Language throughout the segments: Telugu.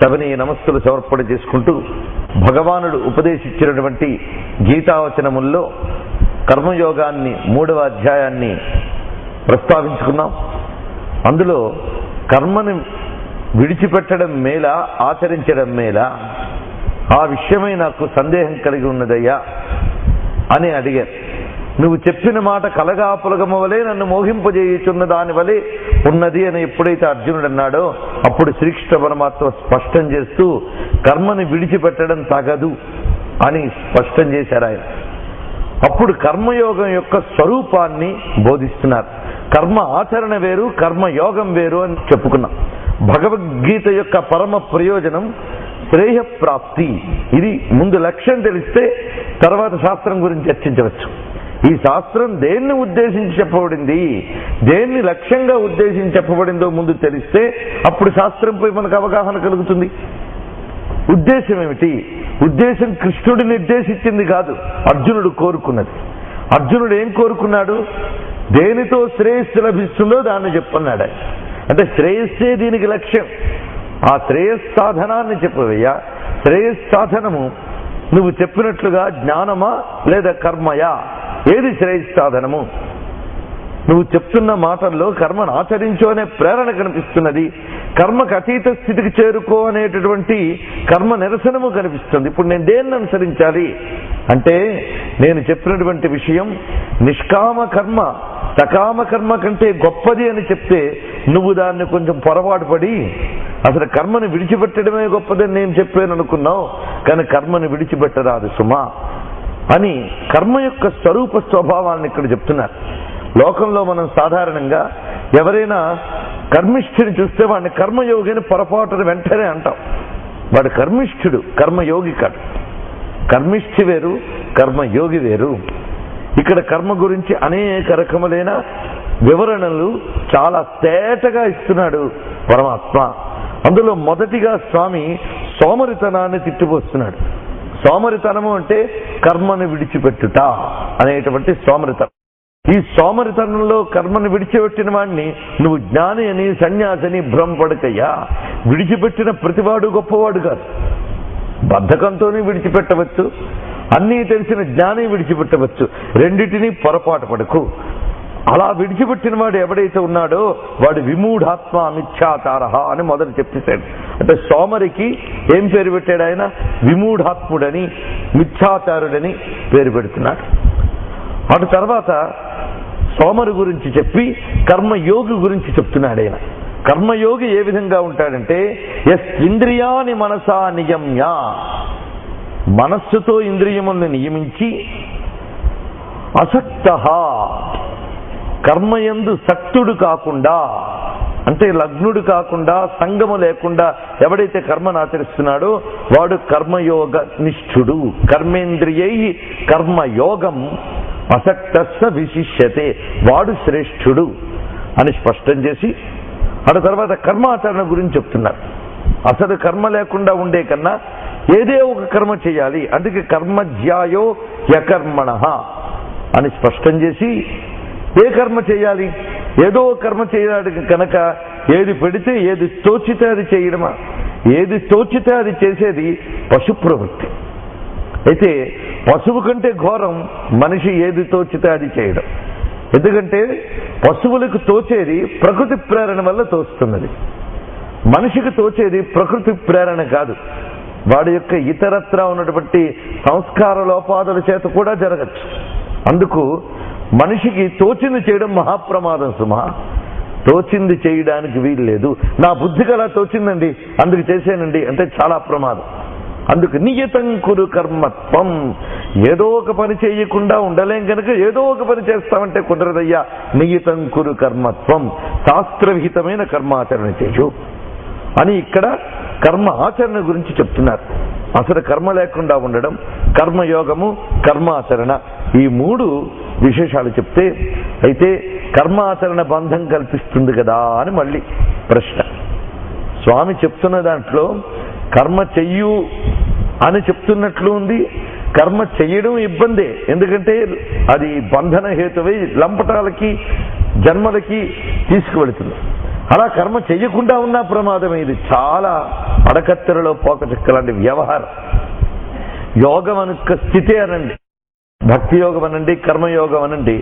సభని నమస్సులు సమర్పణ చేసుకుంటూ భగవానుడు ఉపదేశించినటువంటి గీతావచనముల్లో కర్మయోగాన్ని 3వ అధ్యాయాన్ని ప్రస్తావించుకున్నాం. అందులో కర్మను విడిచిపెట్టడం మేలా ఆచరించడం మేలా, ఆ విషయమై నాకు సందేహం కలిగి ఉన్నదయ్యా అని అడిగారు. నువ్వు చెప్పిన మాట కలగాపులగము వలె నన్ను మోహింపజేయుచున్న దాని వలె ఉన్నది అని ఎప్పుడైతే అర్జునుడు అన్నాడో అప్పుడు శ్రీకృష్ణ పరమాత్మ స్పష్టం చేస్తూ కర్మని విడిచిపెట్టడం తగదు అని స్పష్టం చేశారు ఆయన. అప్పుడు కర్మయోగం యొక్క స్వరూపాన్ని బోధిస్తున్నారు. కర్మ ఆచరణ వేరు, కర్మయోగం వేరు అని చెప్పుకున్నాం. భగవద్గీత యొక్క పరమ ప్రయోజనం శ్రేయప్రాప్తి. ఇది ముందు లక్ష్యం తెలిస్తే తర్వాత శాస్త్రం గురించి చర్చించవచ్చు. ఈ శాస్త్రం దేన్ని ఉద్దేశించి చెప్పబడింది, దేన్ని లక్ష్యంగా ఉద్దేశించి చెప్పబడిందో ముందు తెలిస్తే అప్పుడు శాస్త్రంపై మనకు అవగాహన కలుగుతుంది. ఉద్దేశం ఏమిటి? ఉద్దేశం కృష్ణుడు నిర్దేశించింది కాదు, అర్జునుడు కోరుకున్నది. అర్జునుడు ఏం కోరుకున్నాడు? దేనితో శ్రేయస్సు లభిస్తుందో దాన్ని చెప్పన్నాడు. అంటే శ్రేయస్సే దీనికి లక్ష్యం. ఆ శ్రేయస్సాధనాన్ని చెప్పవయ్యా. శ్రేయస్సాధనము నువ్వు చెప్పినట్లుగా జ్ఞానమా లేదా కర్మయా? ఏది శ్రేయస్సాధనము? నువ్వు చెప్తున్న మాటల్లో కర్మను ఆచరించు అనే ప్రేరణ కనిపిస్తున్నది. కర్మకు అతీత స్థితికి చేరుకో అనేటటువంటి కర్మ నిరసనము కనిపిస్తుంది. ఇప్పుడు నేను దేన్ని అనుసరించాలి అంటే, నేను చెప్పినటువంటి విషయం నిష్కామ కర్మ సకామ కర్మ కంటే గొప్పది అని చెప్తే నువ్వు దాన్ని కొంచెం పొరపాటు పడి అసలు కర్మను విడిచిపెట్టడమే గొప్పదని నేను చెప్పాను అనుకున్నావు. కానీ కర్మను విడిచిపెట్టరాదు సుమా అని కర్మ యొక్క స్వరూప స్వభావాన్ని ఇక్కడ చెప్తున్నారు. లోకంలో మనం సాధారణంగా ఎవరైనా కర్మిష్ఠుని చూస్తే వాడిని కర్మయోగిని పొరపాటును వెంటనే అంటాం. వాడు కర్మిష్ఠుడు, కర్మయోగి కాదు. కర్మిష్ఠి వేరు, కర్మయోగి వేరు. ఇక్కడ కర్మ గురించి అనేక రకములైన వివరణలు చాలా తేటగా ఇస్తున్నాడు పరమాత్మ. అందులో మొదటిగా స్వామి సోమరితనాన్ని తిట్టిపోస్తున్నాడు. సోమరితనము అంటే కర్మను విడిచిపెట్టుట అనేటువంటి సోమరితనం. ఈ సోమరితనంలో కర్మను విడిచిపెట్టిన వాడిని నువ్వు జ్ఞాని అని సన్యాసిని భ్రమపడకయ్యా. విడిచిపెట్టిన ప్రతివాడు గొప్పవాడు కాదు. బద్ధకంతోనే విడిచిపెట్టవచ్చు, అన్నీ తెలిసిన జ్ఞాని విడిచిపెట్టవచ్చు. రెండిటినీ పొరపాటు పడకు. అలా విడిచిపెట్టిన వాడు ఎవడైతే ఉన్నాడో వాడు విమూఢాత్మ మిథ్యాచారః అని మొదలు చెప్పేశాడు. అంటే సోమరికి ఏం పేరు పెట్టాడు ఆయన? విమూఢాత్ముడని, మిథ్యాచారుడని పేరు పెడుతున్నాడు. అటు తర్వాత సోమరు గురించి చెప్పి కర్మయోగి గురించి చెప్తున్నాడు ఆయన. కర్మయోగి ఏ విధంగా ఉంటాడంటే, ఇంద్రియాని మనసా నియమ్య, మనస్సుతో ఇంద్రియములను నియమించి, అసక్తః కర్మయందు సక్తుడు కాకుండా, అంటే లగ్నుడు కాకుండా, సంగము లేకుండా ఎవడైతే కర్మను ఆచరిస్తున్నాడో వాడు కర్మయోగ నిష్ఠుడు. కర్మేంద్రియై కర్మయోగం అసక్తస్స విశిష్యతే, వాడు శ్రేష్ఠుడు అని స్పష్టం చేసి ఆ తర్వాత కర్మాచరణ గురించి చెప్తున్నారు. అసలు కర్మ లేకుండా ఉండే కన్నా ఏదే ఒక కర్మ చేయాలి. అందుకే కర్మజ్యాయో యకర్మణః అని స్పష్టం చేసి ఏ కర్మ చేయాలి? ఏదో కర్మ చేయాలి కనుక ఏది పెడితే, ఏది తోచితే అది చేయడమా? ఏది తోచితే అది చేసేది పశు ప్రవృత్తి. అయితే పశువు కంటే ఘోరం మనిషి ఏది తోచితే అది చేయడం. ఎందుకంటే పశువులకు తోచేది ప్రకృతి ప్రేరణ వల్ల తోస్తున్నది. మనిషికి తోచేది ప్రకృతి ప్రేరణ కాదు, వాడి యొక్క ఇతరత్రా ఉన్నటువంటి సంస్కార లోపాదుల చేత కూడా జరగచ్చు. అందుకు మనిషికి తోచింది చేయడం మహాప్రమాదం సుమా. తోచింది చేయడానికి వీలు లేదు. నా బుద్ధికి అలా తోచిందండి అందుకు చేశానండి అంటే చాలా ప్రమాదం. అందుకు నియతం కురు కర్మత్వం. ఏదో ఒక పని చేయకుండా ఉండలేం కనుక ఏదో ఒక పని చేస్తామంటే కుదరదయ్యా. నియతం కురు కర్మత్వం, శాస్త్రవిహితమైన కర్మాచరణ చేయు అని ఇక్కడ కర్మ ఆచరణ గురించి చెప్తున్నారు. అసలు కర్మ లేకుండా ఉండడం, కర్మయోగము, కర్మాచరణ, ఈ 3 విశేషాలు చెప్తే, అయితే కర్మాచరణ బంధం కల్పిస్తుంది కదా అని మళ్ళీ ప్రశ్న. స్వామి చెప్తున్న దాంట్లో కర్మ చెయ్యు అని చెప్తున్నట్లు ఉంది. కర్మ చెయ్యడం ఇబ్బందే, ఎందుకంటే అది బంధన హేతువై లంపటాలకి జన్మలకి తీసుకువెళుతుంది. అలా కర్మ చెయ్యకుండా ఉన్న ప్రమాదం. ఇది చాలా అడకత్తెరలో పోకచెక్కలాంటి వ్యవహారం. యోగం అనుక స్థితి అనండి, భక్తి యోగం అనండి, కర్మయోగం అనండి,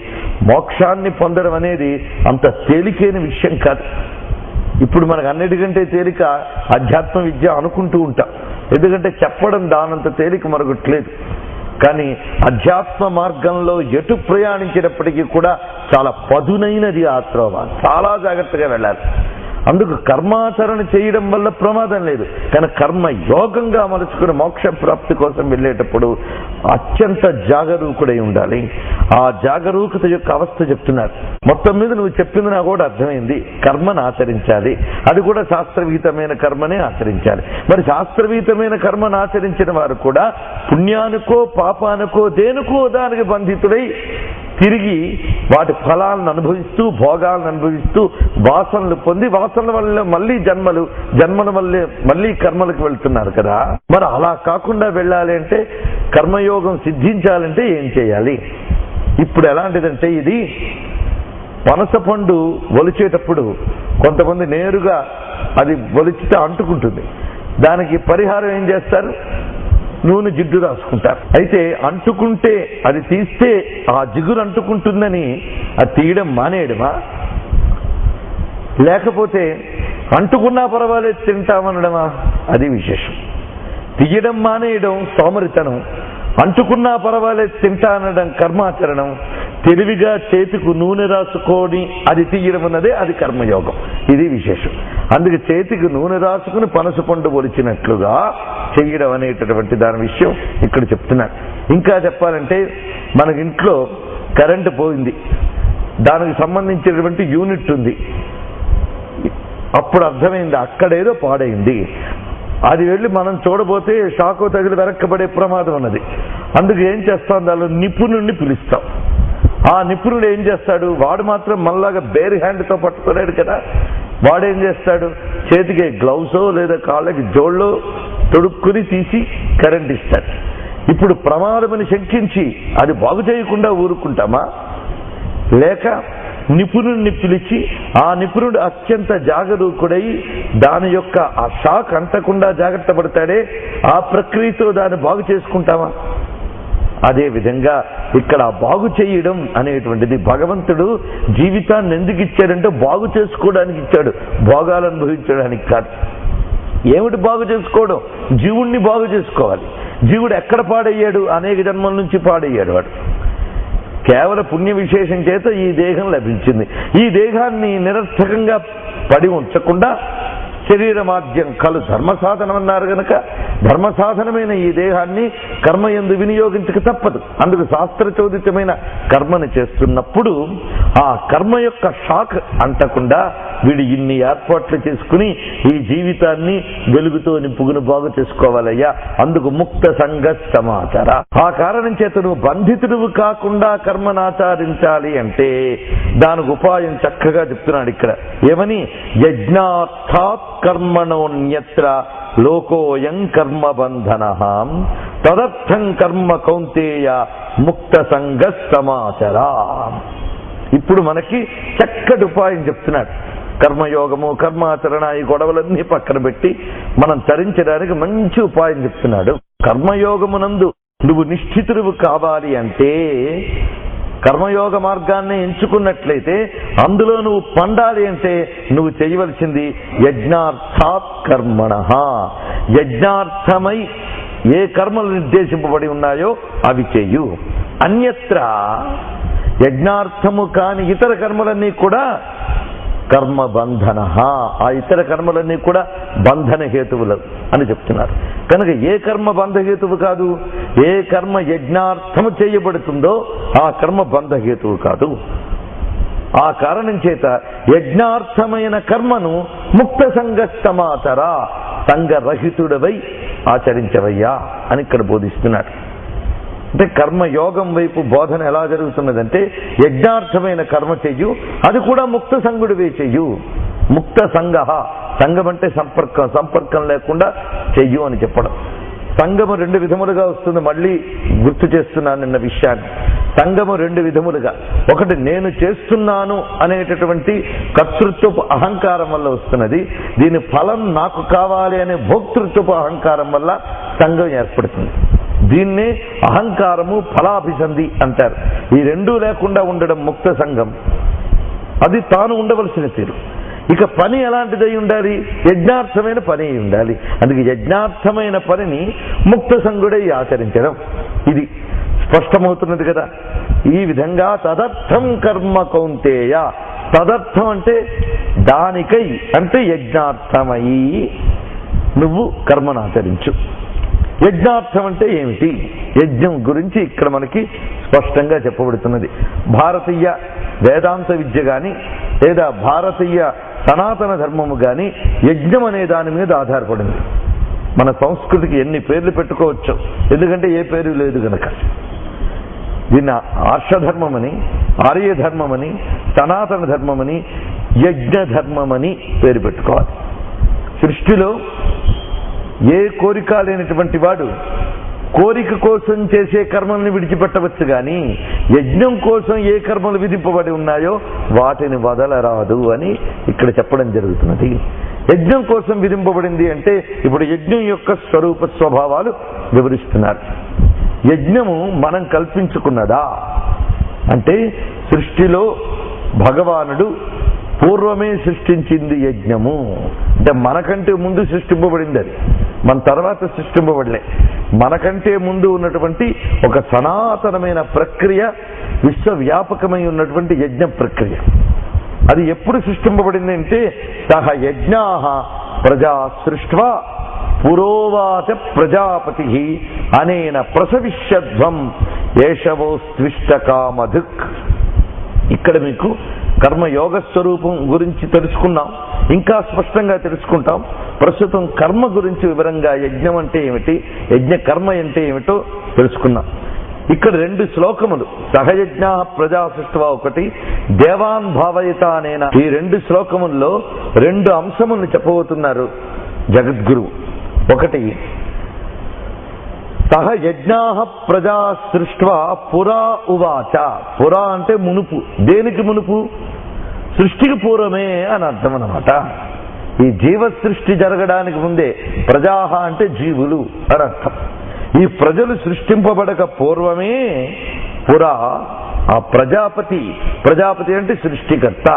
మోక్షాన్ని పొందడం అనేది అంత తేలికైన విషయం కాదు. ఇప్పుడు మనకు అన్నిటికంటే తేలిక అధ్యాత్మ విద్య అనుకుంటూ ఉంటాం, ఎందుకంటే చెప్పడం దానంత తేలిక మరొకట్లేదు. కానీ అధ్యాత్మ మార్గంలో ఎటు ప్రయాణించినప్పటికీ కూడా చాలా పదునైనది ఆ త్రోవ, చాలా జాగ్రత్తగా వెళ్ళాలి. అందుకు కర్మాచరణ చేయడం వల్ల ప్రమాదం లేదు, కానీ కర్మ యోగంగా మలుచుకుని మోక్ష ప్రాప్తి కోసం వెళ్ళేటప్పుడు అత్యంత జాగరూకుడై ఉండాలి. ఆ జాగరూకత యొక్క అవస్థ చెప్తున్నారు. మొత్తం మీద నువ్వు చెప్పింది నాకు కూడా అర్థమైంది, కర్మను ఆచరించాలి, అది కూడా శాస్త్రవిహితమైన కర్మనే ఆచరించాలి. మరి శాస్త్రవిహితమైన కర్మను ఆచరించిన వారు కూడా పుణ్యానికో పాపానికో దేనికో దానికి బంధితుడై తిరిగి వాటి ఫలాలను అనుభవిస్తూ భోగాలను అనుభవిస్తూ వాసనలు పొంది వాసనల వల్ల మళ్ళీ జన్మల వల్లే మళ్ళీ కర్మలకు వెళ్తున్నారు కదా. మరి అలా కాకుండా వెళ్ళాలి అంటే, కర్మయోగం సిద్ధించాలంటే ఏం చేయాలి? ఇప్పుడు ఎలాంటిదంటే, ఇది పనస పండు ఒలిచేటప్పుడు కొంతమంది నేరుగా అది ఒలిచితే అంటుకుంటుంది. దానికి పరిహారం ఏం చేస్తారు? నూనె జిడ్డు రాసుకుంటారు. అయితే అంటుకుంటే అది తీస్తే ఆ జిగురు అంటుకుంటుందని అది తీయడం మానేయడమా, లేకపోతే అంటుకున్నా పర్వాలేదు తింటామనడమా? అది విశేషం. తీయడం మానేయడం సోమరితనం, అంటుకున్నా పర్వాలేదు తింటా అనడం కర్మాచరణం, తెలివిగా చేతికి నూనె రాసుకొని అది తీయడం అన్నదే అది కర్మయోగం. ఇది విశేషం. అందుకే చేతికి నూనె రాసుకుని పనస పండు ఒలిచినట్లుగా చేయడం అనేటటువంటి దాని విషయం ఇక్కడ చెప్తున్నారు. ఇంకా చెప్పాలంటే, మన ఇంట్లో కరెంటు పోయింది, దానికి సంబంధించినటువంటి యూనిట్ ఉంది. అప్పుడు అర్థమైంది అక్కడేదో పాడైంది. అది వెళ్ళి మనం చూడబోతే షాకు తగిలి వెనక్కబడే ప్రమాదం ఉన్నది. అందుకు ఏం చేస్తాం, దానిలో నిపుణుడిని పిలుస్తాం. ఆ నిపుణుడు ఏం చేస్తాడు? వాడు మాత్రం మనలాగా బేర్ హ్యాండ్తో పట్టుకోలేడు కదా. వాడేం చేస్తాడు? చేతికి గ్లౌసో లేదా కాళ్ళకి జోళ్ళో తొడుక్కుని తీసి కరెంట్ ఇస్తాడు. ఇప్పుడు ప్రమాదమని శంకించి అది బాగు చేయకుండా ఊరుకుంటామా? లేక నిపుణుడిని పిలిచి ఆ నిపుణుడు అత్యంత జాగరూకుడై దాని యొక్క ఆ షాక్ అంటకుండా జాగ్రత్త పడతాడే, ఆ ప్రక్రియతో దాన్ని బాగు చేసుకుంటామా? అదే విధంగా ఇక్కడ బాగు చేయడం అనేటువంటిది భగవంతుడు జీవితాన్ని ఎందుకు ఇచ్చాడంటే బాగు చేసుకోవడానికి ఇచ్చాడు, భోగాలు అనుభవించడానికి కాదు. ఏమిటి బాగు చేసుకోవడం? జీవుణ్ణి బాగు చేసుకోవాలి. జీవుడు ఎక్కడ పాడయ్యాడు? అనేక జన్మల నుంచి పాడయ్యాడు. వాడు కేవల పుణ్య విశేషం చేత ఈ దేహం లభించింది. ఈ దేహాన్ని నిరర్థకంగా పడి ఉంచకుండా శరీరమాద్యం కలు ధర్మసాధనం అన్నారు గనక ధర్మసాధనమైన ఈ దేహాన్ని కర్మయందు వినియోగించక తప్పదు. అందుకు శాస్త్రచోదితమైన కర్మను చేస్తున్నప్పుడు ఆ కర్మ యొక్క షాక్ అంటకుండా వీడు ఇన్ని ఏర్పాట్లు చేసుకుని ఈ జీవితాన్ని వెలుగుతో నింపుకుని బాగు చేసుకోవాలయ్యా. అందుకు ముక్త సంగ సమాచార. ఆ కారణం చేత నువ్వు బంధితుడు కాకుండా కర్మనాచారించాలి అంటే దానికి ఉపాయం చక్కగా చెప్తున్నాడు ఇక్కడ. ఏమని? యజ్ఞార్థాత్ కర్మణోన్యత్ర లోకోయం కర్మ బంధనః తదర్థం కర్మ కౌంతేయ ముక్త సంగ సమాచార. ఇప్పుడు మనకి చక్కటి ఉపాయం చెప్తున్నాడు. కర్మయోగము కర్మాచరణ ఈ గొడవలన్నీ పక్కన పెట్టి మనం తరించడానికి మంచి ఉపాయం చెప్తున్నాడు. కర్మయోగమునందు నువ్వు నిష్ఠితుడు కావాలి అంటే కర్మయోగ మార్గాన్ని ఎంచుకున్నట్లయితే అందులో నువ్వు పండాలి అంటే నువ్వు చేయవలసింది యజ్ఞార్థాత్ కర్మణః. యజ్ఞార్థమై ఏ కర్మలు నిర్దేశింపబడి ఉన్నాయో అవి చెయ్యు. అన్యత్ర యజ్ఞార్థము కాని ఇతర కర్మలన్నీ కూడా కర్మ బంధన. ఆ ఇతర కర్మలన్నీ కూడా బంధన హేతువులు అని చెప్తున్నారు. కనుక ఏ కర్మ బంధహేతువు కాదు, ఏ కర్మ యజ్ఞార్థము చేయబడుతుందో ఆ కర్మ బంధహేతువు కాదు. ఆ కారణం చేత యజ్ఞార్థమైన కర్మను ముక్త సంగ సమాచార, సంగరహితుడవై ఆచరించవయ్యా అని ఇక్కడ బోధిస్తున్నాడు. అంటే కర్మయోగం వైపు బోధన ఎలా జరుగుతున్నదంటే యజ్ఞార్థమైన కర్మ చెయ్యు, అది కూడా ముక్త సంగుడివే చెయ్యు. ముక్త సంగ, సంగం అంటే సంపర్కం లేకుండా చెయ్యు అని చెప్పడం. సంగము రెండు విధములుగా వస్తుంది, మళ్ళీ గుర్తు చేస్తున్నాను నిన్న విషయాన్ని. సంఘము రెండు విధములుగా, ఒకటి నేను చేస్తున్నాను అనేటటువంటి కర్తృత్వపు అహంకారం వల్ల వస్తున్నది, దీని ఫలం నాకు కావాలి అనే భోక్తృత్వపు అహంకారం వల్ల సంఘం ఏర్పడుతుంది. దీన్నే అహంకారము ఫలాభిసంధి అంటారు. ఈ రెండూ లేకుండా ఉండడం ముక్త సంఘం. అది తాను ఉండవలసిన తీరు. ఇక పని ఎలాంటిదై ఉండాలి? యజ్ఞార్థమైన పని అయి ఉండాలి. అందుకే యజ్ఞార్థమైన పనిని ముక్త సంఘుడై ఆచరించడం ఇది స్పష్టమవుతున్నది కదా. ఈ విధంగా తదర్థం కర్మ కౌంతేయ, తదర్థం అంటే దానికై, అంటే యజ్ఞార్థమయి నువ్వు కర్మను ఆచరించు. యజ్ఞార్థం అంటే ఏమిటి? యజ్ఞం గురించి ఇక్కడ మనకి స్పష్టంగా చెప్పబడుతున్నది. భారతీయ వేదాంత విద్య కానీ లేదా భారతీయ సనాతన ధర్మము కానీ యజ్ఞం అనే దాని మీద ఆధారపడింది. మన సంస్కృతికి ఎన్ని పేర్లు పెట్టుకోవచ్చు, ఎందుకంటే ఏ పేరు లేదు గనక. దీన్ని ఆర్షధర్మమని, ఆర్యధర్మమని, సనాతన ధర్మమని, యజ్ఞ ధర్మమని పేరు పెట్టుకోవాలి. సృష్టిలో ఏ కోరిక లేనటువంటి వాడు కోరిక కోసం చేసే కర్మల్ని విడిచిపెట్టవచ్చు, కానీ యజ్ఞం కోసం ఏ కర్మలు విధింపబడి ఉన్నాయో వాటిని వదలరాదు అని ఇక్కడ చెప్పడం జరుగుతున్నది. యజ్ఞం కోసం విధింపబడింది అంటే ఇప్పుడు యజ్ఞం యొక్క స్వరూప స్వభావాలు వివరిస్తున్నారు. యజ్ఞము మనం కల్పించుకున్నదా అంటే, సృష్టిలో భగవానుడు పూర్వమే సృష్టించింది యజ్ఞము అంటే మనకంటే ముందు సృష్టింపబడింది. అది మన తర్వాత సృష్టింపబడలే. మనకంటే ముందు ఉన్నటువంటి ఒక సనాతనమైన ప్రక్రియ, విశ్వవ్యాపకమై ఉన్నటువంటి యజ్ఞ ప్రక్రియ. అది ఎప్పుడు సృష్టింపబడింది అంటే, సహ యజ్ఞాః ప్రజా సృష్ట్వా పురోవాచ ప్రజాపతి అనేన ప్రసవిష్యధ్వం ఏషవోస్త్విష్టకామధుక్. ఇక్కడ మీకు కర్మయోగ స్వరూపం గురించి తెలుసుకున్నాం, ఇంకా స్పష్టంగా తెలుసుకుంటాం. ప్రస్తుతం కర్మ గురించి వివరంగా యజ్ఞం అంటే ఏమిటి, యజ్ఞ కర్మ అంటే ఏమిటో తెలుసుకున్నాం. ఇక్కడ రెండు శ్లోకములు, సహయజ్ఞా ప్రజా సృష్టివా ఒకటి, దేవాన్ భావయిత అనేన, ఈ రెండు శ్లోకముల్లో రెండు అంశములను చెప్పబోతున్నారు జగద్గురువు. ఒకటి సహ యజ్ఞా ప్రజా సృష్ట్వా పురా ఉవాచ. పురా అంటే మునుపు. దేనికి మునుపు? సృష్టికి పూర్వమే అని అర్థం అన్నమాట. ఈ జీవ సృష్టి జరగడానికి ముందే, ప్రజాహ అంటే జీవులు అని అర్థం. ఈ ప్రజలు సృష్టింపబడక పూర్వమే పురా ఆ ప్రజాపతి, ప్రజాపతి అంటే సృష్టికర్త.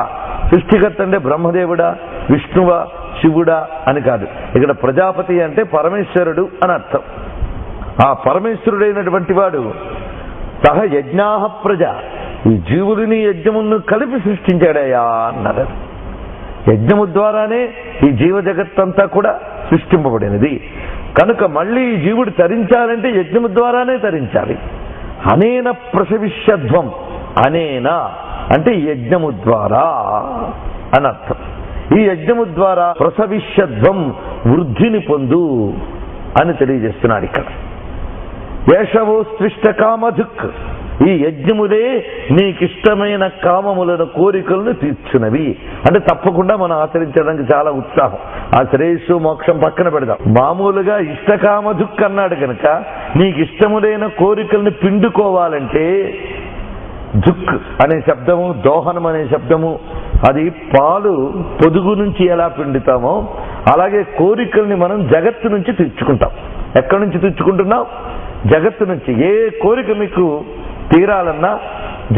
సృష్టికర్త అంటే బ్రహ్మదేవుడా, విష్ణువా, శివుడా అని కాదు. ఇక్కడ ప్రజాపతి అంటే పరమేశ్వరుడు అని అర్థం. ఆ పరమేశ్వరుడైనటువంటి వాడు సహ యజ్ఞా ప్రజ, ఈ జీవుడిని యజ్ఞమును కలిపి సృష్టించాడయా అన్నారు. యజ్ఞము ద్వారానే ఈ జీవ జగత్తంతా కూడా సృష్టింపబడినది కనుక మళ్ళీ ఈ జీవుడు తరించాలంటే యజ్ఞము ద్వారానే తరించాలి. అనేన ప్రసవిష్యధ్వం, అనేన అంటే యజ్ఞము ద్వారా అని అర్థం. ఈ యజ్ఞము ద్వారా ప్రసవిష్యధ్వం వృద్ధిని పొందు అని తెలియజేస్తున్నాడు ఇక్కడ. ఏషవోస్త్విష్ట కామధుక్, ఈ యజ్ఞములే నీకిష్టమైన కామములను, కోరికలను తీర్చునవి. అంటే తప్పకుండా మనం ఆచరించడానికి చాలా ఉత్సాహం. ఆ శ్రేయస్సు మోక్షం పక్కన పెడదాం. మామూలుగా ఇష్టకామధుక్ అన్నాడు కనుక నీకు ఇష్టములైన కోరికలను పిండుకోవాలంటే దుక్ అనే శబ్దము, దోహనం అనే శబ్దము, అది పాలు పొదుగు నుంచి ఎలా పిండుతామో అలాగే కోరికల్ని మనం జగత్తు నుంచి తీర్చుకుంటాం. ఎక్కడి నుంచి తీర్చుకుంటున్నాం? జగత్తు నుంచి. ఏ కోరిక మీకు తీరాలన్నా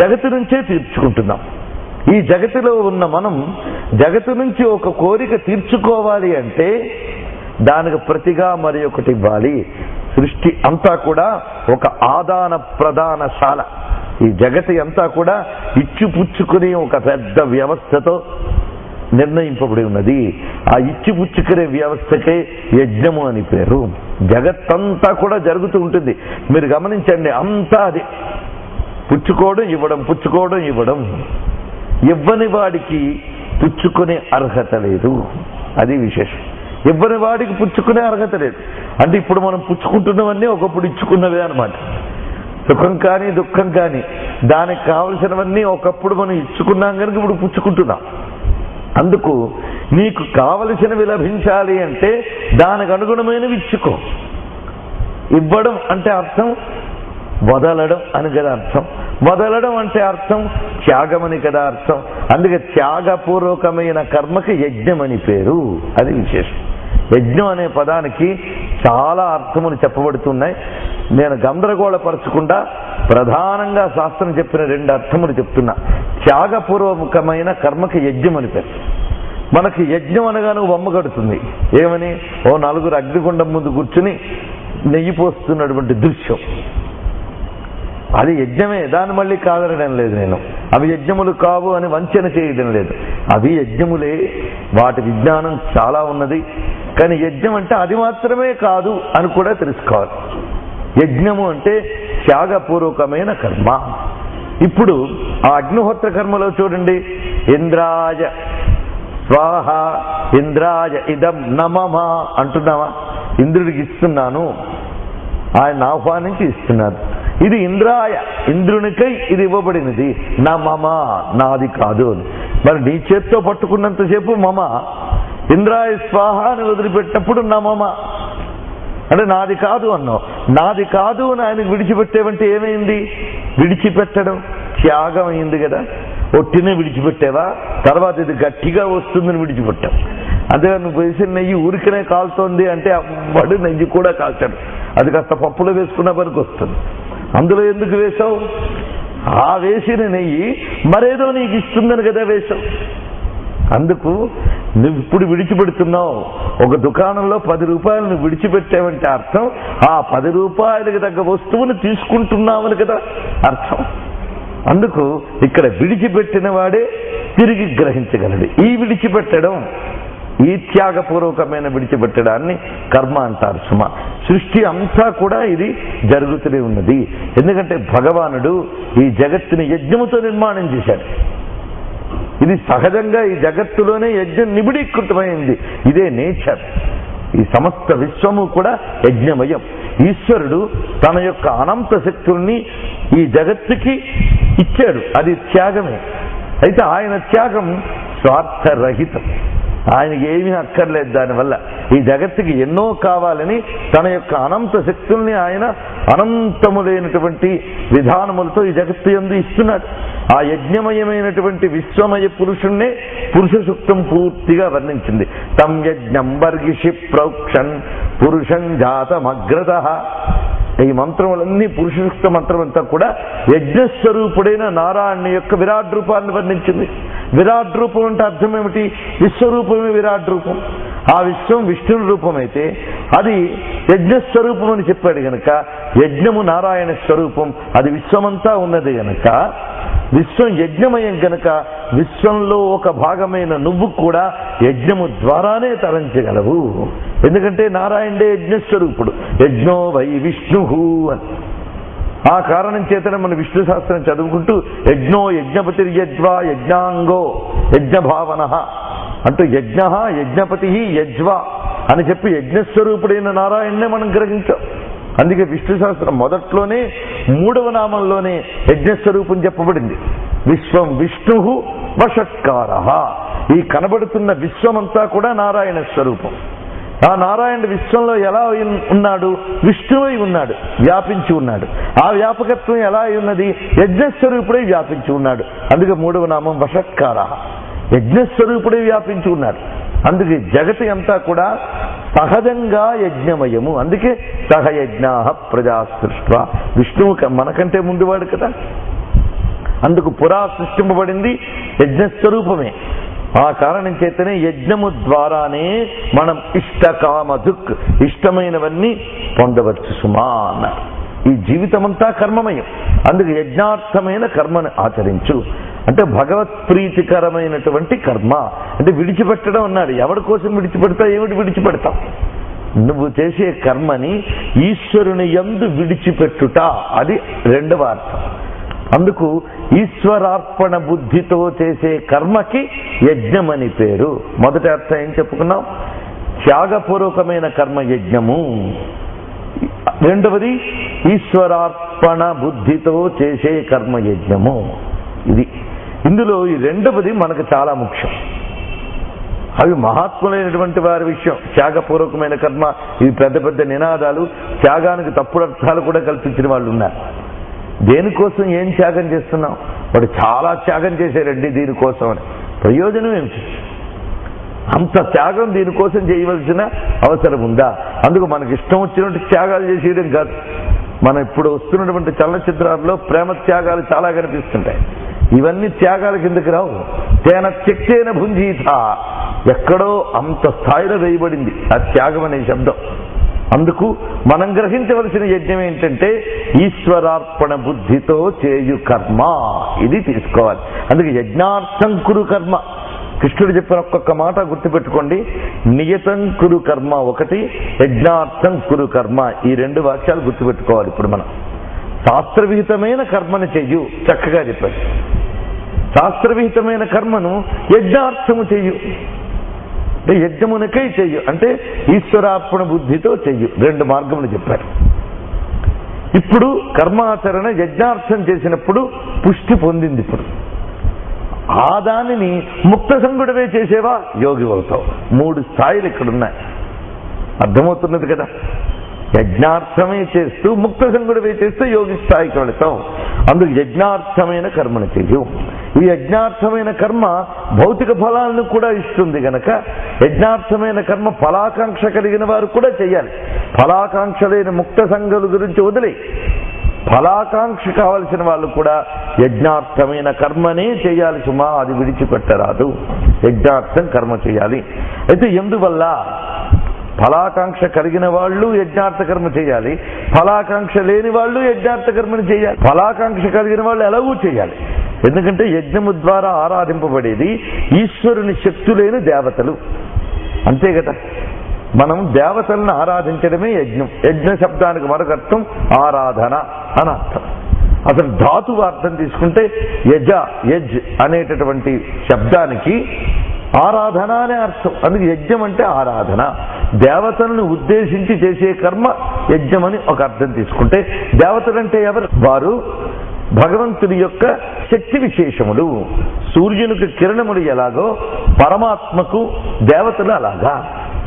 జగత్తు నుంచే తీర్చుకుంటున్నాం. ఈ జగత్తులో ఉన్న మనం జగత్తు నుంచి ఒక కోరిక తీర్చుకోవాలి అంటే దానికి ప్రతిగా మరి ఒకటి ఇవ్వాలి. సృష్టి అంతా కూడా ఒక ఆదాన ప్రదానశాల. ఈ జగతి అంతా కూడా ఇచ్చిపుచ్చుకునే ఒక పెద్ద వ్యవస్థతో నిర్ణయింపబడి ఉన్నది. ఆ ఇచ్చిపుచ్చుకునే వ్యవస్థకే యజ్ఞము అని పేరు. జగత్తంతా కూడా జరుగుతూ ఉంటుంది. మీరు గమనించండి, అంతా అది పుచ్చుకోవడం ఇవ్వడం, పుచ్చుకోవడం ఇవ్వడం. ఇవ్వని వాడికి పుచ్చుకునే అర్హత లేదు. అది విశేషం. ఇవ్వని వాడికి పుచ్చుకునే అర్హత లేదు. అంటే ఇప్పుడు మనం పుచ్చుకుంటున్నవన్నీ ఒకప్పుడు ఇచ్చుకున్నవే అన్నమాట. సుఖం కానీ దుఃఖం కానీ దానికి కావలసినవన్నీ ఒకప్పుడు మనం ఇచ్చుకున్నాం కనుక ఇప్పుడు పుచ్చుకుంటున్నాం. అందుకు నీకు కావలసినవి లభించాలి అంటే దానికి అనుగుణమైనవి ఇచ్చుకో. ఇవ్వడం అంటే అర్థం వదలడం అని కదా అర్థం. వదలడం అంటే అర్థం త్యాగమని కదా అర్థం. అందుకే త్యాగపూర్వకమైన కర్మకి యజ్ఞమని పేరు. అది విశేషం. యజ్ఞం అనే పదానికి చాలా అర్థములు చెప్పబడుతున్నాయి. నేను గందరగోళపరచకుండా ప్రధానంగా శాస్త్రం చెప్పిన 2 అర్థములు చెప్తున్నా. త్యాగపూర్వకమైన కర్మకి యజ్ఞం అని పేరు. మనకి యజ్ఞం అనగానే బొమ్మ కడుతుంది. ఏమని? ఓ 4 అగ్నిగుండం ముందు కూర్చుని నెయ్యి పోస్తున్నటువంటి దృశ్యం. అది యజ్ఞమే, దాన్ని మళ్ళీ కాదనడం లేదు నేను. అవి యజ్ఞములు కావు అని వంచన చేయడం లేదు. అవి యజ్ఞములే, వాటి విజ్ఞానం చాలా ఉన్నది. కానీ యజ్ఞం అంటే అది మాత్రమే కాదు అని కూడా తెలుసుకోవాలి. యజ్ఞము అంటే త్యాగపూర్వకమైన కర్మ. ఇప్పుడు ఆ అగ్నిహోత్ర కర్మలో చూడండి, ఇంద్రాయ స్వాహ ఇంద్రాయ ఇదం నమమ అంటున్నావా? ఇంద్రుడికి ఇస్తున్నాను, ఆయన ఆహ్వానించి ఇస్తున్నాడు. ఇది ఇంద్రాయ, ఇంద్రునికై ఇది ఇవ్వబడినది. నా మమ, నాది కాదు. మరి నీ చేత్తో పట్టుకున్నంతసేపు మమ, ఇంద్రాయ స్వాహ అని వదిలిపెట్టినప్పుడు నా మమ అంటే నాది కాదు అన్నావు. నాది కాదు అని ఆయనకు విడిచిపెట్టేవంటే ఏమైంది? విడిచిపెట్టడం త్యాగం అయింది కదా. ఒట్టినే విడిచిపెట్టావా? తర్వాత ఇది గట్టిగా వస్తుందని విడిచిపెట్టావు. అదే నువ్వు వేసిన నెయ్యి ఊరికనే కాలుతోంది అంటే వాడు నెయ్యి కూడా కాల్చాడు. అది కాస్త పప్పులో వేసుకున్న పనికి వస్తుంది. అందులో ఎందుకు వేశావు? ఆ వేసిన నెయ్యి మరేదో నీకు ఇస్తుందని కదా వేశావు. అందుకు నువ్వు ఇప్పుడు విడిచిపెడుతున్నావు. ఒక దుకాణంలో 10 రూపాయలు నువ్వు విడిచిపెట్టావంటే అర్థం ఆ 10 రూపాయలకి తగ్గ వస్తువును తీసుకుంటున్నావని కదా అర్థం. అందుకు ఇక్కడ విడిచిపెట్టిన వాడే తిరిగి గ్రహించగలడు. ఈ విడిచిపెట్టడం, ఈ త్యాగపూర్వకమైన విడిచిపెట్టడాన్ని కర్మ అంటారు సుమ. సృష్టి అంతా కూడా ఇది జరుగుతూనే ఉన్నది. ఎందుకంటే భగవానుడు ఈ జగత్తుని యజ్ఞముతో నిర్మాణం చేశాడు. ఇది సహజంగా ఈ జగత్తులోనే యజ్ఞం నిబిడీకృతమైంది. ఇదే నేచర్. ఈ సమస్త విశ్వము కూడా యజ్ఞమయం. ఈశ్వరుడు తన యొక్క అనంత శక్తుల్ని ఈ జగత్తుకి ఇచ్చాడు. అది త్యాగమే. అయితే ఆయన త్యాగం స్వార్థరహితం. ఆయనకి ఏమీ అక్కర్లేదు. దానివల్ల ఈ జగత్తుకి ఎన్నో కావాలని తన యొక్క అనంత శక్తుల్ని ఆయన అనంతములైనటువంటి విధానములతో ఈ జగత్తు యందు ఇస్తున్నాడు. ఆ యజ్ఞమయమైనటువంటి విశ్వమయ పురుషుణ్ణే పురుష సూక్తం పూర్తిగా వర్ణించింది. తం యజ్ఞం వర్గిషి ప్రోక్షన్ పురుషం జాతమగ్రతః. ఈ మంత్రములన్నీ పురుష సూక్త మంత్రం అంతా కూడా యజ్ఞస్వరూపుడైన నారాయణ యొక్క విరాట్ రూపాన్ని వర్ణించింది. విరాట్ రూపం అంటే అర్థం ఏమిటి? విశ్వరూపమే విరాట్ రూపం. ఆ విశ్వం విష్ణుని రూపమైతే అది యజ్ఞస్వరూపం అని చెప్పాడు గనక యజ్ఞము నారాయణ స్వరూపం. అది విశ్వమంతా ఉన్నది గనక విశ్వం యజ్ఞమయం గనక విశ్వంలో ఒక భాగమైన నువ్వు కూడా యజ్ఞము ద్వారానే తరించగలవు. ఎందుకంటే నారాయణుడే యజ్ఞస్వరూపుడు. యజ్ఞో వై విష్ణు అని. ఆ కారణం చేతనే మన విష్ణు శాస్త్రం చదువుకుంటూ యజ్ఞో యజ్ఞపతిర్యజ్వా యజ్ఞాంగో యజ్ఞభావన అంటూ యజ్ఞ యజ్ఞపతి యజ్వ అని చెప్పి యజ్ఞస్వరూపుడైన నారాయణనే మనం గ్రహించాం. అందుకే విష్ణు శాస్త్రం మొదట్లోనే 3వ నామంలోనే యజ్ఞస్వరూపం చెప్పబడింది. విశ్వం విష్ణు వషట్కార. ఈ కనబడుతున్న విశ్వమంతా కూడా నారాయణ స్వరూపం. ఆ నారాయణ విశ్వంలో ఎలా ఉన్నాడు? విష్ణువై ఉన్నాడు, వ్యాపించి ఉన్నాడు. ఆ వ్యాపకత్వం ఎలా ఉన్నది? యజ్ఞస్వరూపుడై వ్యాపించి ఉన్నాడు. అందుకే 3వ నామం వషట్కార. యజ్ఞస్వరూపుడై వ్యాపించి ఉన్నాడు. అందుకే జగతి అంతా కూడా సహజంగా యజ్ఞమయము. అందుకే సహయజ్ఞా ప్రజా సృష్ట్వా. విష్ణువు మనకంటే ముందువాడు కదా. అందుకు పురా సృష్టింపబడింది యజ్ఞస్వరూపమే. ఆ కారణం చేతనే యజ్ఞము ద్వారానే మనం ఇష్టకామధుక్ ఇష్టమైనవన్నీ పొందవచ్చు సుమా అన్నారు. ఈ జీవితమంతా కర్మమయం. అందుకు యజ్ఞార్థమైన కర్మను ఆచరించు అంటే భగవత్ ప్రీతికరమైనటువంటి కర్మ. అంటే విడిచిపెట్టడం అన్నాడు. ఎవరి కోసం విడిచిపెడతావు? ఏమిటి విడిచిపెడతావు? నువ్వు చేసే కర్మని ఈశ్వరుని యందు విడిచిపెట్టుట, అది 2వ అర్థం. అందుకు ఈశ్వరార్పణ బుద్ధితో చేసే కర్మకి యజ్ఞమని పేరు. మొదటి అర్థం ఏం చెప్పుకున్నాం? త్యాగపూర్వకమైన కర్మ యజ్ఞము. 2వది ఈశ్వరార్పణ బుద్ధితో చేసే కర్మ యజ్ఞము. ఇది ఇందులో ఈ 2వది మనకు చాలా ముఖ్యం. అవి మహాత్ములైనటువంటి వారి విషయం. త్యాగపూర్వకమైన కర్మ, ఇవి పెద్ద పెద్ద నినాదాలు, త్యాగానికి తప్పుడు అర్థాలు కూడా కల్పించిన వాళ్ళు ఉన్నారు. దేనికోసం ఏం త్యాగం చేస్తున్నాం? వాడు చాలా త్యాగం చేశారండి దీనికోసం అని. ప్రయోజనం ఏమిటి? అంత త్యాగం దీనికోసం చేయవలసిన అవసరం ఉందా? అందుకు మనకి ఇష్టం వచ్చినట్టు త్యాగాలు చేసేయడం కాదు. మనం ఇప్పుడు వస్తున్నటువంటి చలనచిత్రాల్లో ప్రేమ త్యాగాలు చాలా కనిపిస్తుంటాయి. ఇవన్నీ త్యాగాల కిందకి రావు. తేన త్యక్తేన భుంజీత, ఎక్కడో అంత స్థాయిలో వేయబడింది ఆ త్యాగం అనే శబ్దం. అందుకు మనం గ్రహించవలసిన యజ్ఞం ఏంటంటే ఈశ్వరార్పణ బుద్ధితో చేయు కర్మ, ఇది తీసుకోవాలి. అందుకే యజ్ఞార్థం కురు కర్మ. కృష్ణుడు చెప్పిన ఒక్కొక్క మాట గుర్తుపెట్టుకోండి. నియతం కురు కర్మ ఒకటి, యజ్ఞార్థం కురు కర్మ, ఈ 2 వాక్యాలు గుర్తుపెట్టుకోవాలి. ఇప్పుడు మనం శాస్త్రవిహితమైన కర్మను చెయ్యు, చక్కగా చెప్పాడు. శాస్త్రవిహితమైన కర్మను యజ్ఞార్థము చెయ్యు, అంటే యజ్ఞమునకై చెయ్యు, అంటే ఈశ్వరార్పణ బుద్ధితో చెయ్యు. 2 మార్గములు చెప్పారు. ఇప్పుడు కర్మాచరణ యజ్ఞార్థం చేసినప్పుడు పుష్టి పొందింది. ఇప్పుడు ఆ దానిని ముక్త సంగుడవే చేసేవా యోగి అవుతావు. 3 స్థాయిలు ఇక్కడున్నాయి. అర్థమవుతున్నది కదా? యజ్ఞార్థమే చేస్తూ ముక్త సంగుడవే చేస్తూ యోగి స్థాయికి వెళతావు. అందుకు యజ్ఞార్థమైన కర్మను చెయ్యు. ఈ యజ్ఞార్థమైన కర్మ భౌతిక ఫలాలను కూడా ఇస్తుంది గనక యజ్ఞార్థమైన కర్మ ఫలాకాంక్ష కలిగిన వారు కూడా చెయ్యాలి. ఫలాకాంక్ష లేని ముక్త సంగుల గురించి వదిలే, ఫలాకాంక్ష కావలసిన వాళ్ళు కూడా యజ్ఞార్థమైన కర్మనే చేయాలి సుమా, అది విడిచిపెట్టరాదు. యజ్ఞార్థం కర్మ చేయాలి. అయితే ఎందువల్ల? ఫలాకాంక్ష కలిగిన వాళ్ళు యజ్ఞార్థ కర్మ చేయాలి, ఫలాకాంక్ష లేని వాళ్ళు యజ్ఞార్థ కర్మను చేయాలి. ఫలాకాంక్ష కలిగిన వాళ్ళు ఎలాగూ చేయాలి. ఎందుకంటే యజ్ఞము ద్వారా ఆరాధింపబడేది ఈశ్వరుని శక్తులేని దేవతలు, అంతే కదా. మనం దేవతలను ఆరాధించడమే యజ్ఞం. యజ్ఞ శబ్దానికి మరొక అర్థం ఆరాధన అని అర్థం. అసలు ధాతువు అర్థం తీసుకుంటే యజ్ అనేటటువంటి శబ్దానికి ఆరాధన అనే అర్థం. అందుకే యజ్ఞం అంటే ఆరాధన, దేవతలను ఉద్దేశించి చేసే కర్మ యజ్ఞం అని ఒక అర్థం తీసుకుంటే, దేవతలంటే ఎవరు? వారు భగవంతుని యొక్క శక్తి విశేషములు. సూర్యునికి కిరణములు ఎలాగో పరమాత్మకు దేవతలు అలాగా.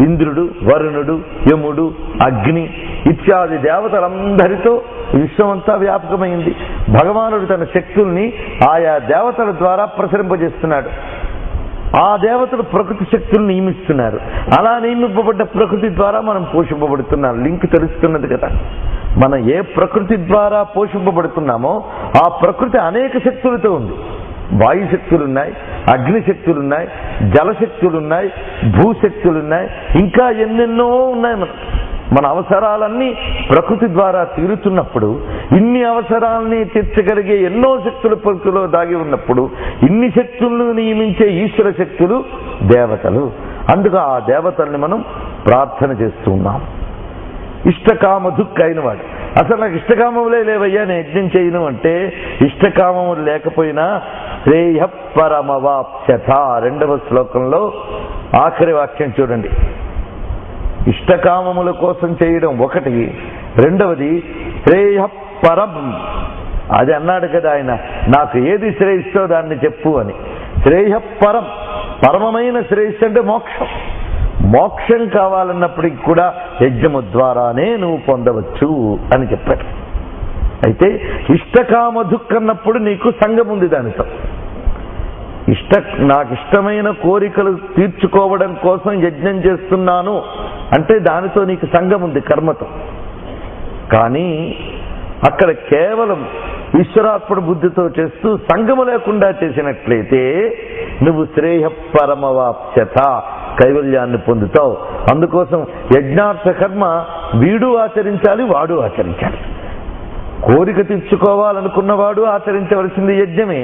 ఇంద్రుడు, వరుణుడు, యముడు, అగ్ని ఇత్యాది దేవతలందరితో విశ్వమంతా వ్యాపకమైంది. భగవానుడు తన శక్తుల్ని ఆయా దేవతల ద్వారా ప్రసరింపజేస్తున్నాడు. ఆ దేవతలు ప్రకృతి శక్తులు నియమిస్తున్నారు. అలా నియమింపబడ్డ ప్రకృతి ద్వారా మనం పోషింపబడుతున్నాం. లింక్ తెలుస్తున్నది కదా. మనం ఏ ప్రకృతి ద్వారా పోషింపబడుతున్నామో ఆ ప్రకృతి అనేక శక్తులతో ఉంది. వాయుశక్తులున్నాయి, అగ్నిశక్తులున్నాయి, జలశక్తులున్నాయి, భూశక్తులున్నాయి, ఇంకా ఎన్నెన్నో ఉన్నాయి. మన అవసరాలన్నీ ప్రకృతి ద్వారా తీరుతున్నప్పుడు, ఇన్ని అవసరాలని తీర్చగలిగే ఎన్నో శక్తులు ప్రకృతిలో దాగి ఉన్నప్పుడు, ఇన్ని శక్తులను నియమించే ఈశ్వర శక్తులు దేవతలు. అందుకు ఆ దేవతల్ని మనం ప్రార్థన చేస్తూ ఉన్నాం. ఇష్టకామ దుఃఖ అయినవాడు. అసలు నాకు ఇష్టకామములే లేవయ్యా, నేను యజ్ఞం చేయను అంటే, ఇష్టకామములు లేకపోయినా శ్రేయ పరమవాప్స్యథ 2వ శ్లోకంలో ఆఖరి వాక్యం చూడండి. ఇష్టకామముల కోసం చేయడం ఒకటి, రెండవది శ్రేయ పరం. అది అన్నాడు కదా ఆయన, నాకు ఏది శ్రేయిస్తో దాన్ని చెప్పు అని. శ్రేయ పరం, పరమమైన శ్రేయస్సు అంటే మోక్షం. మోక్షం కావాలన్నప్పటికీ కూడా యజ్ఞము ద్వారానే నువ్వు పొందవచ్చు అని చెప్పాడు. అయితే ఇష్టకామ దుఃఖన్నప్పుడు నీకు సంఘం ఉంది దానితో. నాకు ఇష్టమైన కోరికలు తీర్చుకోవడం కోసం యజ్ఞం చేస్తున్నాను అంటే దానితో నీకు సంఘం ఉంది కర్మతో. కానీ అక్కడ కేవలం ఈశ్వరార్పణ బుద్ధితో చేస్తూ సంఘము లేకుండా చేసినట్లయితే నువ్వు శ్రేయ పరమవాప్స్యత, కైవల్యాన్ని పొందుతావు. అందుకోసం యజ్ఞార్థ కర్మ వీడు ఆచరించాలి, వాడు ఆచరించాలి. కోరిక తీర్చుకోవాలనుకున్నవాడు ఆచరించవలసింది యజ్ఞమే.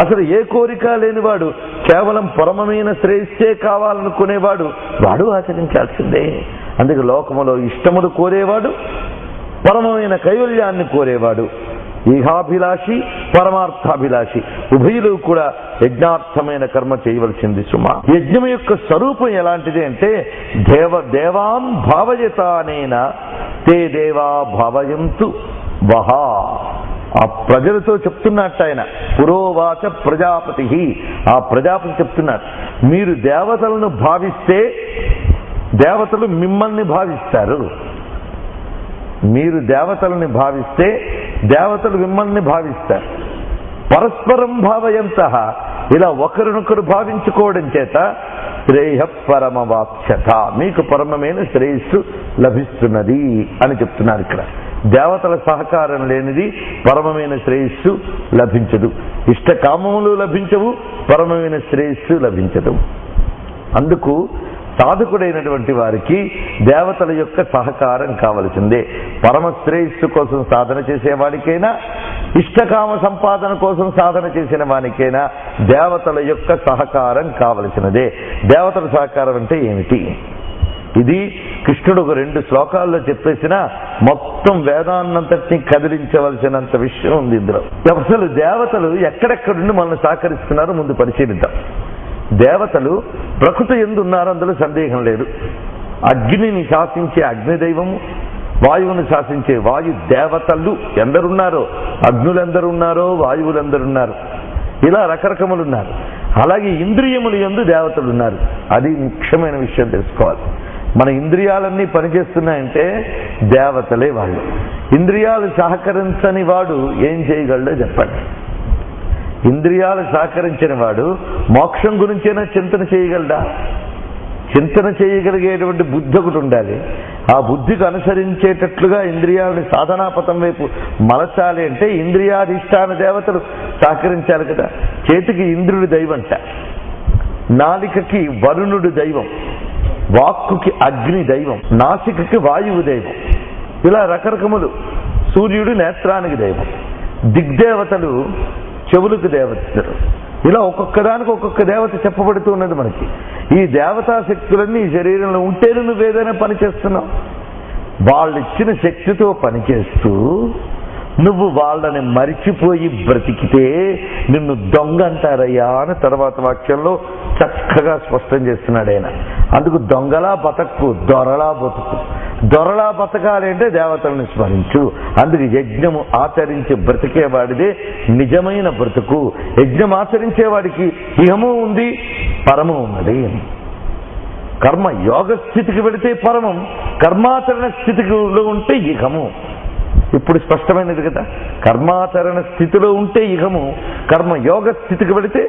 అసలు ఏ కోరిక లేనివాడు కేవలం పరమమైన శ్రేయస్సే కావాలనుకునేవాడు వాడు ఆచరించాల్సిందే. అందుకే లోకములో ఇష్టములు కోరేవాడు, పరమమైన కైవల్యాన్ని కోరేవాడు, ఈహాభిలాషి పరమార్థాభిలాషి ఉభయులు కూడా యజ్ఞార్థమైన కర్మ చేయవలసింది సుమా. యజ్ఞం యొక్క స్వరూపం ఎలాంటిది అంటే దేవాన్ భావయతానేన తే దేవా భావయంతు వహా. ఆ ప్రజలతో చెప్తున్నట్టు ఆయన, పురోవాచ ప్రజాపతి, ఆ ప్రజాపతి చెప్తున్నారు, మీరు దేవతలను భావిస్తే దేవతలు మిమ్మల్ని భావిస్తారు. మీరు దేవతలని భావిస్తే దేవతలు మిమ్మల్ని భావిస్తారు. పరస్పరం భావయంతః, ఇలా ఒకరినొకరు భావించుకోవడం చేత శ్రేయ పరమవాప్స్యత, మీకు పరమమైన శ్రేయస్సు లభిస్తున్నది అని చెప్తున్నారు ఇక్కడ. దేవతల సహకారం లేనిది పరమమైన శ్రేయస్సు లభించదు. ఇష్టకామములు లభించవు, పరమమైన శ్రేయస్సు లభించదు. అందుకు సాధకుడైనటువంటి వారికి దేవతల యొక్క సహకారం కావలసిందే. పరమ శ్రేయస్సు కోసం సాధన చేసేవాడికైనా, ఇష్టకామ సంపాదన కోసం సాధన చేసిన వానికైనా దేవతల యొక్క సహకారం కావలసినదే. దేవతల సహకారం అంటే ఏమిటి? ఇది కృష్ణుడు ఒక 2 శ్లోకాల్లో చెప్పేసిన మొత్తం వేదాన్నంతటినీ కదిలించవలసినంత విషయం ఉంది ఇందులో. అసలు దేవతలు ఎక్కడెక్కడుండి మనల్ని సహకరిస్తున్నారో ముందు పరిశీలిద్దాం. దేవతలు ప్రకృతి యందు ఉన్నారు, అందులో సందేహం లేదు. అగ్నిని శాసించే అగ్నిదైవము, వాయువును శాసించే వాయు దేవతలు ఎందరున్నారో, అగ్నులెందరున్నారో వాయువులెందరున్నారు, ఇలా రకరకములు ఉన్నారు. అలాగే ఇంద్రియములు యందు దేవతలు ఉన్నారు. అది ముఖ్యమైన విషయం తెలుసుకోవాలి. మన ఇంద్రియాలన్నీ పనిచేస్తున్నాయంటే దేవతలే వాళ్ళు. ఇంద్రియాలు సహకరించని వాడు ఏం చేయగలడో చెప్పండి. ఇంద్రియాలు సహకరించిన వాడు మోక్షం గురించైనా చింతన చేయగలడా? చింతన చేయగలిగేటువంటి బుద్ధి ఒకటి ఉండాలి. ఆ బుద్ధికి అనుసరించేటట్లుగా ఇంద్రియాలని సాధనాపథం వైపు మలచాలి అంటే ఇంద్రియాధిష్టాన దేవతలు సహకరించాలి కదా. చేతికి ఇంద్రుడి దైవంట, నాలికకి వరుణుడు దైవం, వాక్కుకి అగ్ని దైవం, నాసికకి వాయువు దైవం, ఇలా రకరకములు. సూర్యుడు నేత్రానికి దైవం, దిగ్దేవతలు చెవులకు దేవతలు, ఇలా ఒక్కొక్కదానికి ఒక్కొక్క దేవత చెప్పబడుతూ ఉన్నది మనకి. ఈ దేవతా శక్తులన్నీ ఈ శరీరంలో ఉంటేనే నువ్వేదైనా పని చేస్తున్నావు. వాళ్ళు ఇచ్చిన శక్తితో పనిచేస్తూ నువ్వు వాళ్ళని మరిచిపోయి బ్రతికితే నిన్ను దొంగ అంటారయ్యా అని తర్వాత వాక్యంలో చక్కగా స్పష్టం చేస్తున్నాడు ఆయన. అందుకు దొంగలా బతక్కు, దొరలా బతుకు. దొరలా బతకాలి అంటే దేవతలను స్మరించు. అందుకు యజ్ఞము ఆచరించి బ్రతికేవాడిదే నిజమైన బ్రతుకు. యజ్ఞం ఆచరించేవాడికి ఇహము ఉంది, పరము ఉన్నది. కర్మ యోగ స్థితికి వెళితే పరమం, కర్మాచరణ స్థితిలో ఉంటే ఇహము. ఇప్పుడు స్పష్టమైనది కదా. కర్మాచరణ స్థితిలో ఉంటే ఇహము, కర్మ యోగ స్థితికి వెళితే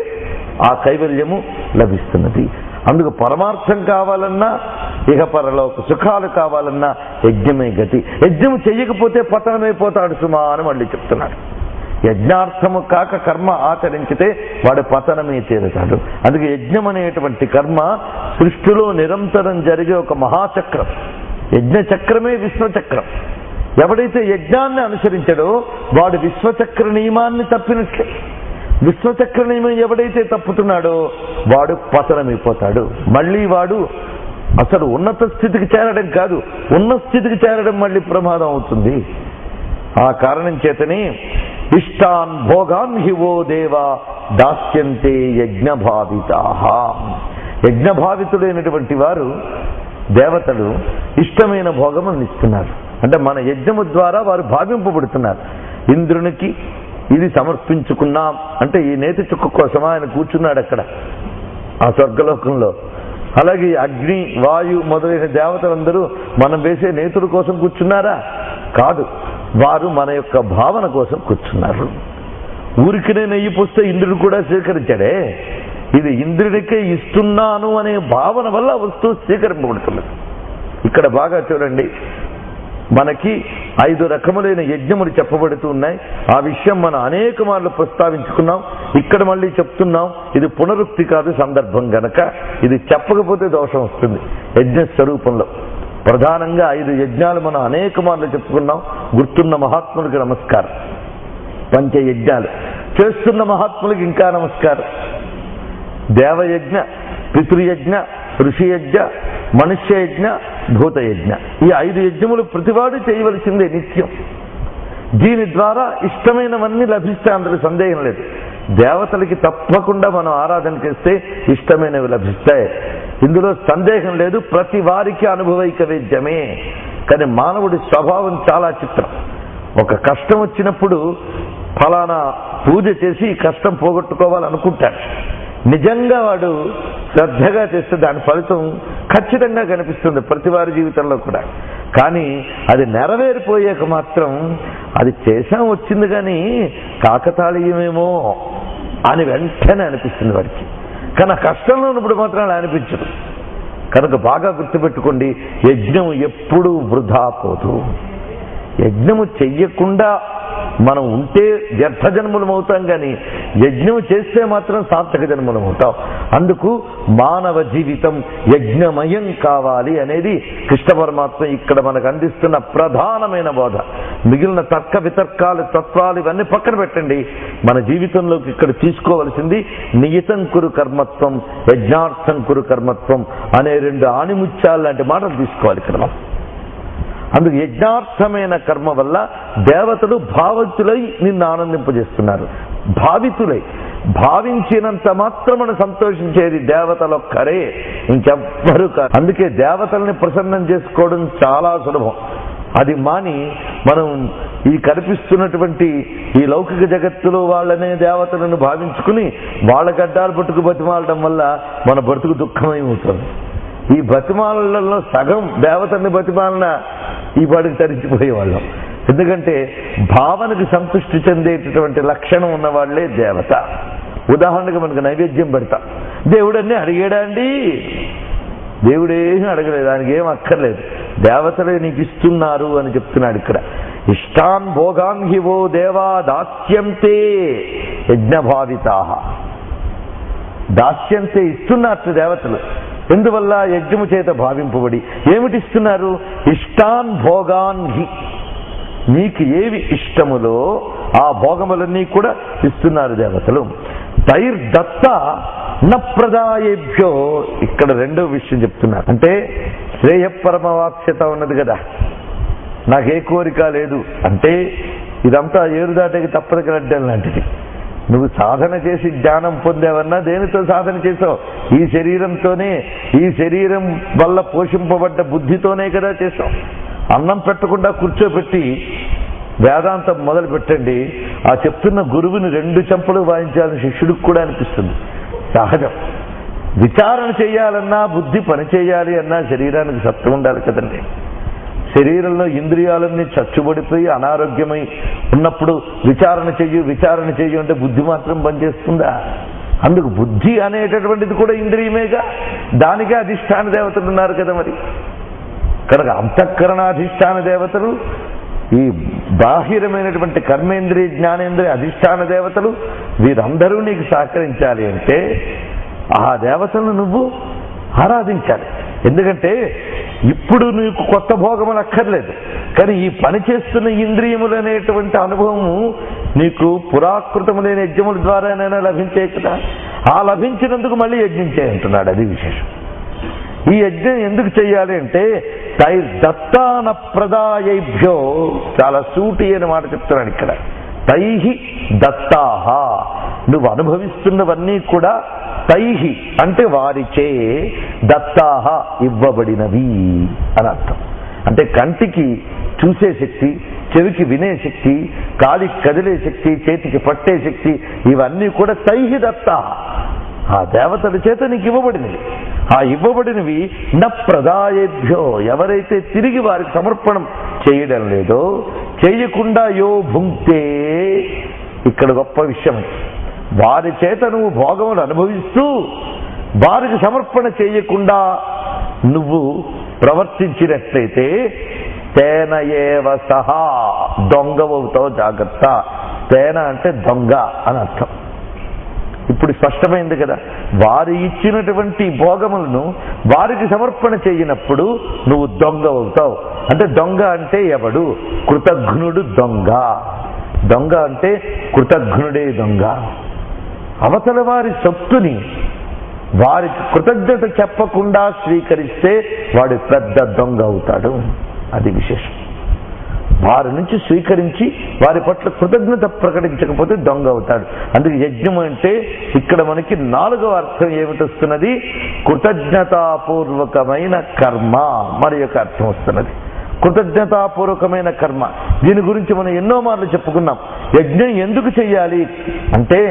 ఆ కైవల్యము లభిస్తున్నది. అందుకు పరమార్థం కావాలన్నా, ఇహ పరలోక సుఖాలు కావాలన్నా యజ్ఞమే గతి. యజ్ఞం చెయ్యకపోతే పతనమైపోతాడు సుమా అని మళ్ళీ చెప్తున్నాడు. యజ్ఞార్థము కాక కర్మ ఆచరించితే వాడు పతనమే తీరుతాడు. అందుకే యజ్ఞం అనేటువంటి కర్మ సృష్టిలో నిరంతరం జరిగే ఒక మహాచక్రం. యజ్ఞ చక్రమే విశ్వచక్రం. ఎవడైతే యజ్ఞాన్ని అనుసరించాడో వాడు విశ్వచక్ర నియమాన్ని తప్పినట్లే. విశ్వచక్ర నియమం ఎవడైతే తప్పుతున్నాడో వాడు పతనమైపోతాడు. మళ్ళీ వాడు అసలు ఉన్నత స్థితికి చేరడం కాదు, ఉన్న స్థితికి చేరడం మళ్ళీ ప్రమాదం అవుతుంది. ఆ కారణం చేతనే ఇష్టాన్ భోగాన్ హివో దేవా దాస్యంతే యజ్ఞభావితాః. యజ్ఞభావితుడైనటువంటి వారు దేవతలు ఇష్టమైన భోగములను ఇస్తున్నారు. అంటే మన యజ్ఞము ద్వారా వారు భావింపబడుతున్నారు. ఇంద్రునికి ఇది సమర్పించుకున్నాం అంటే ఈ నేతి చుక్క కోసమా ఆయన కూర్చున్నాడు అక్కడ ఆ స్వర్గలోకంలో. అలాగే అగ్ని, వాయు మొదలైన దేవతలందరూ మనం వేసే నేతుల కోసం కూర్చున్నారా? కాదు, వారు మన యొక్క భావన కోసం కూర్చున్నారు. ఊరికినే నెయ్యి పోస్తే ఇంద్రుడు కూడా స్వీకరించాడే. ఇది ఇంద్రుడికే ఇస్తున్నాను అనే భావన వల్ల వస్తువు స్వీకరింపబడుతున్నది. ఇక్కడ బాగా చూడండి, మనకి 5 రకములైన యజ్ఞములు చెప్పబడుతూ ఉన్నాయి. ఆ విషయం మనం అనేక మార్లు ప్రస్తావించుకున్నాం. ఇక్కడ మళ్ళీ చెప్తున్నాం. ఇది పునరుక్తి కాదు, సందర్భం గనక ఇది చెప్పకపోతే దోషం వస్తుంది. యజ్ఞ స్వరూపంలో ప్రధానంగా 5 యజ్ఞాలు మనం అనేక మార్లు చెప్పుకున్నాం. గుర్తున్న మహాత్ములకి నమస్కారం. పంచయజ్ఞాలు చేస్తున్న మహాత్ములకి ఇంకా నమస్కారం. దేవయజ్ఞ, పితృయజ్ఞ, ఋషియజ్ఞ, మనుష్యయజ్ఞ, భూతయజ్ఞ. ఈ 5 యజ్ఞములు ప్రతివాడు చేయవలసిందే నిత్యం. దీని ద్వారా ఇష్టమైనవన్నీ లభిస్తాయి, అందులో సందేహం లేదు. దేవతలకి తప్పకుండా మనం ఆరాధన చేస్తే ఇష్టమైనవి లభిస్తాయి, ఇందులో సందేహం లేదు. ప్రతి వారికి అనుభవైక వేద్యమే. కానీ మానవుడి స్వభావం చాలా చిత్రం. ఒక కష్టం వచ్చినప్పుడు ఫలానా పూజ చేసి ఈ కష్టం పోగొట్టుకోవాలనుకుంటాడు. నిజంగా వాడు శ్రద్ధగా చేస్తే దాని ఫలితం ఖచ్చితంగా కనిపిస్తుంది ప్రతి వారి జీవితంలో కూడా. కానీ అది నెరవేరిపోయాక మాత్రం అది చేశాం వచ్చింది కానీ కాకతాళీయమేమో అని వెంటనే అనిపిస్తుంది వాడికి. కానీ కష్టంలో ఉన్నప్పుడు మాత్రం అలా అనిపించదు. కనుక బాగా గుర్తుపెట్టుకోండి, యజ్ఞం ఎప్పుడూ వృధా పోదు. యజ్ఞము చెయ్యకుండా మనం ఉంటే వ్యర్థ జన్మలం అవుతాం, కానీ యజ్ఞం చేస్తే మాత్రం సార్థక జన్మలం అవుతాం. అందుకు మానవ జీవితం యజ్ఞమయం కావాలి అనేది కృష్ణ పరమాత్మ ఇక్కడ మనకు అందిస్తున్న ప్రధానమైన బోధ. మిగిలిన తర్క వితర్కాలు తత్వాలు ఇవన్నీ పక్కన పెట్టండి. మన జీవితంలోకి ఇక్కడ తీసుకోవలసింది నియతం కురు కర్మత్వం, యజ్ఞార్థం కురు కర్మత్వం అనే రెండు ఆణిముత్యాలు లాంటి మాటలు తీసుకోవాలి ఇక్కడ మనం. అందుకు యజ్ఞార్థమైన కర్మ వల్ల దేవతలు భావితులై నిన్ను ఆనందింపజేస్తున్నారు. భావితులై భావించినంత మాత్రమున సంతోషించేది దేవతలొక్కరే, ఇంకెవ్వరూ కాదు. అందుకే దేవతల్ని ప్రసన్నం చేసుకోవడం చాలా సులభం. అది మాని మనం ఈ కనిపిస్తున్నటువంటి ఈ లౌకిక జగత్తులో వాళ్ళనే దేవతలను భావించుకుని వాళ్ళ గడ్డాలు పట్టుకు బతిమాలడం వల్ల మన బ్రతుకు దుఃఖమయమవుతుంది. ఈ బతిమాలలో సగం దేవతల్ని బతిమాలన ఈ పాటికి తరించిపోయేవాళ్ళం. ఎందుకంటే భావనకి సంతృష్టి చెందేటటువంటి లక్షణం ఉన్న వాళ్లే దేవత. ఉదాహరణకు మనకు నైవేద్యం పెడతా, దేవుడన్నీ అడిగాడా అండి? దేవుడేమీ అడగలేదు, దానికి ఏం అక్కర్లేదు, దేవతలే నీకు ఇస్తున్నారు అని చెప్తున్నాడు ఇక్కడ. ఇష్టాన్ భోగాన్ హి వో దేవా దాస్యంతే యజ్ఞభావితాః. దాస్యంతే ఇస్తున్నట్టు దేవతలు. ఎందువల్ల? యజ్ఞము చేత భావింపబడి. ఏమిటిస్తున్నారు? ఇష్టాన్ భోగాన్ హి, నీకు ఏవి ఇష్టములో ఆ భోగములన్నీ కూడా ఇస్తున్నారు దేవతలు. తైర్దత్త న ప్రదాయేభ్యో, ఇక్కడ రెండో విషయం చెప్తున్నారు. అంటే శ్రేయపరమవాక్యత ఉన్నది కదా, నాకే కోరిక లేదు అంటే ఇదంతా ఏరుదాటకి తప్పదు కలడ్డం లాంటిది. నువ్వు సాధన చేసి జ్ఞానం పొందేవన్నా దేనితో సాధన చేసావు? ఈ శరీరంతోనే, ఈ శరీరం వల్ల పోషింపబడ్డ బుద్ధితోనే కదా చేసావు. అన్నం పెట్టకుండా కూర్చోబెట్టి వేదాంతం మొదలు పెట్టండి, ఆ చెప్తున్న గురువుని 2 చెంపలు వాయించాలని శిష్యుడికి కూడా అనిపిస్తుంది. సహజం. విచారణ చేయాలన్నా, బుద్ధి పని చేయాలి అన్నా శరీరానికి సత్వం ఉండాలి కదండి. శరీరంలో ఇంద్రియాలన్నీ చచ్చుబడిపోయి అనారోగ్యమై ఉన్నప్పుడు విచారణ చెయ్యు అంటే బుద్ధి మాత్రం పనిచేస్తుందా? అందుకు బుద్ధి అనేటటువంటిది కూడా ఇంద్రియమేగా, దానికే అధిష్టాన దేవతలు ఉన్నారు కదా. మరి కనుక అంతఃకరణాధిష్టాన దేవతలు, ఈ బాహిరమైనటువంటి కర్మేంద్రియ జ్ఞానేంద్రియ అధిష్టాన దేవతలు, వీరందరూ నీకు సహకరించాలి అంటే ఆ దేవతలను నువ్వు ఆరాధించాలి. ఎందుకంటే ఇప్పుడు నీకు కొత్త భోగములు అక్కర్లేదు, కానీ ఈ పని చేస్తున్న ఇంద్రియములు అనేటువంటి అనుభవము నీకు పురాకృతములైన యజ్ఞముల ద్వారానైనా లభించే కదా. ఆ లభించినందుకు మళ్ళీ యజ్ఞం చేయంటున్నాడు. అది విశేషం. ఈ యజ్ఞం ఎందుకు చెయ్యాలి అంటే తైర్దత్తాన ప్రదాయేభ్యో, చాలా సూటి అని మాట చెప్తున్నాడు ఇక్కడ. తైహి దత్తాహ, నువ్వు అనుభవిస్తున్నవన్నీ కూడా తైహి అంటే వారిచే, దత్తాహ ఇవ్వబడినవి అని అర్థం. అంటే కంటికి చూసే శక్తి, చెవికి వినే శక్తి, కాలికి కదిలే శక్తి, చేతికి పట్టే శక్తి, ఇవన్నీ కూడా తైహి దత్తాహ, ఆ దేవతల చేత నీకు ఇవ్వబడినవి. ఆ ఇవ్వబడినవి న ప్రదాయేభ్యో, ఎవరైతే తిరిగి వారికి సమర్పణం చేయడం లేదో, చేయకుండా యో భుంక్తే, ఇక్కడ గొప్ప విషయం. వారి చేత నువ్వు భోగములు అనుభవిస్తూ వారికి సమర్పణ చేయకుండా నువ్వు ప్రవర్తించినట్లయితే తేన ఏవ సహా, దొంగవుతావు, జాగ్రత్త. తేన అంటే దొంగ అని అర్థం. ఇప్పుడు స్పష్టమైంది కదా. వారు ఇచ్చినటువంటి భోగములను వారికి సమర్పణ చేయనప్పుడు నువ్వు దొంగ అవుతావు. అంటే దొంగ అంటే ఎవడు? కృతఘ్నుడు దొంగ. దొంగ అంటే కృతఘ్నుడే దొంగ. అవతల వారి సొత్తుని వారికి కృతజ్ఞత చెప్పకుండా స్వీకరిస్తే వాడు పెద్ద దొంగ అవుతాడు. అది విశేషం. వారి నుంచి స్వీకరించి వారి పట్ల కృతజ్ఞత ప్రకటించకపోతే దొంగ అవుతాడు. అందుకే యజ్ఞం అంటే ఇక్కడ మనకి 4వ అర్థం ఏమిటొస్తున్నది? కృతజ్ఞతాపూర్వకమైన కర్మ మరి యొక్క అర్థం వస్తున్నది. కృతజ్ఞతాపూర్వకమైన కర్మ. దీని గురించి మనం ఎన్నో మార్లు చెప్పుకున్నాం. యజ్ఞం ఎందుకు చెయ్యాలి అంటే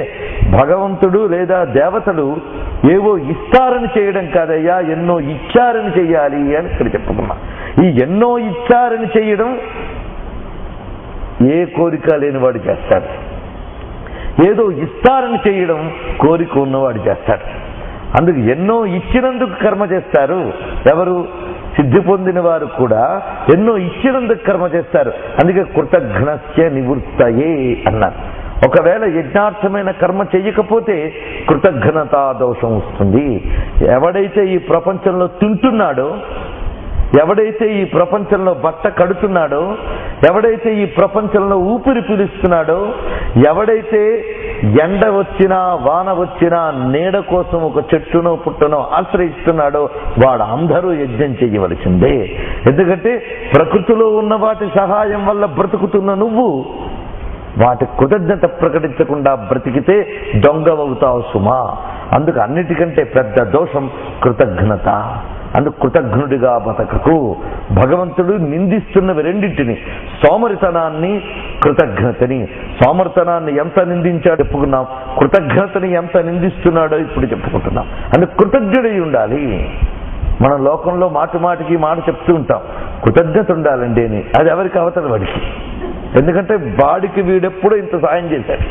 భగవంతుడు లేదా దేవతలు ఏవో ఇస్తారని చేయడం కాదయ్యా, ఎన్నో ఇచ్చారని చెయ్యాలి అని ఇక్కడ చెప్పుకున్నా. ఈ ఎన్నో ఇచ్చారని చేయడం ఏ కోరిక లేనివాడు చేస్తాడు. ఏదో ఇస్తారని చేయడం కోరిక ఉన్నవాడు చేస్తాడు. అందుకు ఎన్నో ఇచ్చినందుకు కర్మ చేస్తారు. ఎవరు? సిద్ధి పొందిన వారు కూడా ఎన్నో ఇచ్చినందుకు కర్మ చేస్తారు. అందుకే కృతఘ్నస్య నివృత్తయే అన్నారు. ఒకవేళ యజ్ఞార్థమైన కర్మ చెయ్యకపోతే కృతఘ్నతా దోషం వస్తుంది. ఎవడైతే ఈ ప్రపంచంలో తింటున్నాడో, ఎవడైతే ఈ ప్రపంచంలో బట్ట కడుతున్నాడో, ఎవడైతే ఈ ప్రపంచంలో ఊపిరి పీలుస్తున్నాడో, ఎవడైతే ఎండ వచ్చినా వాన వచ్చినా నీడ కోసం ఒక చెట్టునో పుట్టనో ఆశ్రయిస్తున్నాడో వాడు అందరూ యజ్ఞం చేయవలసిందే. ఎందుకంటే ప్రకృతిలో ఉన్న వాటి సహాయం వల్ల బ్రతుకుతున్న నువ్వు వాటి కృతజ్ఞత ప్రకటించకుండా బ్రతికితే దొంగవవుతావు సుమా. అందుకు అన్నిటికంటే పెద్ద దోషం కృతజ్ఞత. అందుకు కృతజ్ఞుడిగా బతకకు. భగవంతుడు నిందిస్తున్నవి రెండింటిని, సోమరితనాన్ని, కృతజ్ఞతని. సోమరితనాన్ని ఎంత నిందించాడో చెప్పుకున్నాం, కృతజ్ఞతని ఎంత నిందిస్తున్నాడో ఇప్పుడు చెప్పుకుంటున్నాం. అందుకు కృతజ్ఞుడై ఉండాలి. మన లోకంలో మాటికి మాట చెప్తూ ఉంటాం, కృతజ్ఞత ఉండాలండి అని. అది ఎవరికి అవతల వాడికి. ఎందుకంటే వాడికి వీడెప్పుడో ఇంత సాయం చేశాడు,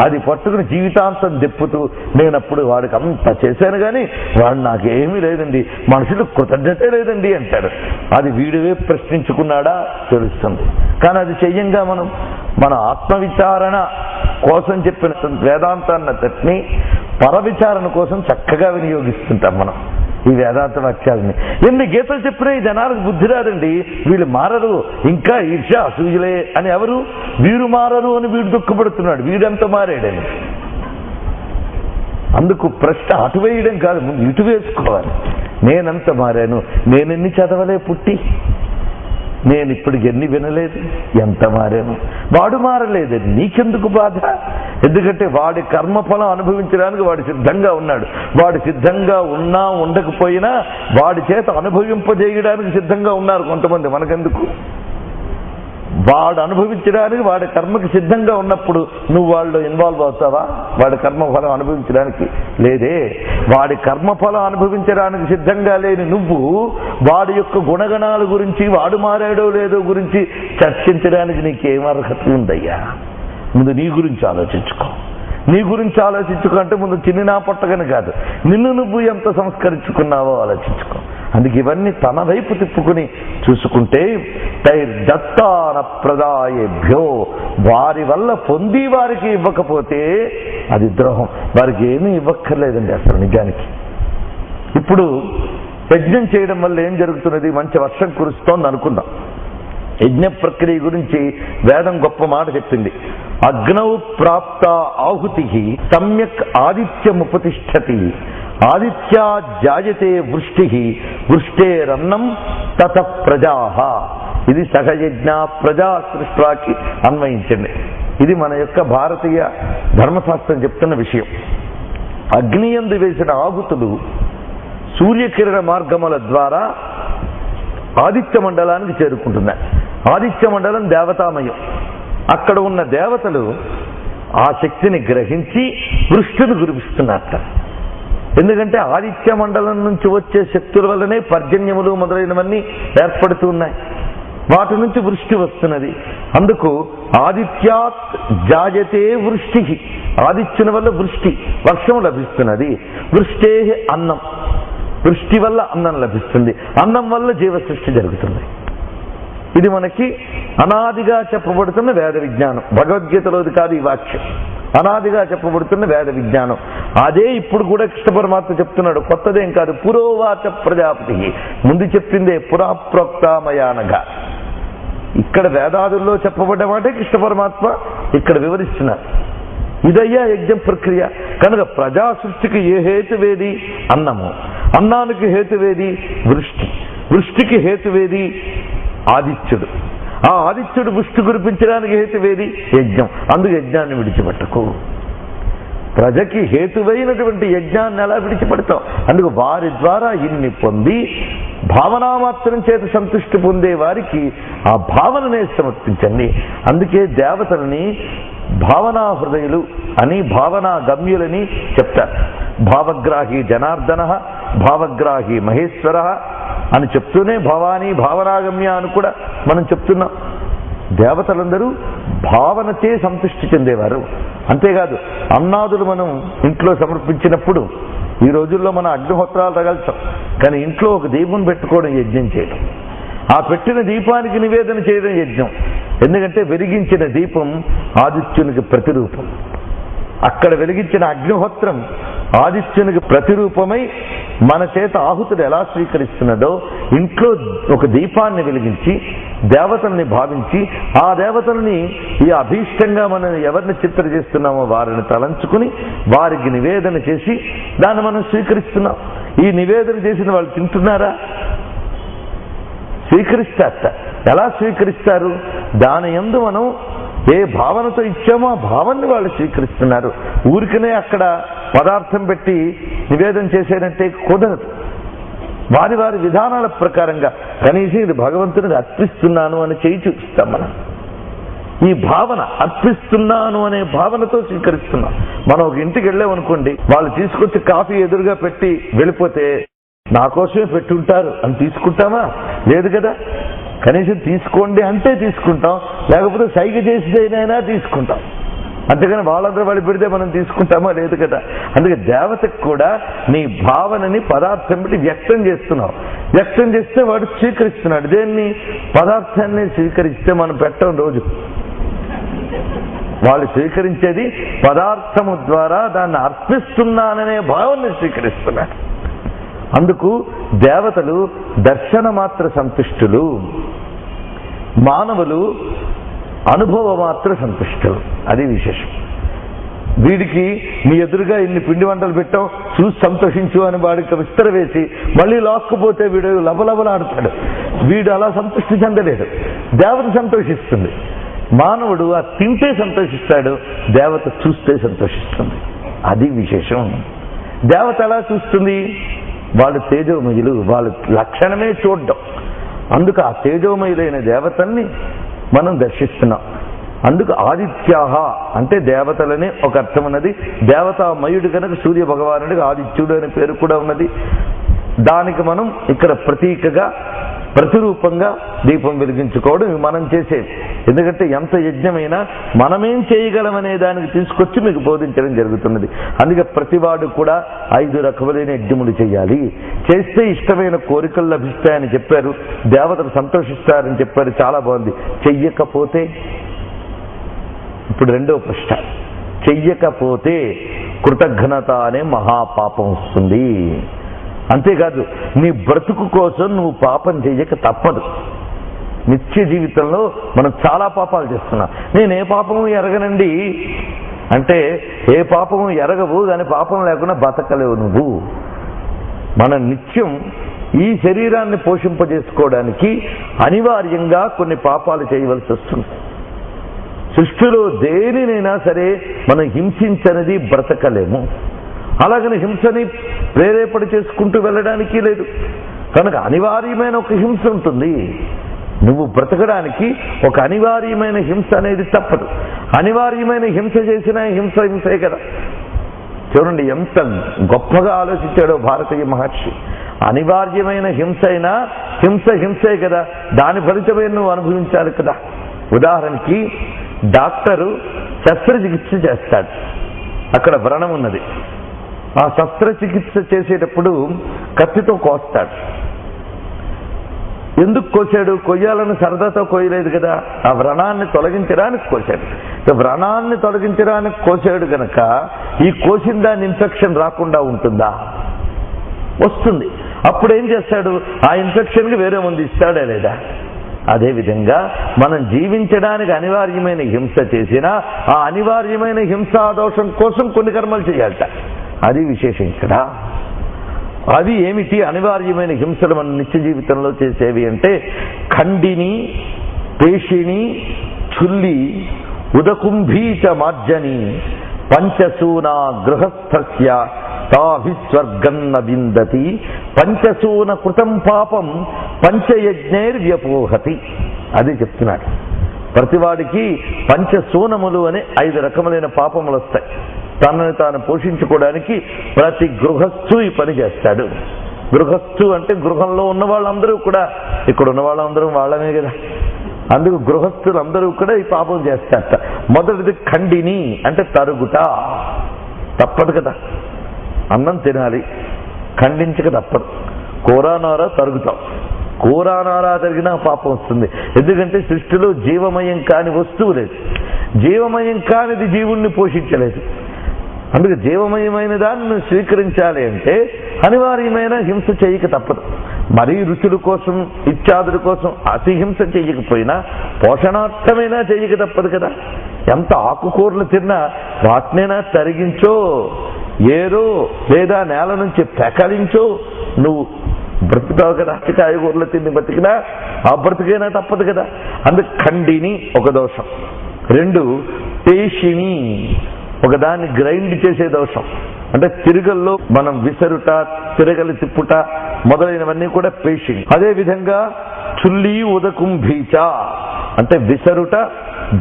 అది పట్టుకుని జీవితాంతం దెప్పుతూ నేనప్పుడు వాడికి అంత చేశాను కానీ వాడు నాకేమీ లేదండి, మనుషులు కృతజ్ఞతే లేదండి అంటాడు. అది వీడివే ప్రశ్నించుకున్నాడా తెలుస్తుంది. కానీ అది చెయ్యంగా మనం మన ఆత్మవిచారణ కోసం చెప్పిన వేదాంతాన్ని పరవిచారణ కోసం చక్కగా వినియోగిస్తుంటాం మనం ఈ వేదాంత వాక్యాలని. ఎన్ని గీతలు చెప్పినా ఈ జనాలకు బుద్ధి రాదండి, వీళ్ళు మారరు, ఇంకా ఈర్ష అసూయలే అని. ఎవరు? వీరు మారరు అని వీడు దుఃఖపడుతున్నాడు, వీడంతా మారాడని. అందుకు ప్రశ్న అటు వేయడం కాదు, ముందు ఇటు వేసుకోవాలి. నేనంత మారాను, నేనెన్ని చదవలే పుట్టి, నేను ఇప్పటికి ఎన్ని వినలేదు, ఎంత మారాను. వాడు మారలేదు, నీకెందుకు బాధ? ఎందుకంటే వాడి కర్మఫలం అనుభవించడానికి వాడు సిద్ధంగా ఉన్నాడు. వాడు సిద్ధంగా ఉన్నా ఉండకపోయినా వాడి చేత అనుభవింపజేయడానికి సిద్ధంగా ఉన్నారు కొంతమంది. మనకెందుకు? వాడు అనుభవించడానికి వాడి కర్మకి సిద్ధంగా ఉన్నప్పుడు నువ్వు వాళ్ళు ఇన్వాల్వ్ అవుతావా? వాడి కర్మఫలం అనుభవించడానికి లేదే. వాడి కర్మఫలం అనుభవించడానికి సిద్ధంగా లేని నువ్వు వాడి యొక్క గుణగణాల గురించి, వాడు మారాడో లేదో గురించి చర్చించడానికి నీకేం అర్హత ఉందయ్యా? ముందు నీ గురించి ఆలోచించుకో. నీ గురించి ఆలోచించుకుంటే ముందు చిన్న పట్టగని కాదు, నిన్ను నువ్వు ఎంత సంస్కరించుకున్నావో ఆలోచించుకో. అందుకే ఇవన్నీ తన వైపు తిప్పుకుని చూసుకుంటే దత్తాన ప్రదాయేభ్యో, వారి వల్ల పొంది వారికి ఇవ్వకపోతే అది ద్రోహం. వారికి ఏమీ ఇవ్వక్కర్లేదండి అసలు నిజానికి. ఇప్పుడు యజ్ఞం చేయడం వల్ల ఏం జరుగుతున్నది? మంచి వర్షం కురుస్తోంది అనుకుందాం. యజ్ఞ ప్రక్రియ గురించి వేదం గొప్ప మాట చెప్పింది. అగ్నౌ ప్రాప్త ఆహుతి సమ్యక్ ఆదిత్యముపతిష్ఠతి, ఆదిత్యా జాయతే వృష్టి, వృష్టేరన్నం తత ప్రజాః. ఇది సహయజ్ఞ ప్రజా సృష్టికి అన్వయించండి. ఇది మన యొక్క భారతీయ ధర్మశాస్త్రం చెప్తున్న విషయం. అగ్నియందు వేసిన ఆహుతులు సూర్యకిరణ మార్గముల ద్వారా ఆదిత్య మండలానికి చేరుకుంటున్నాయి. ఆదిత్య మండలం దేవతామయం. అక్కడ ఉన్న దేవతలు ఆ శక్తిని గ్రహించి వృష్టిని కురిపిస్తున్నట్ట. ఎందుకంటే ఆదిత్య మండలం నుంచి వచ్చే శక్తుల వల్లనే పర్జన్యములు మొదలైనవన్నీ ఏర్పడుతూ ఉన్నాయి. వాటి నుంచి వృష్టి వస్తున్నది. అందుకు ఆదిత్యాత్ జాయతే వృష్టి, ఆదిత్యుని వల్ల వృష్టి వర్షం లభిస్తున్నది. వృష్టే అన్నం, వృష్టి వల్ల అన్నం లభిస్తుంది. అన్నం వల్ల జీవ సృష్టి జరుగుతుంది. ఇది మనకి అనాదిగా చెప్పబడుతున్న వేద విజ్ఞానం. భగవద్గీతలోది కాదు ఈ వాక్యం, అనాదిగా చెప్పబడుతున్న వేద విజ్ఞానం. అదే ఇప్పుడు కూడా కృష్ణ పరమాత్మ చెప్తున్నాడు, కొత్తదేం కాదు. పురోవాచ ప్రజాపతి, ముందు చెప్పిందే పురాప్రోక్తామయానగా. ఇక్కడ వేదాదుల్లో చెప్పబడ్డ మాటే కృష్ణ పరమాత్మ ఇక్కడ వివరిస్తున్నారు. ఇదయ్యా యజ్ఞం ప్రక్రియ. కనుక ప్రజా సృష్టికి ఏ హేతువేది? అన్నము. అన్నానికి హేతువేది? వృష్టి. వృష్టికి హేతువేది? ఆదిత్యుడు. ఆ ఆదిత్యుడు వృష్టి కురిపించడానికి హేతువేది? యజ్ఞం. అందుకు యజ్ఞాన్ని విడిచిపెట్టకు. ప్రజకి హేతువైనటువంటి యజ్ఞాన్ని ఎలా విడిచిపెడతాం? అందుకు వారి ద్వారా ఇన్ని పొంది భావనామాత్రం చేత సంతృష్టి పొందే వారికి ఆ భావననే సమర్పించండి. అందుకే దేవతలని భావనా హృదయులు అని, భావనా గమ్యులని చెప్తారు. భావగ్రాహి జనార్దన, భావగ్రాహి మహేశ్వర అని చెప్తూనే భవానీ భావనాగమ్య అని కూడా మనం చెప్తున్నాం. దేవతలందరూ భావనచే సంతృష్టి చెందేవారు. అంతేకాదు అన్నాదులు మనం ఇంట్లో సమర్పించినప్పుడు, ఈ రోజుల్లో మనం అగ్నిహోత్రాలు తగల్చాం, కానీ ఇంట్లో ఒక దీపం పెట్టుకోవడం యజ్ఞం చేయడం, ఆ పెట్టిన దీపానికి నివేదన చేయడం యజ్ఞం. ఎందుకంటే వెలిగించిన దీపం ఆదిత్యునికి ప్రతిరూపం. అక్కడ వెలిగించిన అగ్నిహోత్రం ఆదిత్యునికి ప్రతిరూపమై మన చేత ఆహుతులు ఎలా స్వీకరిస్తున్నదో, ఇంట్లో ఒక దీపాన్ని వెలిగించి దేవతల్ని భావించి ఆ దేవతల్ని ఈ అభీష్టంగా మనం ఎవరిని చిత్ర చేస్తున్నామో వారిని తలంచుకుని వారికి నివేదన చేసి దాన్ని మనం స్వీకరిస్తున్నాం. ఈ నివేదన చేసిన వాళ్ళు తింటున్నారా? స్వీకరిస్తారట. ఎలా స్వీకరిస్తారు? దాని యందు మనం ఏ భావనతో ఇచ్చామో ఆ భావాన్ని వాళ్ళు స్వీకరిస్తున్నారు. ఊరికనే అక్కడ పదార్థం పెట్టి నివేదన చేసేనంటే కుదరదు. వారి వారి విధానాల ప్రకారంగా కనీసం ఇది భగవంతునికి అర్పిస్తున్నాను అని చేయి చూపిస్తాం మనం. ఈ భావన అర్పిస్తున్నాను అనే భావనతో స్వీకరిస్తున్నాం. మనం ఒక ఇంటికి వెళ్ళామనుకోండి, వాళ్ళు తీసుకొచ్చి కాఫీ ఎదురుగా పెట్టి వెళ్ళిపోతే నా కోసమే పెట్టుంటారు అని తీసుకుంటామా? లేదు కదా. కనీసం తీసుకోండి అంటే తీసుకుంటాం, లేకపోతే సైగ చేసేదైనా తీసుకుంటాం. అంతేగాని వాళ్ళందరూ వాళ్ళు పెడితే మనం తీసుకుంటామా? లేదు కదా. అందుకే దేవతకు కూడా నీ భావనని పదార్థం పెట్టి వ్యక్తం చేస్తున్నావు. వ్యక్తం చేస్తే వాడు స్వీకరిస్తున్నాడు. దేన్ని? పదార్థాన్ని స్వీకరిస్తే మనం పెట్టం రోజు. వాళ్ళు స్వీకరించేది పదార్థము ద్వారా దాన్ని అర్పిస్తున్నాననే భావాన్ని స్వీకరిస్తున్నారు. అందుకు దేవతలు దర్శన మాత్ర సంతుష్టులు, మానవులు అనుభవ మాత్ర సంతుష్టులు. అది విశేషం. వీడికి నీ ఎదురుగా ఇన్ని పిండి వంటలు పెట్టావు, చూసి సంతోషించు అని వాడికి విస్తర వేసి మళ్ళీ లాక్కుపోతే వీడు లబలబలాడుతాడు. వీడు అలా సంతృష్టి చెందలేడు. దేవత సంతోషిస్తుంది. మానవుడు ఆ తింటే సంతోషిస్తాడు, దేవత చూస్తే సంతోషిస్తుంది. అది విశేషం. దేవత ఎలా చూస్తుంది? వాళ్ళు తేజోమయులు, వాళ్ళ లక్షణమే చూడడం. అందుకు ఆ తేజోమయులైన దేవతల్ని మనం దర్శిస్తున్నాం. అందుకు ఆదిత్యాహ అంటే దేవతలనే ఒక అర్థం ఉన్నది. దేవతామయుడు కనుక సూర్య భగవానుడికి ఆదిత్యుడు అనే పేరు కూడా ఉన్నది. దానికి మనం ఇక్కడ ప్రతీకగా ప్రతిరూపంగా దీపం వెలిగించుకోవడం మనం చేసేది. ఎందుకంటే ఎంత యజ్ఞమైనా మనమేం చేయగలమనే దానికి తీసుకొచ్చి మీకు బోధించడం జరుగుతున్నది. అందుకే ప్రతివాడు కూడా 5 రకములైన యజ్ఞములు చేయాలి. చేస్తే ఇష్టమైన కోరికలు లభిస్తాయని చెప్పారు, దేవతలు సంతోషిస్తారని చెప్పారు. చాలా బాగుంది. చెయ్యకపోతే, ఇప్పుడు రెండో ప్రశ్న, చెయ్యకపోతే కృతజ్ఞత అనే మహాపాపం వస్తుంది. అంతేకాదు నీ బ్రతుకు కోసం నువ్వు పాపం చెయ్యక తప్పదు. నిత్య జీవితంలో మనం చాలా పాపాలు చేస్తున్నాం. నేను ఏ పాపము ఎరగనండి అంటే ఏ పాపము ఎరగవు, కానీ పాపం లేకుండా బతకలేవు నువ్వు. మన నిత్యం ఈ శరీరాన్ని పోషింపజేసుకోవడానికి అనివార్యంగా కొన్ని పాపాలు చేయవలసి వస్తుంది. సృష్టిలో దేనినైనా సరే మనం హింసించనిది బ్రతకలేము. అలాగని హింసని ప్రేరేపణ చేసుకుంటూ వెళ్ళడానికి లేదు. కనుక అనివార్యమైన ఒక హింస ఉంటుంది. నువ్వు బ్రతకడానికి ఒక అనివార్యమైన హింస అనేది తప్పదు. అనివార్యమైన హింస చేసినా హింసే కదా. చూడండి ఎంత గొప్పగా ఆలోచించాడో భారతీయ మహర్షి. అనివార్యమైన హింస అయినా హింసే కదా, దాని ఫలితమే నువ్వు అనుభవించాలి కదా. ఉదాహరణకి డాక్టరు శస్త్రచికిత్స చేస్తాడు, అక్కడ వ్రణం ఉన్నది. ఆ శస్త్రచికిత్స చేసేటప్పుడు కత్తితో కోస్తాడు. ఎందుకు కోసాడు? కొయ్యాలని సరదాతో కోయలేదు కదా, ఆ వ్రణాన్ని తొలగించడానికి కోసాడు. వ్రణాన్ని తొలగించడానికి కోసాడు కనుక ఈ కోసిన దాని ఇన్ఫెక్షన్ రాకుండా ఉంటుందా? వస్తుంది. అప్పుడు ఏం చేస్తాడు? ఆ ఇన్ఫెక్షన్కి వేరే మందు ఇస్తాడా లేదా? అదేవిధంగా మనం జీవించడానికి అనివార్యమైన హింస చేసినా ఆ అనివార్యమైన హింసా దోషం కోసం కొన్ని కర్మలు చేయాలట. అది విశేషం ఇక్కడ. అవి ఏమిటి అనివార్యమైన హింసలు మన నిత్య జీవితంలో చేసేవి అంటే ఖండిని, పేషిణి, చుల్లి, ఉదకుంభీచ మార్జని, పంచసూనా గృహస్థస్య తాభిస్వర్గన్న విందతి, పంచసూన కృతం పాపం పంచయజ్ఞైర్వ్యపోహతి. అది చెప్తున్నాడు. ప్రతివాడికి పంచసూనములు అనే 5 రకములైన పాపములు వస్తాయి. తనని తాను పోషించుకోవడానికి ప్రతి గృహస్థు ఈ పని చేస్తాడు. గృహస్థు అంటే గృహంలో ఉన్న వాళ్ళందరూ కూడా, ఇక్కడ ఉన్న వాళ్ళందరూ వాళ్ళమే కదా, అందుకు గృహస్థులందరూ కూడా ఈ పాపం చేస్తారట. మొదటిది ఖండిని అంటే తరుగుట. తప్పదు కదా, అన్నం తినాలి, ఖండించక తప్పదు. కూరానారా తరుగుతాం, కూరానారా తరిగినా పాపం వస్తుంది. ఎందుకంటే సృష్టిలో జీవమయం కాని వస్తువు లేదు, జీవమయం కానిది జీవుణ్ణి పోషించలేదు. అందుకే జీవమయమైన దాన్ని స్వీకరించాలి అంటే అనివార్యమైన హింస చేయక తప్పదు. మరీ రుచుల కోసం ఇత్యాదుల కోసం అతి హింస చేయకపోయినా పోషణార్థమైనా చేయక తప్పదు కదా. ఎంత ఆకుకూరలు తిన్నా వాటినైనా తరిగించో, ఏరో, లేదా నేల నుంచి పెకలించో నువ్వు బ్రతుకుతావు కదా. కాయగూరలు తిని బతికినా ఆ బ్రతికైనా తప్పదు కదా. అందుకు ఖండిని ఒక దోషం. 2 పేషిణి, ఒకదాన్ని గ్రైండ్ చేసే దోషం. అంటే తిరగల్లో మనం విసరుట, తిరగలి తిప్పుట మొదలైనవన్నీ కూడా పేషిణి. అదేవిధంగా చుల్లి ఉదకుంభీచ అంటే విసరుట,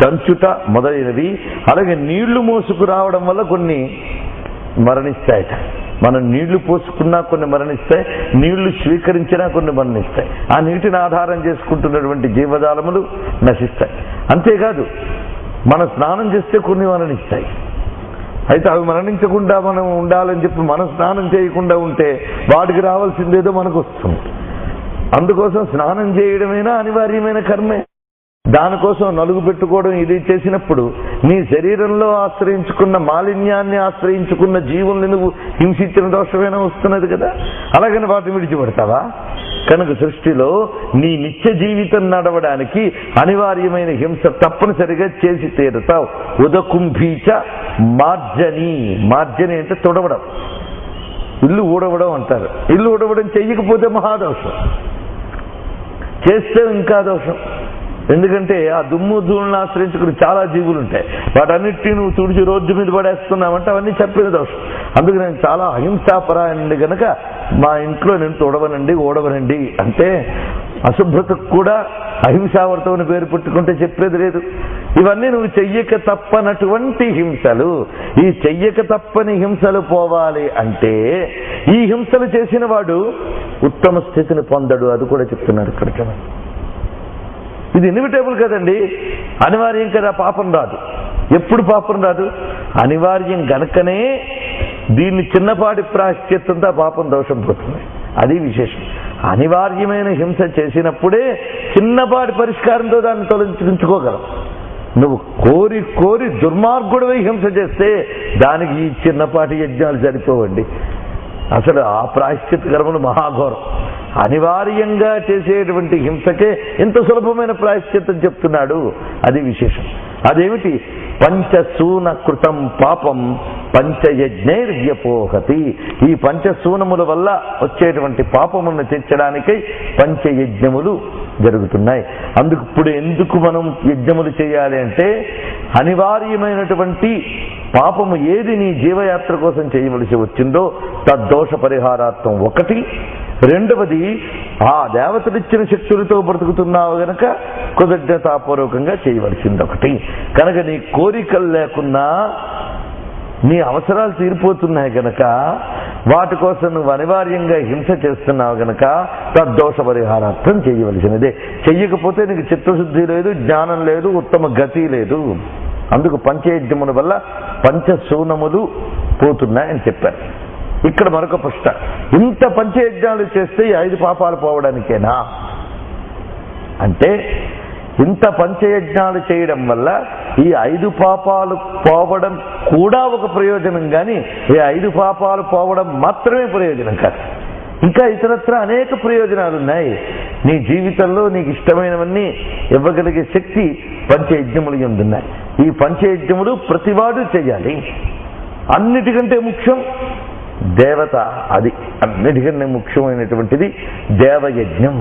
దంచుట మొదలైనవి. అలాగే నీళ్లు మోసుకు రావడం వల్ల కొన్ని మరణిస్తాయట. మనం నీళ్లు పోసుకున్నా కొన్ని మరణిస్తాయి, నీళ్లు స్వీకరించినా కొన్ని మరణిస్తాయి. ఆ నీటిని ఆధారం చేసుకుంటున్నటువంటి జీవజాలములు నశిస్తాయి. అంతేకాదు మనం స్నానం చేస్తే కొన్ని మరణిస్తాయి. అయితే అవి మరణించకుండా మనం ఉండాలని చెప్పి మనం స్నానం చేయకుండా ఉంటే వాటికి రావాల్సిందేదో మనకు వస్తుంది. అందుకోసం స్నానం చేయడమైనా అనివార్యమైన కర్మే. దానికోసం నలుగు పెట్టుకోవడం ఇది చేసినప్పుడు నీ శరీరంలో ఆశ్రయించుకున్న మాలిన్యాన్ని ఆశ్రయించుకున్న జీవుల్ని నువ్వు హింసించిన దోషమైనా వస్తున్నది కదా. అలాగని వాటిని విడిచిపెడతావా? కనుక సృష్టిలో నీ నిత్య జీవితం నడవడానికి అనివార్యమైన హింస తప్పనిసరిగా చేసి తీరుతావు. ఉదకుంభీచ మార్జని. మార్జని అంటే తుడవడం, ఇల్లు ఊడవడం అంటారు. ఇల్లు ఊడవడం చెయ్యకపోతే మహాదోషం, చేస్తే ఇంకా దోషం. ఎందుకంటే ఆ దుమ్ము ధూళిని ఆశ్రయించుకుని చాలా జీవులు ఉంటాయి. వాటన్నిటినీ నువ్వు తుడిచి రోడ్డు మీద పడేస్తున్నావంటే అవన్నీ చెప్పిన దోషం. అందుకు నేను చాలా అహింసాపరాయనండి కనుక మా ఇంట్లో నేను తుడవనండి, ఓడవనండి అంటే అశుభ్రతకు కూడా అహింసావర్తం పేరు పెట్టుకుంటే చెప్పేది లేదు. ఇవన్నీ నువ్వు చెయ్యక తప్పనటువంటి హింసలు. ఈ చెయ్యక తప్పని హింసలు పోవాలి అంటే ఈ హింసలు చేసిన వాడు ఉత్తమ స్థితిని పొందడు. అది కూడా చెప్తున్నారు ఇక్కడ. ఇది ఇన్విటబుల్ కదండి, అనివార్యం కదా. పాపం రాదు. ఎప్పుడు పాపం రాదు? అనివార్యం గనకనే దీన్ని చిన్నపాటి ప్రాశ్చిత్తంతో పాపం దోషం పోతుంది. అది విశేషం. అనివార్యమైన హింస చేసినప్పుడే చిన్నపాటి పరిష్కారంతో దాన్ని తొలగించుకోగలం. నువ్వు కోరి కోరి దుర్మార్గుడివై హింస చేస్తే దానికి ఈ చిన్నపాటి యజ్ఞాలు సరిపోవండి. అసలు ఆ ప్రాయశ్చిత్త కర్మలు మహాఘోరం. అనివార్యంగా చేసేటువంటి హింసకే ఇంత సులభమైన ప్రాయశ్చిత్తం చెప్తున్నాడు. అది విశేషం. అదేమిటి? పంచసూన కృతం పాపం పంచయజ్ఞైర్వ్యపోహతి. ఈ పంచసూనముల వల్ల వచ్చేటువంటి పాపములను తెచ్చడానికై పంచయజ్ఞములు జరుగుతున్నాయి. అందుకు ఇప్పుడు ఎందుకు మనం యజ్ఞములు చేయాలి అంటే అనివార్యమైనటువంటి పాపము ఏది నీ జీవయాత్ర కోసం చేయవలసి వచ్చిందో తద్దోష పరిహారార్థం ఒకటి. రెండవది ఆ దేవతలిచ్చిన శక్తులతో బ్రతుకుతున్నావు గనక కృతజ్ఞతాపూర్వకంగా చేయవలసింది ఒకటి. కనుక నీ కోరికలు లేకున్నా నీ అవసరాలు తీరిపోతున్నాయి గనక వాటి కోసం నువ్వు అనివార్యంగా హింస చేస్తున్నావు గనక తద్దోష పరిహారార్థం చేయవలసినదే. చెయ్యకపోతే నీకు చిత్తశుద్ధి లేదు, జ్ఞానం లేదు, ఉత్తమ గతి లేదు. అందుకు పంచయజ్ఞముల వల్ల పంచశూనములు పోతున్నాయని చెప్పారు. ఇక్కడ మరొక ప్రశ్న, ఇంత పంచయజ్ఞాలు చేస్తే ఈ 5 పాపాలు పోవడానికేనా అంటే ఇంత పంచయజ్ఞాలు చేయడం వల్ల ఈ 5 పాపాలు పోవడం కూడా ఒక ప్రయోజనం, కానీ ఈ 5 పాపాలు పోవడం మాత్రమే ప్రయోజనం కాదు. ఇంకా ఇతరత్ర అనేక ప్రయోజనాలు ఉన్నాయి. నీ జీవితంలో నీకు ఇష్టమైనవన్నీ ఇవ్వగలిగే శక్తి పంచయజ్ఞములు ఉన్నాయి. ఈ పంచయజ్ఞములు ప్రతివాడు చేయాలి. అన్నిటికంటే ముఖ్యం దేవత. అది అన్నిటికన్నా ముఖ్యమైనటువంటిది దేవయజ్ఞం.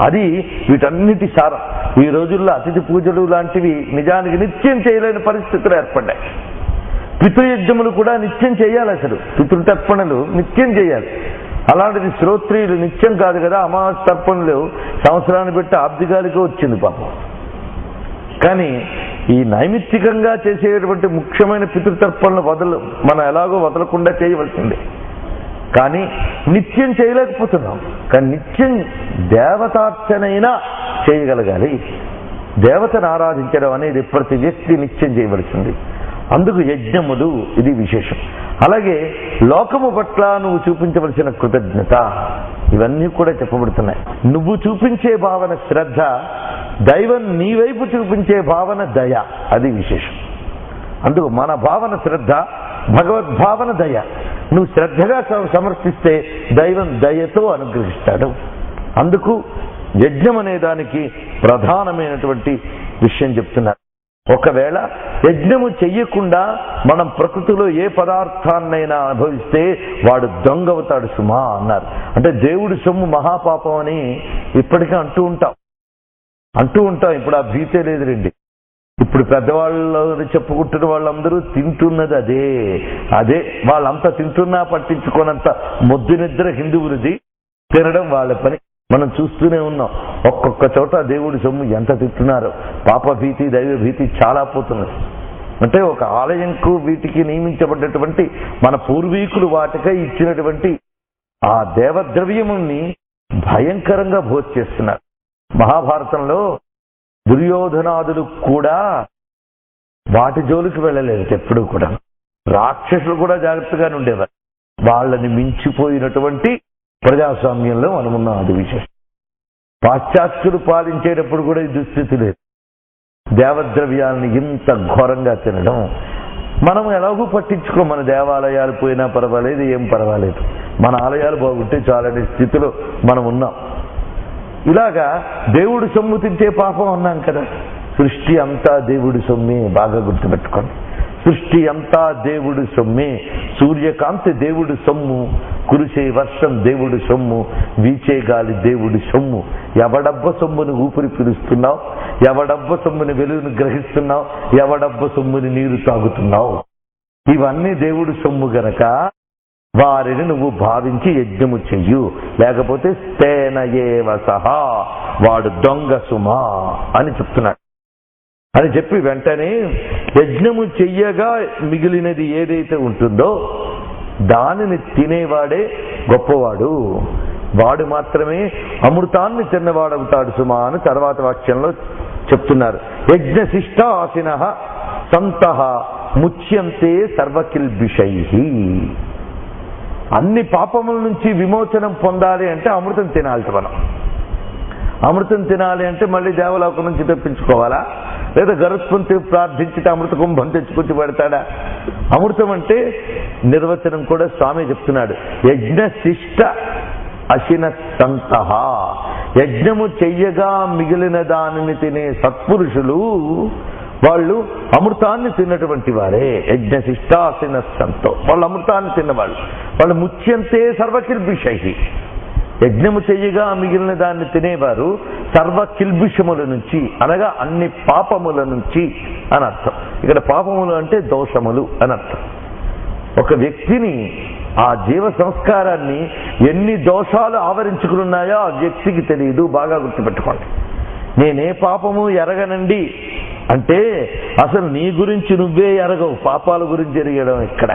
అది వీటన్నిటి సారం. ఈ రోజుల్లో అతిథి పూజలు లాంటివి నిజానికి నిత్యం చేయలేని పరిస్థితులు ఏర్పడ్డాయి. పితృయజ్ఞములు కూడా నిత్యం చేయాలి. అసలు పితృతర్పణలు నిత్యం చేయాలి. అలాంటిది శ్రోత్రియులు నిత్యం కాదు కదా. అమావాస్య తర్పణలు సంవత్సరాన్ని పెట్టి ఆబ్దిగాలిగా వచ్చింది పాపం. కానీ ఈ నైమిత్తికంగా చేసేటువంటి ముఖ్యమైన పితృతర్పణలు మనం ఎలాగో వదలకుండా చేయవలసిందే. కానీ నిత్యం చేయలేకపోతున్నాం. కానీ నిత్యం దేవతార్చనైనా చేయగలగాలి. దేవతను ఆరాధించడం అనేది ప్రతి వ్యక్తి నిత్యం చేయవలసింది. అందుకు యజ్ఞములు ఇది విశేషం. అలాగే లోకము పట్ల నువ్వు చూపించవలసిన కృతజ్ఞత ఇవన్నీ కూడా చెప్పబడుతున్నాయి. నువ్వు చూపించే భావన శ్రద్ధ, దైవం నీ వైపు చూపించే భావన దయ, అది విశేషం. అందుకు మన భావన శ్రద్ధ, భగవద్భావన దయ. నువ్వు శ్రద్ధగా సమర్పిస్తే దైవం దయతో అనుగ్రహిస్తాడు. అందుకు యజ్ఞం అనే దానికి ప్రధానమైనటువంటి విషయం చెప్తున్నారు. ఒకవేళ యజ్ఞము చెయ్యకుండా మనం ప్రకృతిలో ఏ పదార్థాన్నైనా అనుభవిస్తే వాడు దొంగవుతాడు సుమా అన్నారు. అంటే దేవుడి సొమ్ము మహాపాపం అని ఇప్పటికే అంటూ ఉంటాం. ఇప్పుడు ఆ భీతే లేదు రండి. ఇప్పుడు పెద్దవాళ్ళు చెప్పుకుంటున్న వాళ్ళందరూ తింటున్నది అదే వాళ్ళంతా తింటున్నా పట్టించుకోనంత మొద్దు నిద్ర హిందువులది, తినడం వాళ్ళ పని. మనం చూస్తూనే ఉన్నాం. ఒక్కొక్క చోట దేవుడి సొమ్ము ఎంత తింటున్నారో. పాప భీతి, దైవ భీతి చాలా పోతున్నది. అంటే ఒక ఆలయంకు వీటికి నియమించబడ్డటువంటి మన పూర్వీకులు వాటికై ఇచ్చినటువంటి ఆ దేవద్రవ్యముని భయంకరంగా భోజేస్తున్నారు. మహాభారతంలో దుర్యోధనాదులు కూడా వాటి జోలికి వెళ్ళలేదు ఎప్పుడూ కూడా. రాక్షసులు కూడా జాగ్రత్తగానే ఉండేవారు. వాళ్ళని మించిపోయినటువంటి ప్రజాస్వామ్యంలో మనమున్నాం. అది విశేషం. పాశ్చాత్యులు పాలించేటప్పుడు కూడా ఈ దుస్థితి లేదు. దేవద్రవ్యాలను ఇంత ఘోరంగా తినడం మనం ఎలాగూ పట్టించుకో. మన దేవాలయాలు పోయినా పర్వాలేదు, ఏం పర్వాలేదు, మన ఆలయాలు బాగుంటే చాలనే స్థితిలో మనం ఉన్నాం. ఇలాగా దేవుడు సొమ్ము తింటే పాపం అన్నాం కదా. సృష్టి అంతా దేవుడి సొమ్మే, బాగా గుర్తుపెట్టుకోండి. సృష్టి అంతా దేవుడి సొమ్మే. సూర్యకాంతి దేవుడి సొమ్ము, కురిసే వర్షం దేవుడి సొమ్ము, వీచే గాలి దేవుడి సొమ్ము. ఎవడబ్బ సొమ్ముని ఊపిరి పీలుస్తున్నావు, ఎవడబ్బ సొమ్ముని వెలుగును గ్రహిస్తున్నావు, ఎవడబ్బ సొమ్ముని నీరు తాగుతున్నావు. ఇవన్నీ దేవుడి సొమ్ము గనక వారిని నువ్వు భావించి యజ్ఞము చెయ్యు. లేకపోతే స్తేనయేవ సహా, వాడు దొంగ సుమా అని చెప్తున్నాడు. అని చెప్పి వెంటనే యజ్ఞము చెయ్యగా మిగిలినది ఏదైతే ఉంటుందో దానిని తినేవాడే గొప్పవాడు, వాడు మాత్రమే అమృతాన్ని తిన్నవాడవుతాడు సుమా అని తర్వాత వాక్యంలో చెప్తున్నారు. యజ్ఞశిష్టాసినః సంతః ముచ్యంతే సర్వకిల్బిషైః. అన్ని పాపముల నుంచి విమోచనం పొందాలి అంటే అమృతం తినాలి. మనం అమృతం తినాలి అంటే మళ్ళీ దేవలోకం నుంచి తెప్పించుకోవాలా, లేదా గరుత్మంతుడు ప్రార్థించితే అమృత కుంభం తెచ్చుకొచ్చి పెడతాడా? అమృతం అంటే నిర్వచనం కూడా స్వామి చెప్తున్నాడు. యజ్ఞశిష్ట అశిన సంతః, యజ్ఞము చెయ్యగా మిగిలిన దానిని తినే సత్పురుషులు వాళ్ళు అమృతాన్ని తిన్నటువంటి వారే. యజ్ఞశిష్టాసిన సంతో, వాళ్ళు అమృతాన్ని తిన్నవాళ్ళు. వాళ్ళు ముచ్యంతే సర్వకిల్బిషైః, యజ్ఞము చెయ్యగా మిగిలిన దాన్ని తినేవారు సర్వకిల్బిషముల నుంచి, అనగా అన్ని పాపముల నుంచి అని అర్థం. ఇక్కడ పాపములు అంటే దోషములు అని అర్థం. ఒక వ్యక్తిని, ఆ జీవ సంస్కారాన్ని ఎన్ని దోషాలు ఆవరించుకున్నాయో ఆ వ్యక్తికి తెలియదు. బాగా గుర్తుపెట్టుకోండి. నేనే పాపము ఎరగనండి అంటే అసలు నీ గురించి నువ్వే ఎరగవు, పాపాల గురించి ఎరగడం ఇక్కడ.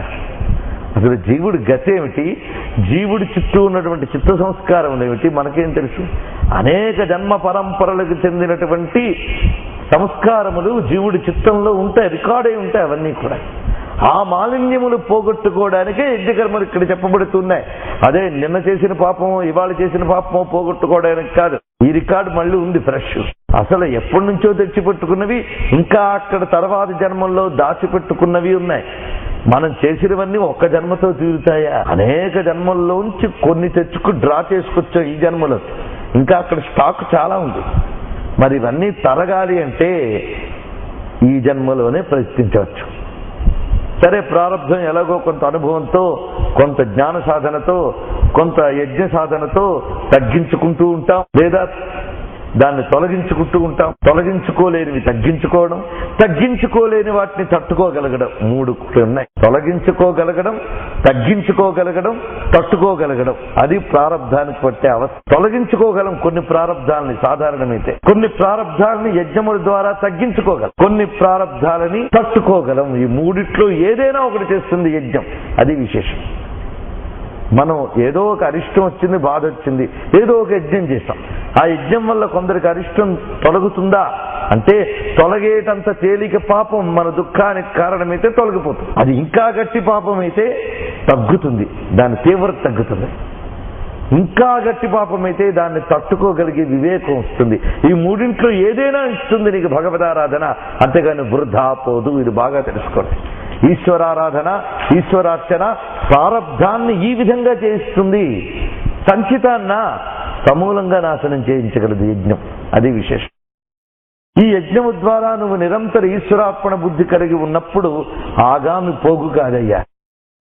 అసలు జీవుడి గతి ఏమిటి, జీవుడి చుట్టూ ఉన్నటువంటి చిత్త సంస్కారం ఏమిటి మనకేం తెలుసు? అనేక జన్మ పరంపరలకు చెందినటువంటి సంస్కారములు జీవుడి చిత్తంలో ఉంటాయి, రికార్డ్ అయి ఉంటాయి. అవన్నీ కూడా ఆ మాలిన్యములు పోగొట్టుకోవడానికే యజ్ఞకర్మలు ఇక్కడ చెప్పబడుతున్నాయి. అదే నిన్న చేసిన పాపమో ఇవాళ చేసిన పాపమో పోగొట్టుకోవడానికి కాదు. ఈ రికార్డు మళ్ళీ ఉంది ఫ్రెష్. అసలు ఎప్పటి నుంచో తెచ్చిపెట్టుకున్నవి, ఇంకా అక్కడ తర్వాత జన్మల్లో దాచిపెట్టుకున్నవి ఉన్నాయి. మనం చేసినవన్నీ ఒక్క జన్మతో తీరుతాయా? అనేక జన్మల్లోంచి కొన్ని డ్రా చేసుకొచ్చాం ఈ జన్మలో. ఇంకా అక్కడ స్టాక్ చాలా ఉంది. మరి ఇవన్నీ తరగాలి అంటే ఈ జన్మలోనే ప్రయత్నించవచ్చు. సరే, ప్రారంభం ఎలాగో కొంత అనుభవంతో, కొంత జ్ఞాన సాధనతో, కొంత యజ్ఞ సాధనతో తగ్గించుకుంటూ ఉంటాం, లేదా దాన్ని తొలగించుకుంటూ ఉంటాం. తొలగించుకోలేనివి తగ్గించుకోవడం, తగ్గించుకోలేని వాటిని తట్టుకోగలగడం, 3 ఉన్నాయి. తొలగించుకోగలగడం, తగ్గించుకోగలగడం, తట్టుకోగలగడం. అది ప్రారంధానికి పట్టే అవస్థ. తొలగించుకోగలం కొన్ని ప్రారంధాలని సాధారణమైతే, కొన్ని ప్రారంధాలని యజ్ఞముల ద్వారా తగ్గించుకోగలం, కొన్ని ప్రారంధాలని తట్టుకోగలం. ఈ 3 ఏదైనా ఒకటి చేస్తుంది యజ్ఞం. అది విశేషం. మనం ఏదో ఒక అరిష్టం వచ్చింది, బాధ వచ్చింది, ఏదో ఒక యజ్ఞం చేస్తాం. ఆ యజ్ఞం వల్ల కొందరికి అరిష్టం తొలగుతుందా అంటే తొలగేటంత తేలిక పాపం మన దుఃఖానికి కారణమైతే తొలగిపోతుంది. అది ఇంకా గట్టి పాపం అయితే తగ్గుతుంది, దాని తీవ్రత తగ్గుతుంది. ఇంకా గట్టి పాపం అయితే దాన్ని తట్టుకోగలిగే వివేకం వస్తుంది. ఈ 3 ఏదైనా ఇస్తుంది నీకు భగవదారాధన, అంతేగాని వృధా పోదు. ఇది బాగా తెలుసుకోండి. ఈశ్వరారాధన, ఈశ్వరార్చన ప్రారబ్ధాన్ని ఈ విధంగా చేయిస్తుంది. సంచితాన్న సమూలంగా నాశనం చేయించగలదు యజ్ఞం. అది విశేషం. ఈ యజ్ఞము ద్వారా నువ్వు నిరంతర ఈశ్వరార్పణ బుద్ధి కలిగి ఉన్నప్పుడు ఆగామి పోగు కాదయ్యా.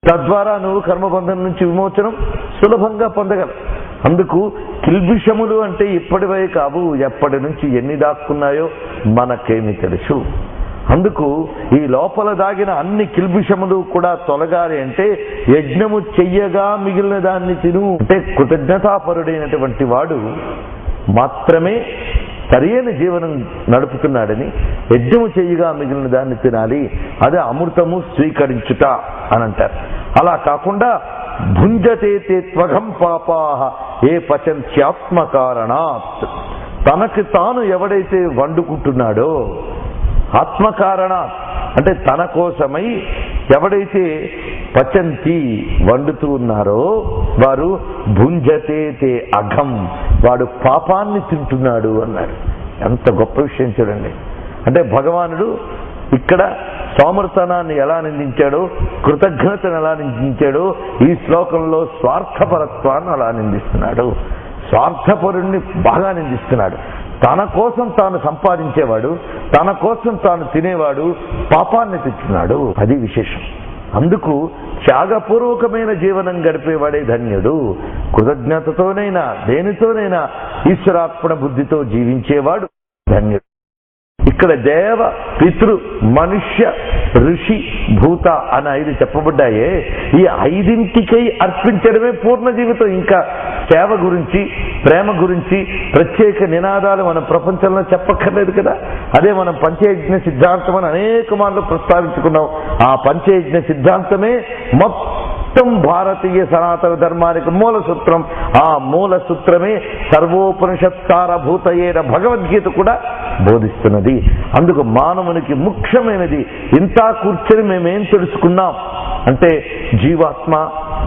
తద్వారా నువ్వు కర్మబంధం నుంచి విమోచనం సులభంగా పొందగలవు. అందుకు కిల్బిషములు అంటే ఇప్పటివే కావు, ఎప్పటి నుంచి ఎన్ని దాక్కున్నాయో మనకేమి తెలుసు. అందుకు ఈ లోపల దాగిన అన్ని కిల్బిషములు కూడా తొలగాలి అంటే యజ్ఞము చెయ్యగా మిగిలిన దాన్ని తిను. అంటే కృతజ్ఞతాపరుడైనటువంటి వాడు మాత్రమే సరైన జీవనం నడుపుతున్నాడని యజ్ఞము చెయ్యగా మిగిలిన దాన్ని తినాలి. అదే అమృతము స్వీకరించుట అని అంటారు. అలా కాకుండా భుంజతే త్వగం పాపాహ ఏ పచంత్యాత్మకారణాత్, తనకి తాను ఎవడైతే వండుకుంటున్నాడో, ఆత్మకారణాత్ అంటే తన కోసమై ఎవడైతే పచంతి వండుతూ ఉన్నారో వారు భుంజతే తే అఘం, వాడు పాపాన్ని తింటున్నాడు అన్నాడు. ఎంత గొప్ప విషయం చూడండి. అంటే భగవానుడు ఇక్కడ సోమర్తనాన్ని ఎలా నిందించాడో, కృతజ్ఞతను ఎలా నిందించాడో, ఈ శ్లోకంలో స్వార్థపరత్వాన్ని అలా నిందిస్తున్నాడు. స్వార్థపరుణ్ణి బాగా నిందిస్తున్నాడు. తన కోసం తాను సంపాదించేవాడు, తన కోసం తాను తినేవాడు పాపాన్ని తెచ్చున్నాడు. అది విశేషం. అందుకు త్యాగపూర్వకమైన జీవనం గడిపేవాడే ధన్యుడు. కృతజ్ఞతతోనైనా దేనితోనైనా ఈశ్వరార్పణ బుద్ధితో జీవించేవాడు ధన్యుడు. ఇక్కడ దేవ, పితృ, మనుష్య, ఋషి, భూత అని 5 చెప్పబడ్డాయే. ఈ 5 అర్పించడమే పూర్ణ జీవితం. ఇంకా సేవ గురించి, ప్రేమ గురించి ప్రత్యేక నినాదాలు మన ప్రపంచంలో చెప్పక్కర్లేదు కదా. అదే మనం పంచయజ్ఞ సిద్ధాంతం అని అనేక మార్లు ప్రస్తావించుకున్నాం. ఆ పంచయజ్ఞ సిద్ధాంతమే మొత్తం భారతీయ సనాతన ధర్మానికి మూల సూత్రం. ఆ మూల సూత్రమే సర్వోపనిషత్సారభూతయేన భగవద్గీత కూడా బోధిస్తున్నది. అందుకు మానవునికి ముఖ్యమైనది ఇంత కూర్చొని మేమేం తెలుసుకున్నాం అంటే జీవాత్మ,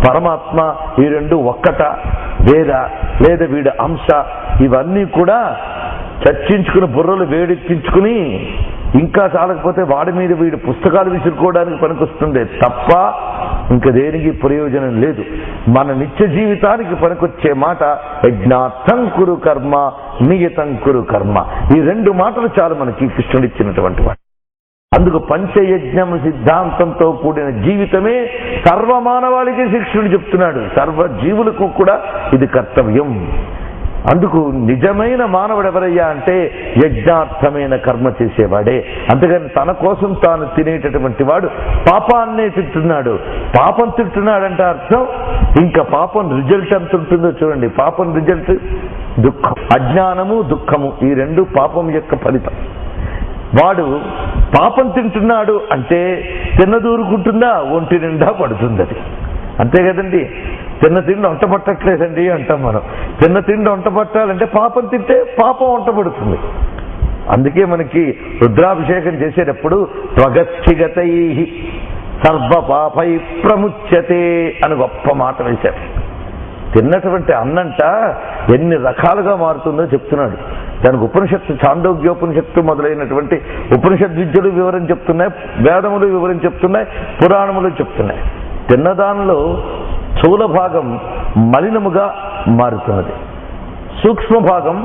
పరమాత్మ ఈ 2 ఒక్కట, వేరా లేదా వీడి అంశ, ఇవన్నీ కూడా చర్చించుకుని బుర్రలు వేడెక్కించుకుని ఇంకా చాలకపోతే వాడి మీద వీడి పుస్తకాలు విసురుకోవడానికి పనికొస్తుండే తప్ప ఇంకా దేనికి ప్రయోజనం లేదు. మన నిత్య జీవితానికి పనికొచ్చే మాట యజ్ఞార్థం కురు కర్మ, నియతం కురు కర్మ. ఈ 2 మాటలు చాలు మనకి కృష్ణుడిచ్చినటువంటి వాడు. అందుకు పంచయజ్ఞం సిద్ధాంతంతో కూడిన జీవితమే సర్వమానవాళికి శిక్షుడు చెప్తున్నాడు. సర్వ జీవులకు కూడా ఇది కర్తవ్యం. అందుకు నిజమైన మానవుడు ఎవరయ్యా అంటే యజ్ఞార్థమైన కర్మ చేసేవాడే. అంతేగాని తన కోసం తాను తినేటటువంటి వాడు పాపాన్నే తింటున్నాడు. పాపం తింటున్నాడంటే అర్థం ఇంకా పాపం రిజల్ట్ ఎంత ఉంటుందో చూడండి. పాపం రిజల్ట్ దుఃఖం. అజ్ఞానము, దుఃఖము ఈ 2 పాపం యొక్క ఫలితం. వాడు పాపం తింటున్నాడు అంటే తిన్నదూరుకుంటుందా, ఒంటి నిండా పడుతుంది. అది అంతే కదండి. తిన్న తిండి వంట పట్టట్లేదండి అంటాం మనం. తిన్న తిండి వంట పట్టాలంటే పాపం తింటే పాపం వంట పడుతుంది. అందుకే మనకి రుద్రాభిషేకం చేసేటప్పుడు త్వగస్థిగతై సర్వ పాపై ప్రముచ్యతే అని గొప్ప మాట వేశారు. తిన్నటువంటి అన్నంట ఎన్ని రకాలుగా మారుతుందో చెప్తున్నాడు. దానికి ఉపనిషత్తు, చాందోగ్యోపనిషత్తు మొదలైనటువంటి ఉపనిషద్ విద్యలు వివరం చెప్తున్నాయి, వేదములు వివరం చెప్తున్నాయి, పురాణములు చెప్తున్నాయి. తిన్నదానిలో స్థూల భాగం మలినముగా మారుతున్నది, సూక్ష్మ భాగం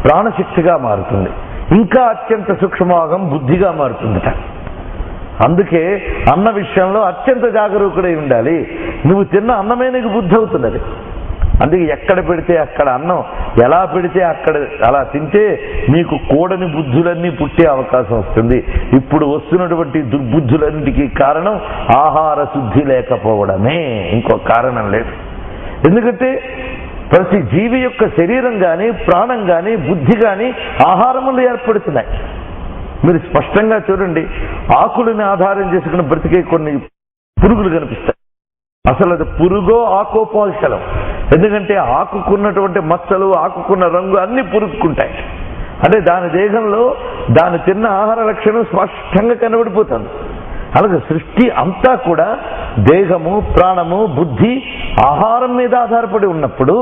ప్రాణశక్తిగా మారుతుంది, ఇంకా అత్యంత సూక్ష్మ భాగం బుద్ధిగా మారుతుందట. అందుకే అన్న విషయంలో అత్యంత జాగరూకుడై ఉండాలి. నువ్వు తిన్న అన్నమే నీకు బుద్ధి అవుతున్నది. అందుకే ఎక్కడ పెడితే అక్కడ అన్నం, ఎలా పెడితే అక్కడ అలా తింటే మీకు కూడని బుద్ధులన్నీ పుట్టే అవకాశం వస్తుంది. ఇప్పుడు వస్తున్నటువంటి దుర్బుద్ధులన్నిటికీ కారణం ఆహార శుద్ధి లేకపోవడమే, ఇంకో కారణం లేదు. ఎందుకంటే ప్రతి జీవి యొక్క శరీరం కానీ, ప్రాణం కానీ, బుద్ధి కానీ ఆహారములు ఏర్పడుతున్నాయి. మీరు స్పష్టంగా చూడండి, ఆకులని ఆధారం చేసుకుని బ్రతికే కొన్ని పురుగులు కనిపిస్తాయి. అసలు అది పురుగో ఆకో పోల్చలం. ఎందుకంటే ఆకుకున్నటువంటి మచ్చలు, ఆకుకున్న రంగు అన్ని పురుగుకుంటాయి. అంటే దాని దేహంలో దాని తిన్న ఆహార లక్షణం స్పష్టంగా కనబడిపోతుంది. అలాగే సృష్టి అంతా కూడా దేహము, ప్రాణము, బుద్ధి ఆహారం మీద ఆధారపడి ఉన్నప్పుడు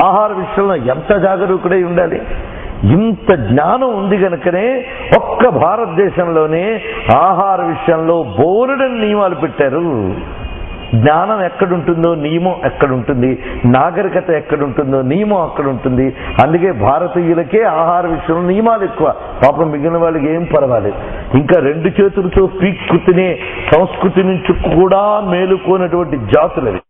ఆహార విషయంలో ఎంత జాగరూకుడై ఉండాలి. ఇంత జ్ఞానం ఉంది కనుకనే ఒక్క భారతదేశంలోనే ఆహార విషయంలో బోలెడని నియమాలు పెట్టారు. జ్ఞానం ఎక్కడుంటుందో నియమం ఎక్కడుంటుంది, నాగరికత ఎక్కడుంటుందో నియమం అక్కడ ఉంటుంది. అందుకే భారతీయులకే ఆహార విషయంలో నియమాలు ఎక్కువ. పాపం మిగిలిన వాళ్ళకి ఏం పర్వాలేదు. ఇంకా 2 చేతులతో పీక్కుతినే సంస్కృతి నుంచి కూడా మేలుకోనటువంటి జాతులవి.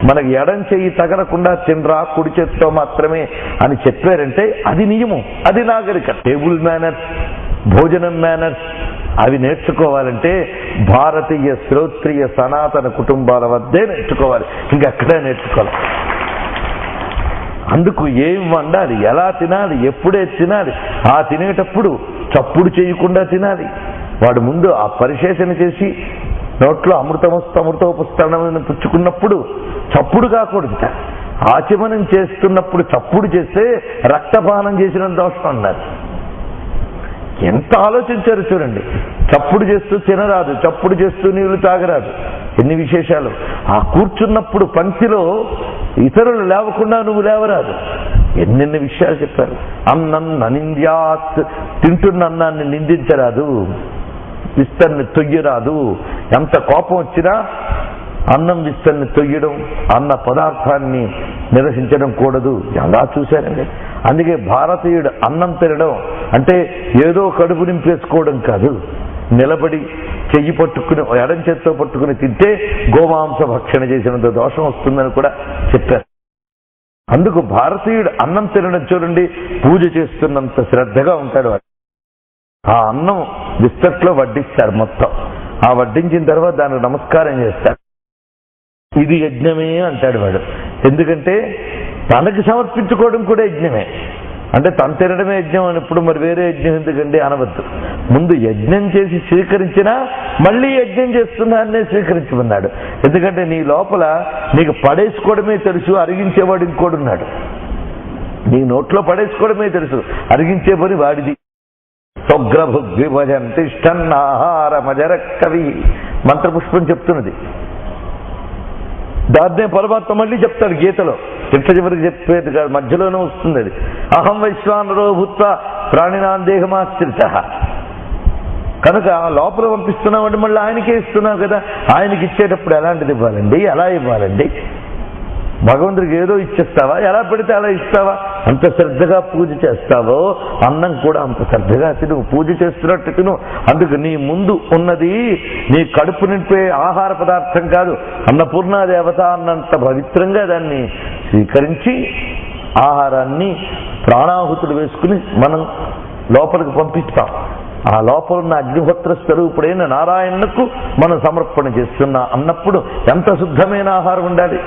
మనకి ఎడం చెయ్యి తగలకుండా తినరా, కుడి చేతితో మాత్రమే అని చెప్పారంటే అది నియమం, అది నాగరికత. టేబుల్ మేనర్స్, భోజనం మేనర్స్ అవి నేర్చుకోవాలంటే భారతీయ శ్రోత్రియ సనాతన కుటుంబాల వద్దే నేర్చుకోవాలి, ఇంకెక్కడే నేర్చుకోవాలి. అందుకు ఏం వండాలి, ఎలా తినాలి, ఎప్పుడే తినాలి, ఆ తినేటప్పుడు చప్పుడు చేయకుండా తినాలి. వాడు ముందు ఆ పరిశేషణ చేసి నోట్లో అమృతోపస్తరణం పుచ్చుకున్నప్పుడు చప్పుడు కాకూడదు. ఆచమనం చేస్తున్నప్పుడు చప్పుడు చేస్తే రక్తపానం చేసిన దోషం అన్నారు. ఎంత ఆలోచించారు చూడండి. చప్పుడు చేస్తూ తినరాదు, చప్పుడు చేస్తూ నీళ్లు తాగరాదు, ఎన్ని విశేషాలు. ఆ కూర్చున్నప్పుడు పంక్తిలో ఇతరులు లేవకుండా నువ్వు లేవరాదు, ఎన్నెన్ని విషయాలు చెప్పారు. అన్నం ననింద్యాత్, తింటున్న అన్నాన్ని నిందించరాదు, విస్తర్ని తొయ్యరాదు. ఎంత కోపం వచ్చినా అన్నం విస్తర్ని తొయ్యడం, అన్న పదార్థాన్ని నిరసించడం కూడదు. ఎలా చూశారండి. అందుకే భారతీయుడు అన్నం తినడం అంటే ఏదో కడుపు నింపేసుకోవడం కాదు, నిలబడి చెయ్యి పట్టుకుని ఎడం చేత్తో పట్టుకుని తింటే గోమాంస భక్షణ చేసినంత దోషం వస్తుందని కూడా చెప్పారు. అందుకు భారతీయుడు అన్నం తినడం చూడండి, పూజ చేస్తున్నంత శ్రద్ధగా ఉంటాడు. ఆ అన్నం విస్తట్లో వడ్డిస్తారు మొత్తం. ఆ వడ్డించిన తర్వాత దానికి నమస్కారం చేస్తారు. ఇది యజ్ఞమే అంటాడు వాడు. ఎందుకంటే తనకి సమర్పించుకోవడం కూడా యజ్ఞమే. అంటే తను తినడమే యజ్ఞం అన్నప్పుడు మరి వేరే యజ్ఞం ఎందుకండి అనవద్దు. ముందు యజ్ఞం చేసి స్వీకరించినా మళ్ళీ యజ్ఞం చేస్తున్నానే స్వీకరించమన్నాడు. ఎందుకంటే నీ లోపల నీకు పడేసుకోవడమే తెలుసు, అరిగించేవాడు ఇంకోడున్నాడు. నీ నోట్లో పడేసుకోవడమే తెలుసు, అరిగించే పని వాడిది. స్వగ్రభుగ్విభజన్ తిష్టన్నాహారమజర కవి మంత్రపుష్పం చెప్తున్నది. దాన్నే పరమాత్మ మళ్ళీ చెప్తాడు గీతలో. చిట్ట చివరికి చెప్పేది కాదు, మధ్యలోనే వస్తుంది అది. అహం వైశ్వానరో భూత్వ ప్రాణినాం దేహమాశ్రిత. కనుక లోపల పంపిస్తున్నామంటే మళ్ళీ ఆయనకే ఇస్తున్నావు కదా. ఆయనకి ఇచ్చేటప్పుడు ఎలాంటిది ఇవ్వాలండి, ఎలా ఇవ్వాలండి? భగవంతుడికి ఏదో ఇచ్చేస్తావా? ఎలా పెడితే అలా ఇస్తావా? అంత శ్రద్ధగా పూజ చేస్తావో అన్నం కూడా అంత శ్రద్ధగా తిను, పూజ చేస్తున్నట్టు తిను. అందుకు నీ ముందు ఉన్నది నీ కడుపు నింపే ఆహార పదార్థం కాదు, అన్నపూర్ణాదేవత అన్నంత పవిత్రంగా దాన్ని స్వీకరించి ఆహారాన్ని ప్రాణాహుతులు వేసుకుని మనం లోపలికి పంపిస్తాం. ఆ లోపల ఉన్న అగ్నిహోత్ర స్వరూపుడైన నారాయణకు మనం సమర్పణ చేస్తున్నా అన్నప్పుడు ఎంత శుద్ధమైన ఆహారం ఉండాలి.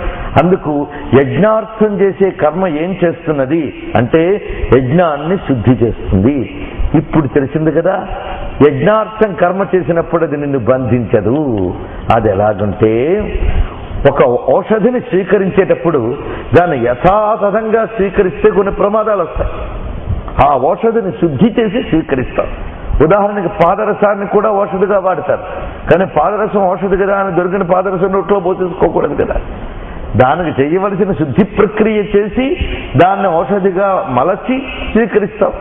అందుకు యజ్ఞార్థం చేసే కర్మ ఏం చేస్తున్నది అంటే యజ్ఞాన్ని శుద్ధి చేస్తుంది. ఇప్పుడు తెలిసింది కదా, యజ్ఞార్థం కర్మ చేసినప్పుడు అది నిన్ను బంధించదు. అది ఎలాగంటే ఒక ఔషధిని స్వీకరించేటప్పుడు దాన్ని యథాతథంగా స్వీకరిస్తే కొన్ని ప్రమాదాలు వస్తాయి. ఆ ఔషధిని శుద్ధి చేసి స్వీకరిస్తాం. ఉదాహరణకి పాదరసాన్ని కూడా ఔషధిగా వాడతారు. కానీ పాదరసం ఔషధి కదా అని దొరికిన పాదరసం నోట్లో పోసేసుకోకూడదు కదా. దానికి చేయవలసిన శుద్ధి ప్రక్రియ చేసి దాన్ని ఔషధిగా మలచి స్వీకరిస్తాం.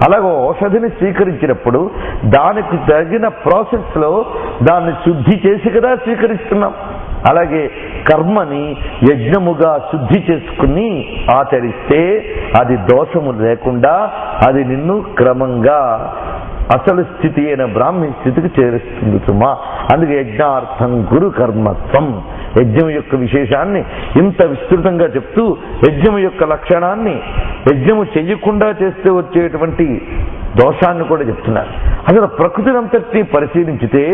అలాగే ఔషధిని స్వీకరించినప్పుడు దానికి తగిన ప్రాసెస్లో దాన్ని శుద్ధి చేసి కదా స్వీకరిస్తున్నాం. అలాగే కర్మని యజ్ఞముగా శుద్ధి చేసుకుని ఆచరిస్తే అది దోషము లేకుండా అది నిన్ను క్రమంగా అసలు స్థితి అయిన బ్రాహ్మీ స్థితికి చేరుస్తుంది సుమా. అందుకే యజ్ఞార్థం గురు కర్మత్వం. యజ్ఞం యొక్క విశేషాన్ని ఇంత విస్తృతంగా చెప్తూ యజ్ఞం యొక్క లక్షణాన్ని, యజ్ఞము చెయ్యకుండా చేస్తే వచ్చేటువంటి దోషాన్ని కూడా చెప్తున్నారు. అసలు ప్రకృతినంతటినీ పరిశీలించితే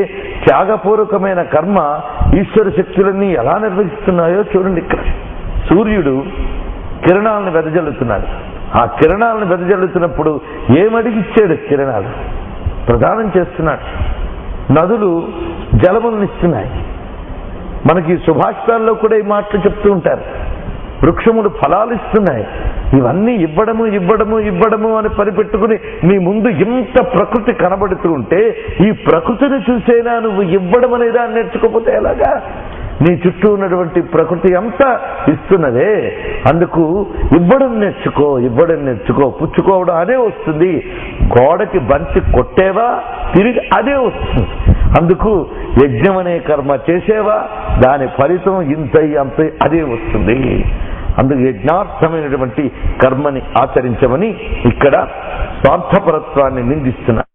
త్యాగపూర్వకమైన కర్మ ఈశ్వర శక్తులన్నీ ఎలా నిర్వహిస్తున్నాయో చూడండి. ఇక్కడ సూర్యుడు కిరణాలను వెదజల్లుతున్నాడు. ఆ కిరణాలను వెదజల్లుతున్నప్పుడు ఏమడిగిచ్చాడు? కిరణాలు ప్రదానం చేస్తున్నాడు. నదులు జలములను ఇస్తున్నాయి. మనకి సుభాషితాల్లో కూడా ఈ మాటలు చెప్తూ ఉంటారు. వృక్షములు ఫలాలు ఇస్తున్నాయి. ఇవన్నీ ఇవ్వడము ఇవ్వడము ఇవ్వడము అని పనిపెట్టుకుని నీ ముందు ఇంత ప్రకృతి కనబడుతూ ఉంటే ఈ ప్రకృతిని చూసేనా నువ్వు ఇవ్వడం అనేదా నేర్చుకోకపోతే ఎలాగా? నీ చుట్టూ ఉన్నటువంటి ప్రకృతి అంతా ఇస్తున్నదే. అందుకు ఇవ్వడం నేర్చుకో, ఇవ్వడం నేర్చుకో. పుచ్చుకోవడం అదే వస్తుంది. గోడకి బంతి కొట్టేవా తిరిగి అదే వస్తుంది. అందుకు యజ్ఞం అనే కర్మ చేసేవా దాని ఫలితం ఇంత అంత అదే వస్తుంది. అందుకు యజ్ఞార్థమైనటువంటి కర్మని ఆచరించమని ఇక్కడ స్వార్థపరత్వాన్ని నిందిస్తున్నారు.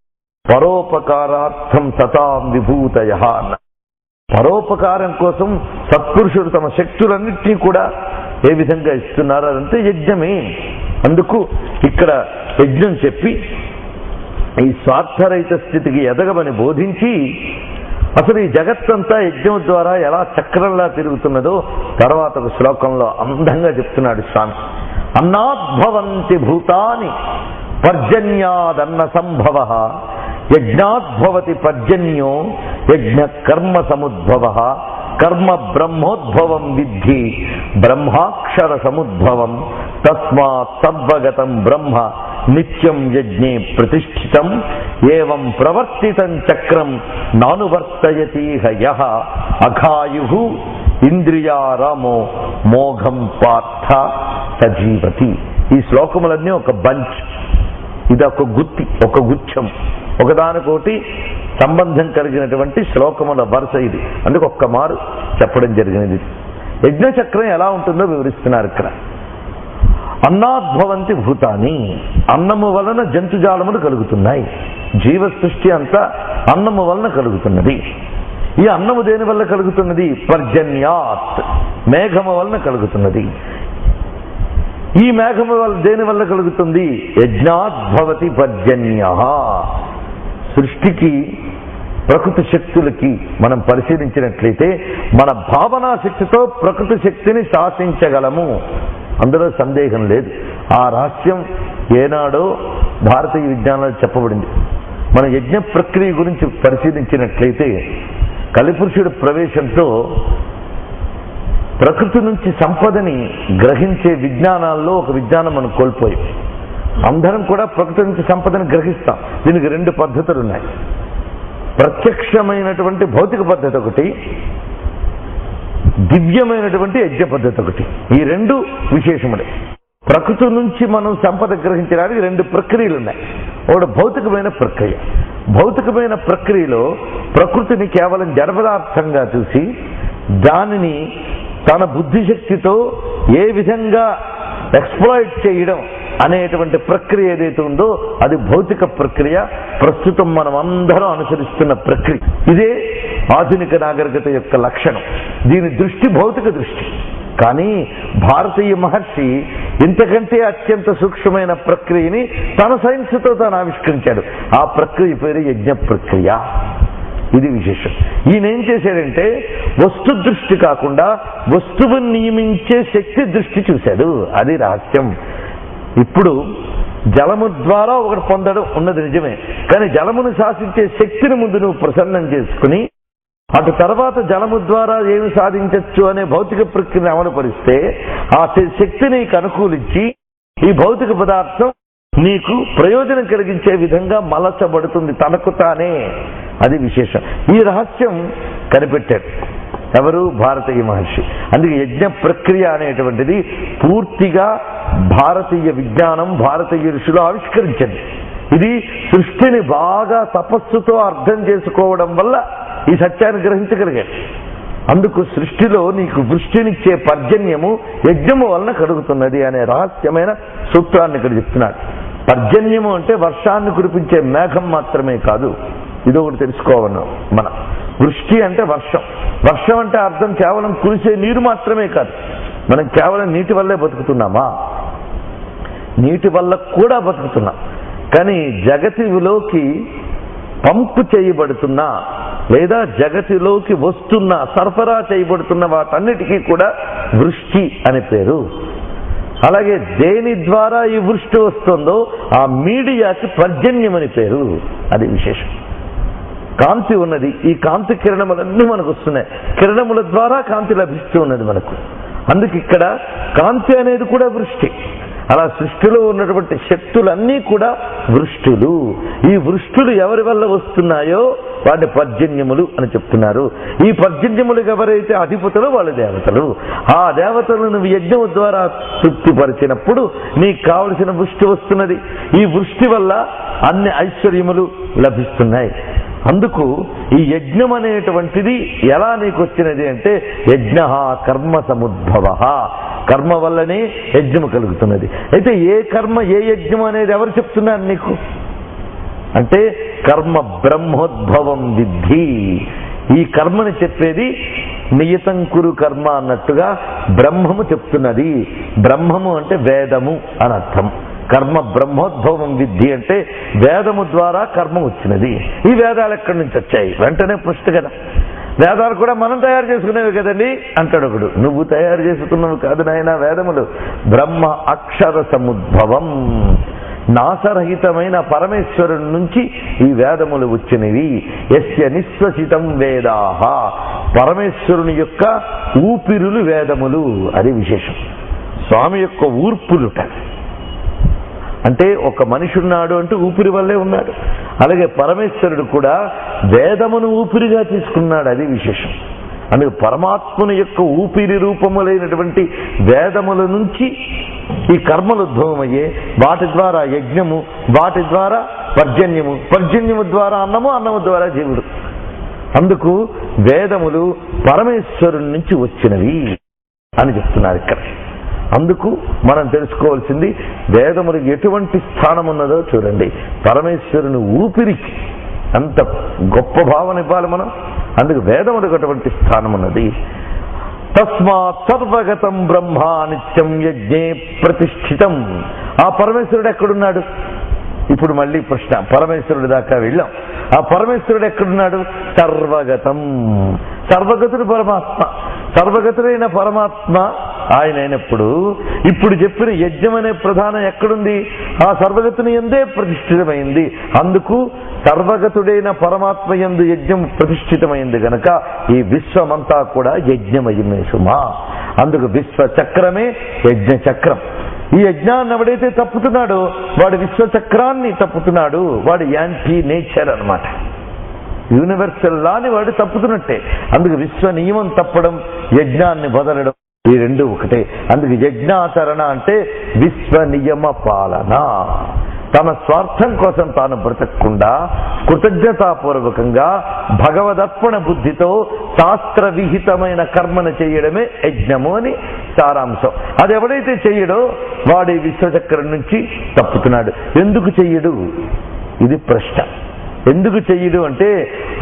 పరోపకారార్థం సతాం విభూతయ అన్న. పరోపకారం కోసం సత్పురుషుడు తమ శక్తులన్నింటినీ కూడా ఏ విధంగా ఇస్తున్నారు అదంటే యజ్ఞమే. అందుకు ఇక్కడ యజ్ఞం చెప్పి ఈ స్వార్థరహిత స్థితికి ఎదగమని బోధించి అసలు ఈ జగత్తంతా యజ్ఞం ద్వారా ఎలా చక్రంలా తిరుగుతున్నదో తర్వాత ఒక శ్లోకంలో అందంగా చెప్తున్నాడు స్వామి. అన్నాద్భవంతి భూతాని పర్జన్యాదన్న సంభవ యజ్ఞాద్భవతి పర్జన్యో యజ్ఞ కర్మ సముద్భవ కర్మ బ్రహ్మోద్భవం విద్ధి బ్రహ్మాక్షర సముద్భవం తస్మాత్ సర్వగతం బ్రహ్మ నిత్యం యజ్ఞే ప్రతిష్ఠితం ఏవం ప్రవర్తితం చక్రం నానువర్తయతీహ యః అఘాయు ఇంద్రియారామో మోఘం పార్థ సజీవతి. ఈ శ్లోకములన్నీ ఒక బంచ్. ఇది ఒక గుత్తి, ఒక గుచ్చం, ఒకదానికోటి సంబంధం కలిగినటువంటి శ్లోకముల వరుస ఇది. అందుకు ఒక్క మారు చెప్పడం జరిగినది. యజ్ఞచక్రం ఎలా ఉంటుందో వివరిస్తున్నారు ఇక్కడ. అన్నాద్భవంతి భూతాని, అన్నము వలన జంతుజాలములు కలుగుతున్నాయి. జీవ సృష్టి అంతా అన్నము వలన కలుగుతున్నది. ఈ అన్నము దేని వల్ల కలుగుతున్నది? పర్జన్యాత్, మేఘము వలన కలుగుతున్నది. ఈ మేఘము వల్ల దేని వల్ల కలుగుతుంది? యజ్ఞాద్భవతి పర్జన్య. సృష్టికి ప్రకృతి శక్తులకి మనం పరిశీలించినట్లయితే మన భావనా శక్తితో ప్రకృతి శక్తిని శాసించగలము, అందులో సందేహం లేదు. ఆ రహస్యం ఏనాడో భారతీయ విజ్ఞానంలో చెప్పబడింది. మన యజ్ఞ ప్రక్రియ గురించి పరిశీలించినట్లయితే కలిపురుషుడి ప్రవేశంతో ప్రకృతి నుంచి సంపదని గ్రహించే విజ్ఞానాల్లో ఒక విజ్ఞానం మనం కోల్పోయి అందరం కూడా ప్రకృతి నుంచి సంపదని గ్రహిస్తాం. దీనికి రెండు పద్ధతులు ఉన్నాయి. ప్రత్యక్షమైనటువంటి భౌతిక పద్ధతి ఒకటి, దివ్యమైనటువంటి యజ్ఞ పద్ధతి ఒకటి. ఈ రెండు విశేషములే. ప్రకృతి నుంచి మనం సంపద గ్రహించడానికి రెండు ప్రక్రియలు ఉన్నాయి. ఒకటి భౌతికమైన ప్రక్రియ. భౌతికమైన ప్రక్రియలో ప్రకృతిని కేవలం జడ పదార్థంగా చూసి దానిని తన బుద్ధిశక్తితో ఏ విధంగా ఎక్స్ప్లాయిట్ చేయడం అనేటువంటి ప్రక్రియ ఏదైతే ఉందో అది భౌతిక ప్రక్రియ. ప్రస్తుతం మనం అందరం అనుసరిస్తున్న ప్రక్రియ ఇదే ఆధునిక నాగరికత యొక్క లక్షణం. దీని దృష్టి భౌతిక దృష్టి. కానీ భారతీయ మహర్షి ఇంతకంటే అత్యంత సూక్ష్మమైన ప్రక్రియని తన సైన్స్తో తాను ఆవిష్కరించాడు. ఆ ప్రక్రియ పేరు యజ్ఞ ప్రక్రియ. ఇది విశేషం. ఈయన ఏం చేశాడంటే వస్తు దృష్టి కాకుండా వస్తువుని నియమించే శక్తి దృష్టి చూశాడు. అది రహస్యం. ఇప్పుడు జలము ద్వారా ఒకటి పొందడం ఉన్నది నిజమే, కానీ జలమును శాసించే శక్తిని ముందు నువ్వు ప్రసన్నం చేసుకుని అటు తర్వాత జలము ద్వారా ఏమి సాధించవచ్చు అనే భౌతిక ప్రక్రియను అమలుపరిస్తే ఆ శక్తి నీకు అనుకూలించి ఈ భౌతిక పదార్థం నీకు ప్రయోజనం కలిగించే విధంగా మలచబడుతుంది తనకు తానే. అది విశేషం. ఈ రహస్యం కనిపెట్టాడు ఎవరు? భారతీయ మహర్షి. అందుకే యజ్ఞ ప్రక్రియ అనేటువంటిది పూర్తిగా భారతీయ విజ్ఞానం, భారతీయ ఋషులు ఆవిష్కరించింది. ఇది సృష్టిని బాగా తపస్సుతో అర్థం చేసుకోవడం వల్ల ఈ సత్యాన్ని గ్రహించగలిగాడు. అందుకు సృష్టిలో నీకు వృష్టినిచ్చే పర్జన్యము యజ్ఞము వలన కలుగుతున్నది అనే రహస్యమైన సూత్రాన్ని ఇక్కడ చెప్తున్నాడు. పర్జన్యము అంటే వర్షాన్ని కురిపించే మేఘం మాత్రమే కాదు, ఇదొకటి తెలుసుకోవాలి మనం. వృష్టి అంటే వర్షం. వర్షం అంటే అర్థం కేవలం కురిసే నీరు మాత్రమే కాదు. మనం కేవలం నీటి వల్లే బతుకుతున్నామా? నీటి వల్ల కూడా బతుకుతున్నాం. కానీ జగతిలోకి పంపు చేయబడుతున్న లేదా జగతిలోకి వస్తున్న సరఫరా చేయబడుతున్న వాటన్నిటికీ కూడా వృష్టి అని పేరు. అలాగే దేని ద్వారా ఈ వృష్టి వస్తుందో ఆ మీడియాకి పర్జన్యం అని పేరు. అది విశేషం. కాంతి ఉన్నది, ఈ కాంతి కిరణములన్నీ మనకు వస్తున్నాయి, కిరణముల ద్వారా కాంతి లభిస్తూ ఉన్నది మనకు. అందుకు ఇక్కడ కాంతి అనేది కూడా వృష్టి. అలా సృష్టిలో ఉన్నటువంటి శక్తులన్నీ కూడా వృష్టులు. ఈ వృష్టులు ఎవరి వల్ల వస్తున్నాయో వాటిని పర్జన్యములు అని చెప్తున్నారు. ఈ పర్జన్యములకు ఎవరైతే అధిపతులు వాళ్ళు దేవతలు. ఆ దేవతలను నువ్వు యజ్ఞము ద్వారా తృప్తిపరిచినప్పుడు నీకు కావలసిన వృష్టి వస్తున్నది. ఈ వృష్టి వల్ల అన్ని ఐశ్వర్యములు లభిస్తున్నాయి. అందుకు ఈ యజ్ఞం అనేటువంటిది ఎలా నీకు వచ్చినది అంటే యజ్ఞ కర్మ సముద్భవ, కర్మ వల్లనే యజ్ఞము కలుగుతున్నది. అయితే ఏ కర్మ ఏ యజ్ఞం అనేది ఎవరు చెప్తున్నారు నీకు అంటే కర్మ బ్రహ్మోద్భవం విద్ధి. ఈ కర్మని చెప్పేది నియతం కురు కర్మ అన్నట్టుగా బ్రహ్మము చెప్తున్నది. బ్రహ్మము అంటే వేదము అని అర్థం. కర్మ బ్రహ్మోద్భవం విద్ధి అంటే వేదము ద్వారా కర్మ వచ్చినది. ఈ వేదాలు ఎక్కడి నుంచి వచ్చాయి? వెంటనే ప్రశ్న కదా. వేదాలు కూడా మనం తయారు చేసుకునేవి కదండి అంటాడు ఒకడు. నువ్వు తయారు చేసుకున్నవి కాదు నాయన వేదములు. బ్రహ్మ అక్షర సముద్భవం, నాశరహితమైన పరమేశ్వరుని నుంచి ఈ వేదములు వచ్చినవి. యస్య నిశ్వసితం వేదాహ, పరమేశ్వరుని యొక్క ఊపిరులు వేదములు. అది విశేషం. స్వామి యొక్క ఊర్పులుట అంటే ఒక మనిషి ఉన్నాడు అంటే ఊపిరి వల్లే ఉన్నాడు. అలాగే పరమేశ్వరుడు కూడా వేదమును ఊపిరిగా తీసుకున్నాడు. అది విశేషం. అందుకే పరమాత్మని యొక్క ఊపిరి రూపములైనటువంటి వేదముల నుంచి ఈ కర్మలు ఉద్భవమయ్యే, వాటి ద్వారా యజ్ఞము, వాటి ద్వారా పర్జన్యము, పర్జన్యము ద్వారా అన్నము, అన్నము ద్వారా జీవుడు. అందుకు వేదములు పరమేశ్వరుని నుంచి వచ్చినవి అని చెప్తున్నారు ఇక్కడ. అందుకు మనం తెలుసుకోవాల్సింది వేదములకు ఎటువంటి స్థానం ఉన్నదో చూడండి. పరమేశ్వరుని ఊపిరికి అంత గొప్ప భావన ఇవ్వాలి మనం. అందుకు వేదములకు అటువంటి స్థానం ఉన్నది. తస్మాత్ సర్వగతం బ్రహ్మ నిత్యం యజ్ఞే ప్రతిష్ఠితం. ఆ పరమేశ్వరుడు ఎక్కడున్నాడు? ఇప్పుడు మళ్ళీ ప్రశ్న. పరమేశ్వరుడి దాకా వెళ్ళాం. ఆ పరమేశ్వరుడు ఎక్కడున్నాడు? సర్వగతం. సర్వగతుడు పరమాత్మ. సర్వగతుడైన పరమాత్మ ఆయన అయినప్పుడు ఇప్పుడు చెప్పిన యజ్ఞం అనే ప్రధానం ఎక్కడుంది? ఆ సర్వగతుని యందే ప్రతిష్ఠితమైంది. అందుకు సర్వగతుడైన పరమాత్మ యందు యజ్ఞం ప్రతిష్ఠితమైంది గనక ఈ విశ్వమంతా కూడా యజ్ఞమయమే సుమా. అందుకు విశ్వచక్రమే యజ్ఞ చక్రం. ఈ యజ్ఞాన్ని ఎవడైతే తప్పుతున్నాడో వాడు విశ్వచక్రాన్ని తప్పుతున్నాడు. వాడు యాంటీ నేచర్ అన్నమాట. యూనివర్సల్ లాని వాడు తప్పుతున్నట్టే. అందుకు విశ్వ నియమం తప్పడం, యజ్ఞాన్ని వదలడం, ఈ రెండు ఒకటే. అందుకు యజ్ఞాచరణ అంటే విశ్వ నియమ పాలన. తన స్వార్థం కోసం తాను బ్రతకకుండా కృతజ్ఞతాపూర్వకంగా భగవదర్పణ బుద్ధితో శాస్త్ర విహితమైన కర్మను చేయడమే యజ్ఞము అని సారాంశం. అది ఎవడైతే చెయ్యడో వాడు ఈ విశ్వచక్రం నుంచి తప్పుతున్నాడు. ఎందుకు చెయ్యడు? ఇది ప్రశ్న. ఎందుకు చెయ్యడు అంటే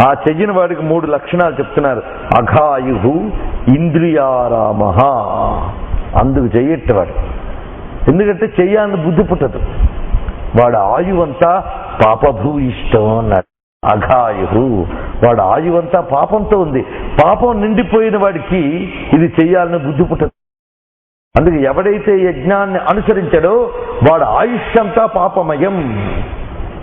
ఆ చెయ్యని వాడికి 3 లక్షణాలు చెప్తున్నారు. అఘాయు ఇంద్రియారామ. అందుకు చెయ్యట్టవాడు. ఎందుకంటే చెయ్యాలని బుద్ధి పుట్టదు. వాడు ఆయువంతా పాపభూయిష్టం అన్నాడు. అఘాయు, వాడు ఆయువంతా పాపంతో ఉంది. పాపం నిండిపోయిన వాడికి ఇది చెయ్యాలని బుద్ధి పుట్టదు. అందుకే ఎవడైతే యజ్ఞాన్ని అనుసరించాడో వాడు ఆయుష్యంతా పాపమయం.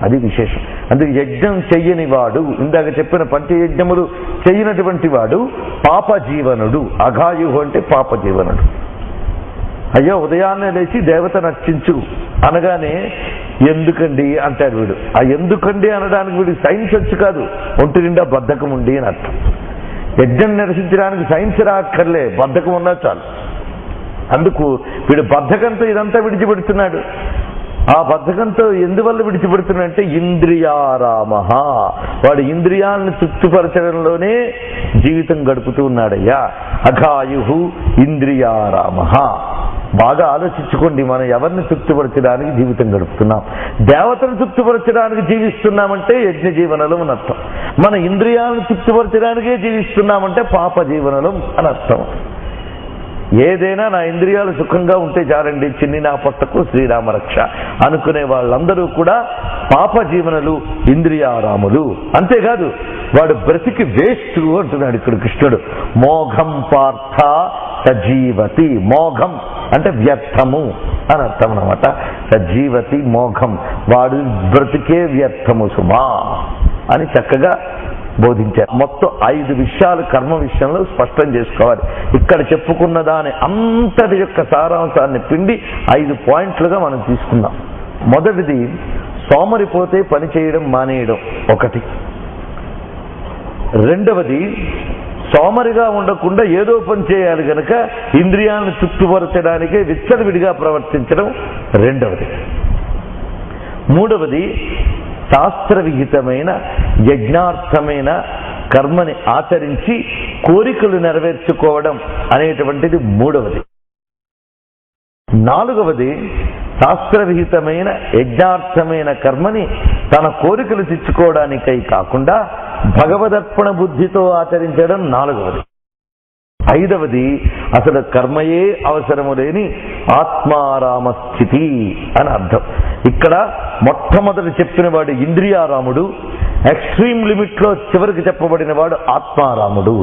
అది విశేషం. అందుకే యజ్ఞం చెయ్యని వాడు, ఇందాక చెప్పిన పంచయజ్ఞములు చెయ్యనటువంటి వాడు పాపజీవనుడు. అఘాయు అంటే పాపజీవనుడు. అయ్యో ఉదయాన్నే లేచి దేవతను అర్చించు అనగానే ఎందుకండి అంటాడు వీడు. ఆ ఎందుకండి అనడానికి వీడికి సైన్స్ వచ్చి కాదు, ఒంటి నిండా బద్ధకం ఉండి అని అర్థం. యజ్ఞం నిరసించడానికి సైన్స్ రాక్కర్లే, బద్ధకం ఉన్నా చాలు. అందుకు వీడు బద్ధకంతో ఇదంతా విడిచిపెడుతున్నాడు. ఆ బద్ధకంతో ఎందువల్ల విడిచిపెడుతున్నాడంటే ఇంద్రియారామ. వాడు ఇంద్రియాలను తృప్తిపరచడంలోనే జీవితం గడుపుతూ ఉన్నాడయ్యా. అఘాయు ఇంద్రియారామ. బాగా ఆలోచించుకోండి, మనం ఎవరిని తృప్తిపరచడానికి జీవితం గడుపుతున్నాం? దేవతను తృప్తిపరచడానికి జీవిస్తున్నామంటే యజ్ఞ జీవనలో అర్థం. మన ఇంద్రియాలను తృప్తిపరచడానికే జీవిస్తున్నామంటే పాప జీవనం అని అర్థం. ఏదైనా నా ఇంద్రియాలు సుఖంగా ఉంటే చాలండి, చిన్ని నా పట్టకు శ్రీరామరక్ష అనుకునే వాళ్ళందరూ కూడా పాప జీవనలు, ఇంద్రియారాములు. అంతేకాదు వాడు బ్రతికి వేస్ట్ అంటున్నాడు ఇక్కడ కృష్ణుడు. మోఘం పార్థ సజీవతి. మోఘం అంటే వ్యర్థము అని అర్థం అన్నమాట. సజీవతి మోఘం, వాడు బ్రతికే వ్యర్థము సుమా అని చక్కగా బోధించారు. మొత్తం 5 విషయాలు కర్మ విషయంలో స్పష్టం చేసుకోవాలి. ఇక్కడ చెప్పుకున్న దాని అంతటి యొక్క సారాంశాన్ని పిండి 5 పాయింట్లుగా మనం తీసుకుందాం. మొదటిది సోమరిపోతే పని చేయడం మానేయడం ఒకటి. రెండవది సోమరిగా ఉండకుండా ఏదో పని చేయాలి గనక ఇంద్రియాలను తృప్తిపరచడానికే విచ్చలవిడిగా ప్రవర్తించడం రెండవది. మూడవది శాస్త్రవిహితమైన యజ్ఞార్థమైన కర్మని ఆచరించి కోరికలు నెరవేర్చుకోవడం అనేటువంటిది మూడవది. నాలుగవది శాస్త్రవిహితమైన యజ్ఞార్థమైన కర్మని తన కోరికలు తెచ్చుకోవడానికై కాకుండా భగవదర్పణ బుద్ధితో ఆచరించడం నాలుగవది. ఐదవది అసలు కర్మయే అవసరము లేని ఆత్మారామ స్థితి అని అర్థం. ఇక్కడ మొట్టమొదటి చెప్పిన వాడు ఇంద్రియారాముడు, ఎక్స్ట్రీమ్ లిమిట్ లో చివరికి చెప్పబడిన వాడు ఆత్మారాముడు.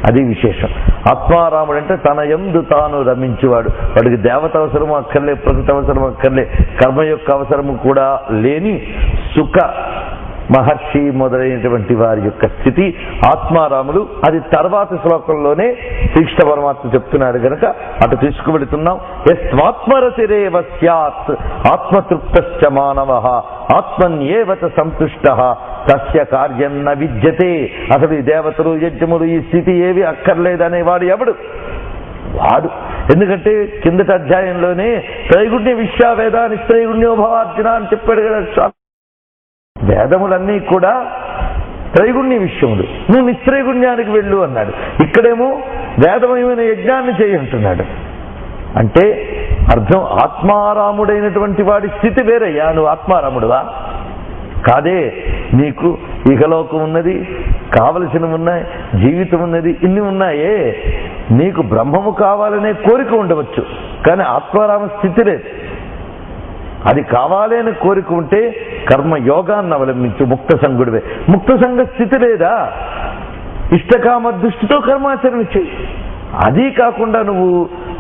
అది విశేషం. ఆత్మారాముడు అంటే తన యందు తాను రమించేవాడు. వాడికి దేవత అవసరము అక్కర్లే, ప్రకృతి అవసరం అక్కర్లే, కర్మ యొక్క అవసరము కూడా లేని సుఖ మహర్షి మొదలైనటువంటి వారి యొక్క స్థితి ఆత్మారాములు. అది తర్వాత శ్లోకంలోనే శ్రీకృష్ణ పరమాత్మ చెప్తున్నాడు కనుక అటు తీసుకువెళుతున్నాం. యస్వాత్మరతిరేవ స్యాత్ ఆత్మతృప్తశ్చ మానవః ఆత్మన్యేవత సంతుష్టః తస్య కార్యం న విద్యతే. అసలు ఈ దేవతలు యజ్ఞములు ఈ స్థితి ఏవి అక్కర్లేదనేవాడు ఎవడు? వాడు. ఎందుకంటే కిందటి అధ్యాయంలోనే త్రైగుణ్య విశ్వావేదా నిస్త్రైగుణ్యో భవార్జున అని చెప్పాడు కదా. వేదములన్నీ కూడా త్రైగుణ్య విషయములు, నువ్వు నిస్త్రైగుణ్యానికి వెళ్ళు అన్నాడు. ఇక్కడేమో వేదమయమైన యజ్ఞాన్ని చేయంటున్నాడు. అంటే అర్థం ఆత్మారాముడైనటువంటి వాడి స్థితి వేరయ్యా. నువ్వు ఆత్మారాముడువా? కాదే. నీకు ఇహలోకం ఉన్నది, కావలసినవి ఉన్నాయి, జీవితం ఉన్నది, ఇన్ని ఉన్నాయే. నీకు బ్రహ్మము కావాలనే కోరిక ఉండవచ్చు, కానీ ఆత్మారామ స్థితి లేదు. అది కావాలి అని కోరిక ఉంటే కర్మయోగాన్ని అవలంబించు, ముక్త సంగుడివే. ముక్త సంఘ స్థితి లేదా? ఇష్టకామ దృష్టితో కర్మాచరణ చెయ్యి. అది కాకుండా నువ్వు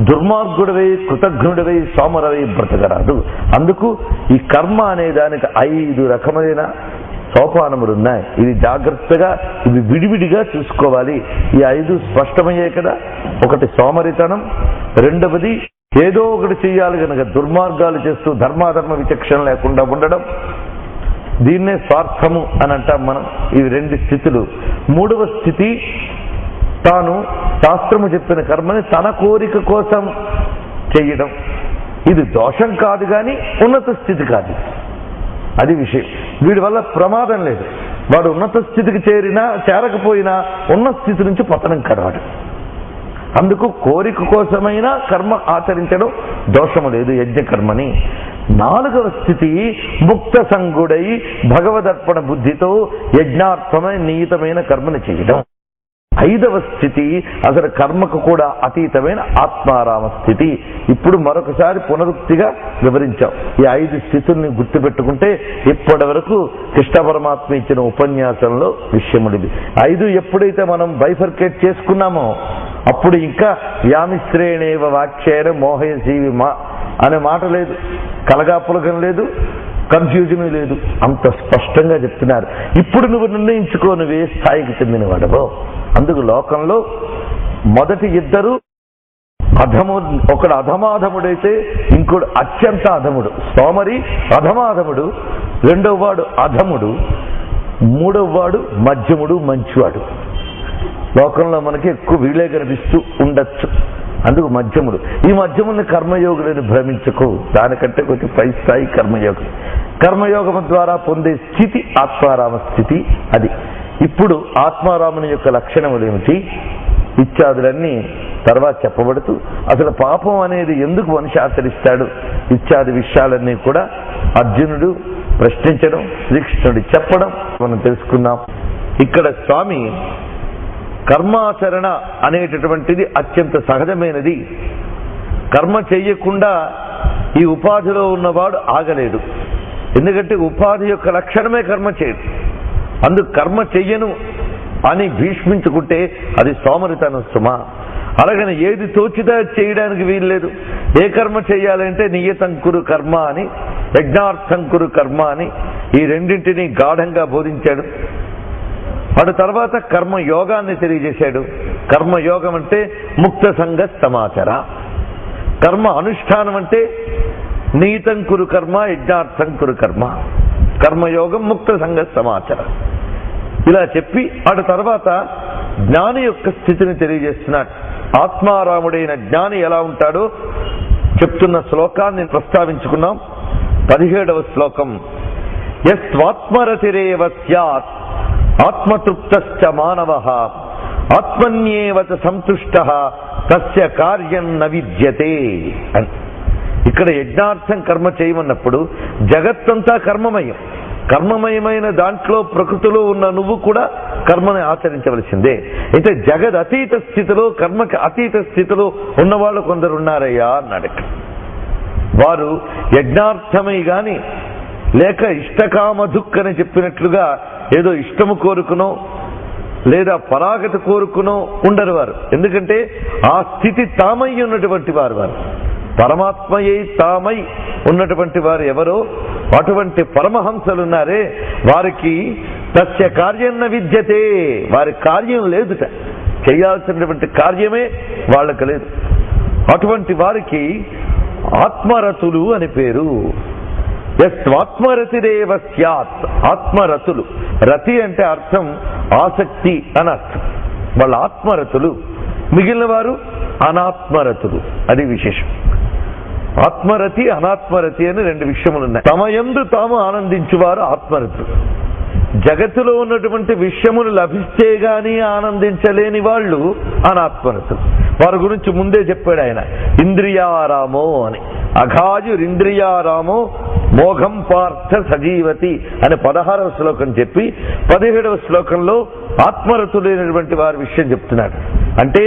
దుర్మార్గుడివై, కృతజ్ఞుడివై, సోమరవై బ్రతకరాదు. అందుకు ఈ కర్మ అనే దానికి 5 రకమైన సోపానములు ఉన్నాయి. ఇది జాగ్రత్తగా, ఇవి విడివిడిగా చూసుకోవాలి. ఈ 5 స్పష్టమయ్యాయి కదా. ఒకటి సోమరితనం, రెండవది ఏదో ఒకటి చెయ్యాలి కనుక దుర్మార్గాలు చేస్తూ ధర్మాధర్మ విచక్షణ లేకుండా ఉండడం, దీన్నే స్వార్థము అని అంటాం మనం. ఇవి 2 స్థితులు. మూడవ స్థితి తాను శాస్త్రము చెప్పిన కర్మని తన కోరిక కోసం చెయ్యడం. ఇది దోషం కాదు కానీ ఉన్నత స్థితి కాదు. అది విషయం. వీడి వల్ల ప్రమాదం లేదు. వాడు ఉన్నత స్థితికి చేరకపోయినా ఉన్న స్థితి నుంచి పతనం కడవాడు. అందుకు కోరిక కోసమైనా కర్మ ఆచరించడం దోషము లేదు యజ్ఞకర్మని. 4వ స్థితి ముక్త సంగుడై భగవదర్పణ బుద్ధితో యజ్ఞార్థమైన నియతమైన కర్మని చేయడం. 5వ స్థితి అసలు కర్మకు కూడా అతీతమైన ఆత్మారామ స్థితి. ఇప్పుడు మరొకసారి పునరుక్తిగా వివరించాం. ఈ 5 స్థితుల్ని గుర్తుపెట్టుకుంటే ఇప్పటి వరకు కృష్ణ పరమాత్మ ఇచ్చిన ఉపన్యాసంలో విషయముడిది. 5 ఎప్పుడైతే మనం బైఫర్కేట్ చేసుకున్నామో అప్పుడు ఇంకా వ్యామిశ్రేణేవ వాక్యేన మోహయసీవి మా అనే మాట లేదు, కలగాపులగం లేదు, కన్ఫ్యూజన్ లేదు. అంత స్పష్టంగా చెప్తున్నారు. ఇప్పుడు నువ్వు నిర్ణయించుకో నువ్వే స్థాయికి చెందిన వాడవో. అందుకు లోకంలో మొదటి 2 అధముడు, ఒకడు అధమాధముడైతే ఇంకోడు అత్యంత అధముడు. సోమరి అధమాధముడు, రెండవ వాడు అధముడు, మూడవ వాడు మధ్యముడు, మంచివాడు. లోకంలో మనకి ఎక్కువ వీళ్ళే కనిపిస్తూ ఉండొచ్చు. అందుకు మధ్యముడు. ఈ మధ్యముని కర్మయోగులను భ్రమించకు. దానికంటే కొంచెం పై స్థాయి కర్మయోగం. కర్మయోగం ద్వారా పొందే స్థితి ఆత్మారామ స్థితి. అది ఇప్పుడు ఆత్మారాముని యొక్క లక్షణములు ఏమిటి ఇత్యాదులన్నీ తర్వాత చెప్పబడుతూ అసలు పాపం అనేది ఎందుకు మనిషి ఆచరిస్తాడు ఇత్యాది విషయాలన్నీ కూడా అర్జునుడు ప్రశ్నించడం, శ్రీకృష్ణుడు చెప్పడం మనం తెలుసుకున్నాం. ఇక్కడ స్వామి కర్మాచరణ అనేటటువంటిది అత్యంత సహజమైనది. కర్మ చెయ్యకుండా ఈ ఉపాధిలో ఉన్నవాడు ఆగలేడు. ఎందుకంటే ఉపాధి యొక్క లక్షణమే కర్మ చేయడు. అందుకు కర్మ చెయ్యను అని భీష్మించుకుంటే అది సోమరితనం సుమా. అలాగని ఏది తోచిదా చేయడానికి వీల్లేదు. ఏ కర్మ చేయాలంటే నియతం కురు కర్మ అని, యజ్ఞార్థం కురు కర్మ అని ఈ రెండింటినీ గాఢంగా బోధించాడు. అటు తర్వాత కర్మయోగాన్ని తెలియజేశాడు. కర్మయోగం అంటే ముక్త సంగ సమాచార. కర్మ అనుష్ఠానం అంటే నియతం కురు కర్మ, యజ్ఞార్థం కురు కర్మ. కర్మయోగం ముక్త సంగ సమాచార. ఇలా చెప్పి అటు తర్వాత జ్ఞాని యొక్క స్థితిని తెలియజేస్తున్నాడు. ఆత్మారాముడైన జ్ఞాని ఎలా ఉంటాడో చెప్తున్న శ్లోకాన్ని ప్రస్తావించుకున్నాం. 17వ శ్లోకం. యస్వాత్మరతిరేవ స్యాత్ ఆత్మతృప్తశ్చ మానవః ఆత్మన్యేవ చ సంతుష్టః తస్య కార్యం న విద్యతే అని. ఇక్కడ యజ్ఞార్థం కర్మ చేయమన్నప్పుడు జగత్తంతా కర్మమయం. కర్మమయమైన దాంట్లో ప్రకృతిలో ఉన్న నువ్వు కూడా కర్మని ఆచరించవలసిందే. అయితే జగద్ అతీత స్థితిలో, కర్మకి అతీత స్థితిలో ఉన్నవాళ్ళు కొందరు ఉన్నారయ్యా అన్నాడు. వారు యజ్ఞార్థమై గాని లేక ఇష్టకామ దుఃఖ అని చెప్పినట్లుగా ఏదో ఇష్టము కోరుకునో లేదా పరాగతి కోరుకునో ఉండరు వారు. ఎందుకంటే ఆ స్థితి తామై ఉన్నటువంటి వారు. పరమాత్మయే తామై ఉన్నటువంటి వారు ఎవరో అటువంటి పరమహంసలున్నారే వారికి తస్య కార్యం న విద్యతే, వారి కార్యం లేదుట. చేయాల్సినటువంటి కార్యమే వాళ్ళకు లేదు. అటువంటి వారికి ఆత్మరతులు అని పేరు. యస్వాత్మరతిరేవ స్యాత్. ఆత్మరతులు. రతి అంటే అర్థం ఆసక్తి అని అర్థం. వాళ్ళ ఆత్మరతులు. మిగిలిన వారు అనాత్మరతులు. అది విశేషం. ఆత్మరతి అనాత్మరతి అని రెండు విషయములు ఉన్నాయి. తమ యందు తాము ఆనందించువారు ఆత్మరతులు. జగత్తులో ఉన్నటువంటి విషయములు లభిస్తే గాని ఆనందించలేని వాళ్ళు అనాత్మరతులు. వారి గురించి ముందే చెప్పాడు ఆయన. ఇంద్రియారామో అని. అఘాయురింద్రియారామో మోఘం పార్థ సజీవతి అని 16వ శ్లోకం చెప్పి 17వ శ్లోకంలో ఆత్మరతులైనటువంటి వారి విషయం చెప్తున్నాడు. అంటే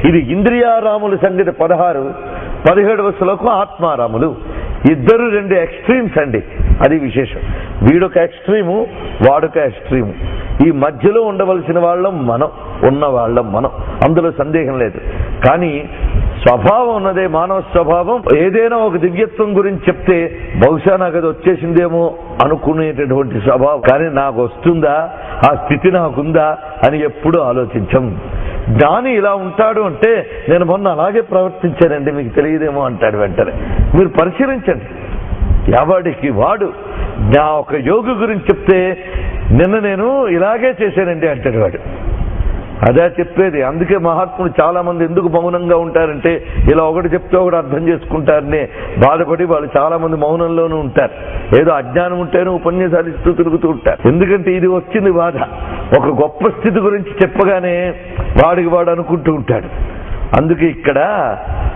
ఇది ఇంద్రియారాముల సంగతి 16, 17వ శ్లోకం ఆత్మారాములు. ఇద్దరు రెండు ఎక్స్ట్రీమ్స్ అండి. అది విశేషం. వీడొక ఎక్స్ట్రీము, వాడొక ఎక్స్ట్రీము. ఈ మధ్యలో ఉండవలసిన వాళ్ళం మనం, ఉన్నవాళ్ళం మనం. అందులో సందేహం లేదు. కానీ స్వభావం ఉన్నదే, మానవ స్వభావం. ఏదైనా ఒక దివ్యత్వం గురించి చెప్తే బహుశా నాకు అది వచ్చేసిందేమో అనుకునేటటువంటి స్వభావం. కానీ నాకు వస్తుందా, ఆ స్థితి నాకుందా అని ఎప్పుడూ ఆలోచించం. జ్ఞాని ఇలా ఉంటాడు అంటే నేను మొన్న అలాగే ప్రవర్తించానండి, మీకు తెలియదేమో అంటాడు. వెంటనే మీరు పరిశీలించండి. ఎవడికి వాడు నా ఒక యోగి గురించి చెప్తే నిన్న నేను ఇలాగే చేశానండి అంటాడు వాడు. అదే చెప్పేది. అందుకే మహాత్ములు చాలా మంది ఎందుకు మౌనంగా ఉంటారంటే ఇలా ఒకటి చెప్తే ఒకటి అర్థం చేసుకుంటారనే బాధపడి వాళ్ళు చాలా మంది మౌనంలోనూ ఉంటారు. ఏదో అజ్ఞానం ఉంటేనే ఉపన్యాసాలు ఇస్తూ తిరుగుతూ ఉంటారు. ఎందుకంటే ఇది వచ్చింది బాధ. ఒక గొప్ప స్థితి గురించి చెప్పగానే వాడికి వాడు అనుకుంటూ ఉంటాడు. అందుకే ఇక్కడ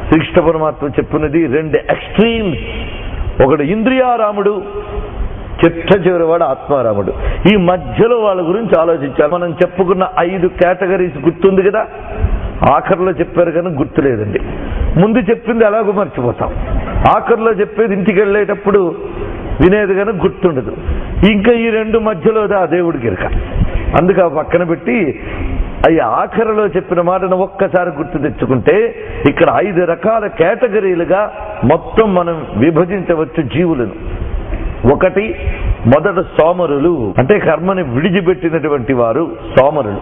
శ్రీకృష్ణ పరమాత్మ చెప్పినది రెండు ఎక్స్ట్రీమ్స్. ఒకడు ఇంద్రియారాముడు, చిట్ట చివరివాడు ఆత్మారాముడు. ఈ మధ్యలో వాళ్ళ గురించి ఆలోచించాలి. మనం చెప్పుకున్న 5 కేటగిరీస్ గుర్తుంది కదా. ఆఖరిలో చెప్పారు కానీ గుర్తులేదండి. ముందు చెప్పింది ఎలాగో మర్చిపోతాం. ఆఖరిలో చెప్పేది ఇంటికి వెళ్ళేటప్పుడు వినేది కానీ గుర్తుండదు. ఇంకా ఈ రెండు మధ్యలో దేవుడికి ఇరక. అందుకు ఆ పక్కన పెట్టి అవి ఆఖరిలో చెప్పిన మాటను ఒక్కసారి గుర్తు తెచ్చుకుంటే ఇక్కడ 5 రకాల కేటగిరీలుగా మొత్తం మనం విభజించవచ్చు జీవులను. ఒకటి, మొదట సోమరులు, అంటే కర్మని విడిచిపెట్టినటువంటి వారు సోమరులు.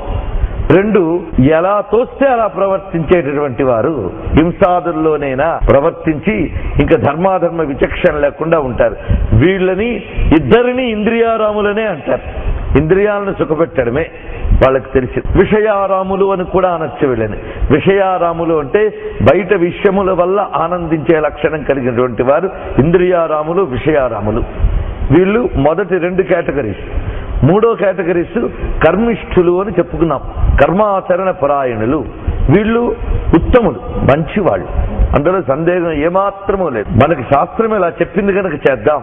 2, ఎలా తోస్తే అలా ప్రవర్తించేటటువంటి వారు హింసాదుల్లోనైనా ప్రవర్తించి ఇంకా ధర్మాధర్మ విచక్షణ లేకుండా ఉంటారు. వీళ్ళని ఇద్దరిని ఇంద్రియారాములనే అంటారు. ఇంద్రియాలను సుఖపెట్టడమే వాళ్ళకి తెలిసి. విషయారాములు అని కూడా అనొచ్చు వీళ్ళని. విషయారాములు అంటే బయట విషయముల వల్ల ఆనందించే లక్షణం కలిగినటువంటి వారు ఇంద్రియారాములు, విషయారాములు. వీళ్ళు మొదటి 2 కేటగిరీస్. 3వ కేటగిరీస్ కర్మిష్ఠులు అని చెప్పుకున్నాం. కర్మాచరణ పరాయణులు. వీళ్ళు ఉత్తములు, మంచివాళ్ళు. అందులో సందేహం ఏమాత్రమూ లేదు. మనకి శాస్త్రం ఇలా చెప్పింది కనుక చేద్దాం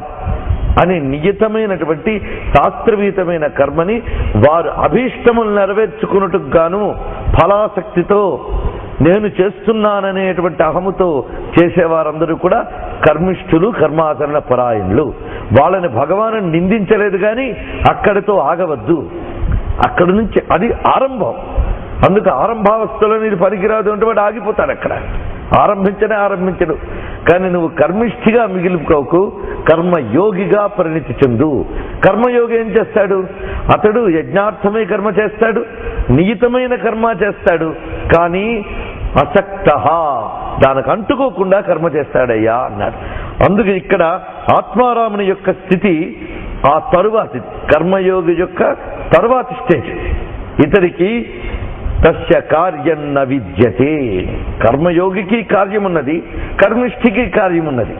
అని నియతమైనటువంటి శాస్త్రవీతమైన కర్మని వారు అభీష్టములు నెరవేర్చుకున్నట్టుకు గాను ఫలాసక్తితో నేను చేస్తున్నాననేటువంటి అహముతో చేసేవారందరూ కూడా కర్మిష్ఠులు, కర్మాచరణ పరాయణులు. వాళ్ళని భగవాను నిందించలేదు కానీ అక్కడితో ఆగవద్దు. అక్కడి నుంచి అది ఆరంభం. అందుకు ఆరంభావస్థలో నీరు పనికిరాదు అంటే వాడు ఆగిపోతాడు. అక్కడ ఆరంభించడు. కానీ నువ్వు కర్మిష్ఠిగా మిగిలిపోకు, కర్మయోగిగా పరిణితి చెందు. కర్మయోగి ఏం చేస్తాడు? అతడు యజ్ఞార్థమే కర్మ చేస్తాడు, నియతమైన కర్మ చేస్తాడు, కానీ అసక్త దానికి అంటుకోకుండా కర్మ చేస్తాడయ్యా అన్నాడు. అందుకే ఇక్కడ ఆత్మారాముని యొక్క స్థితి ఆ తరువాతి కర్మయోగి యొక్క తరువాతి స్టేజ్. ఇతడికి తస్య కార్యం న విద్యతే. కర్మయోగికి కార్యమున్నది, కర్మిష్ఠికి కార్యమున్నది.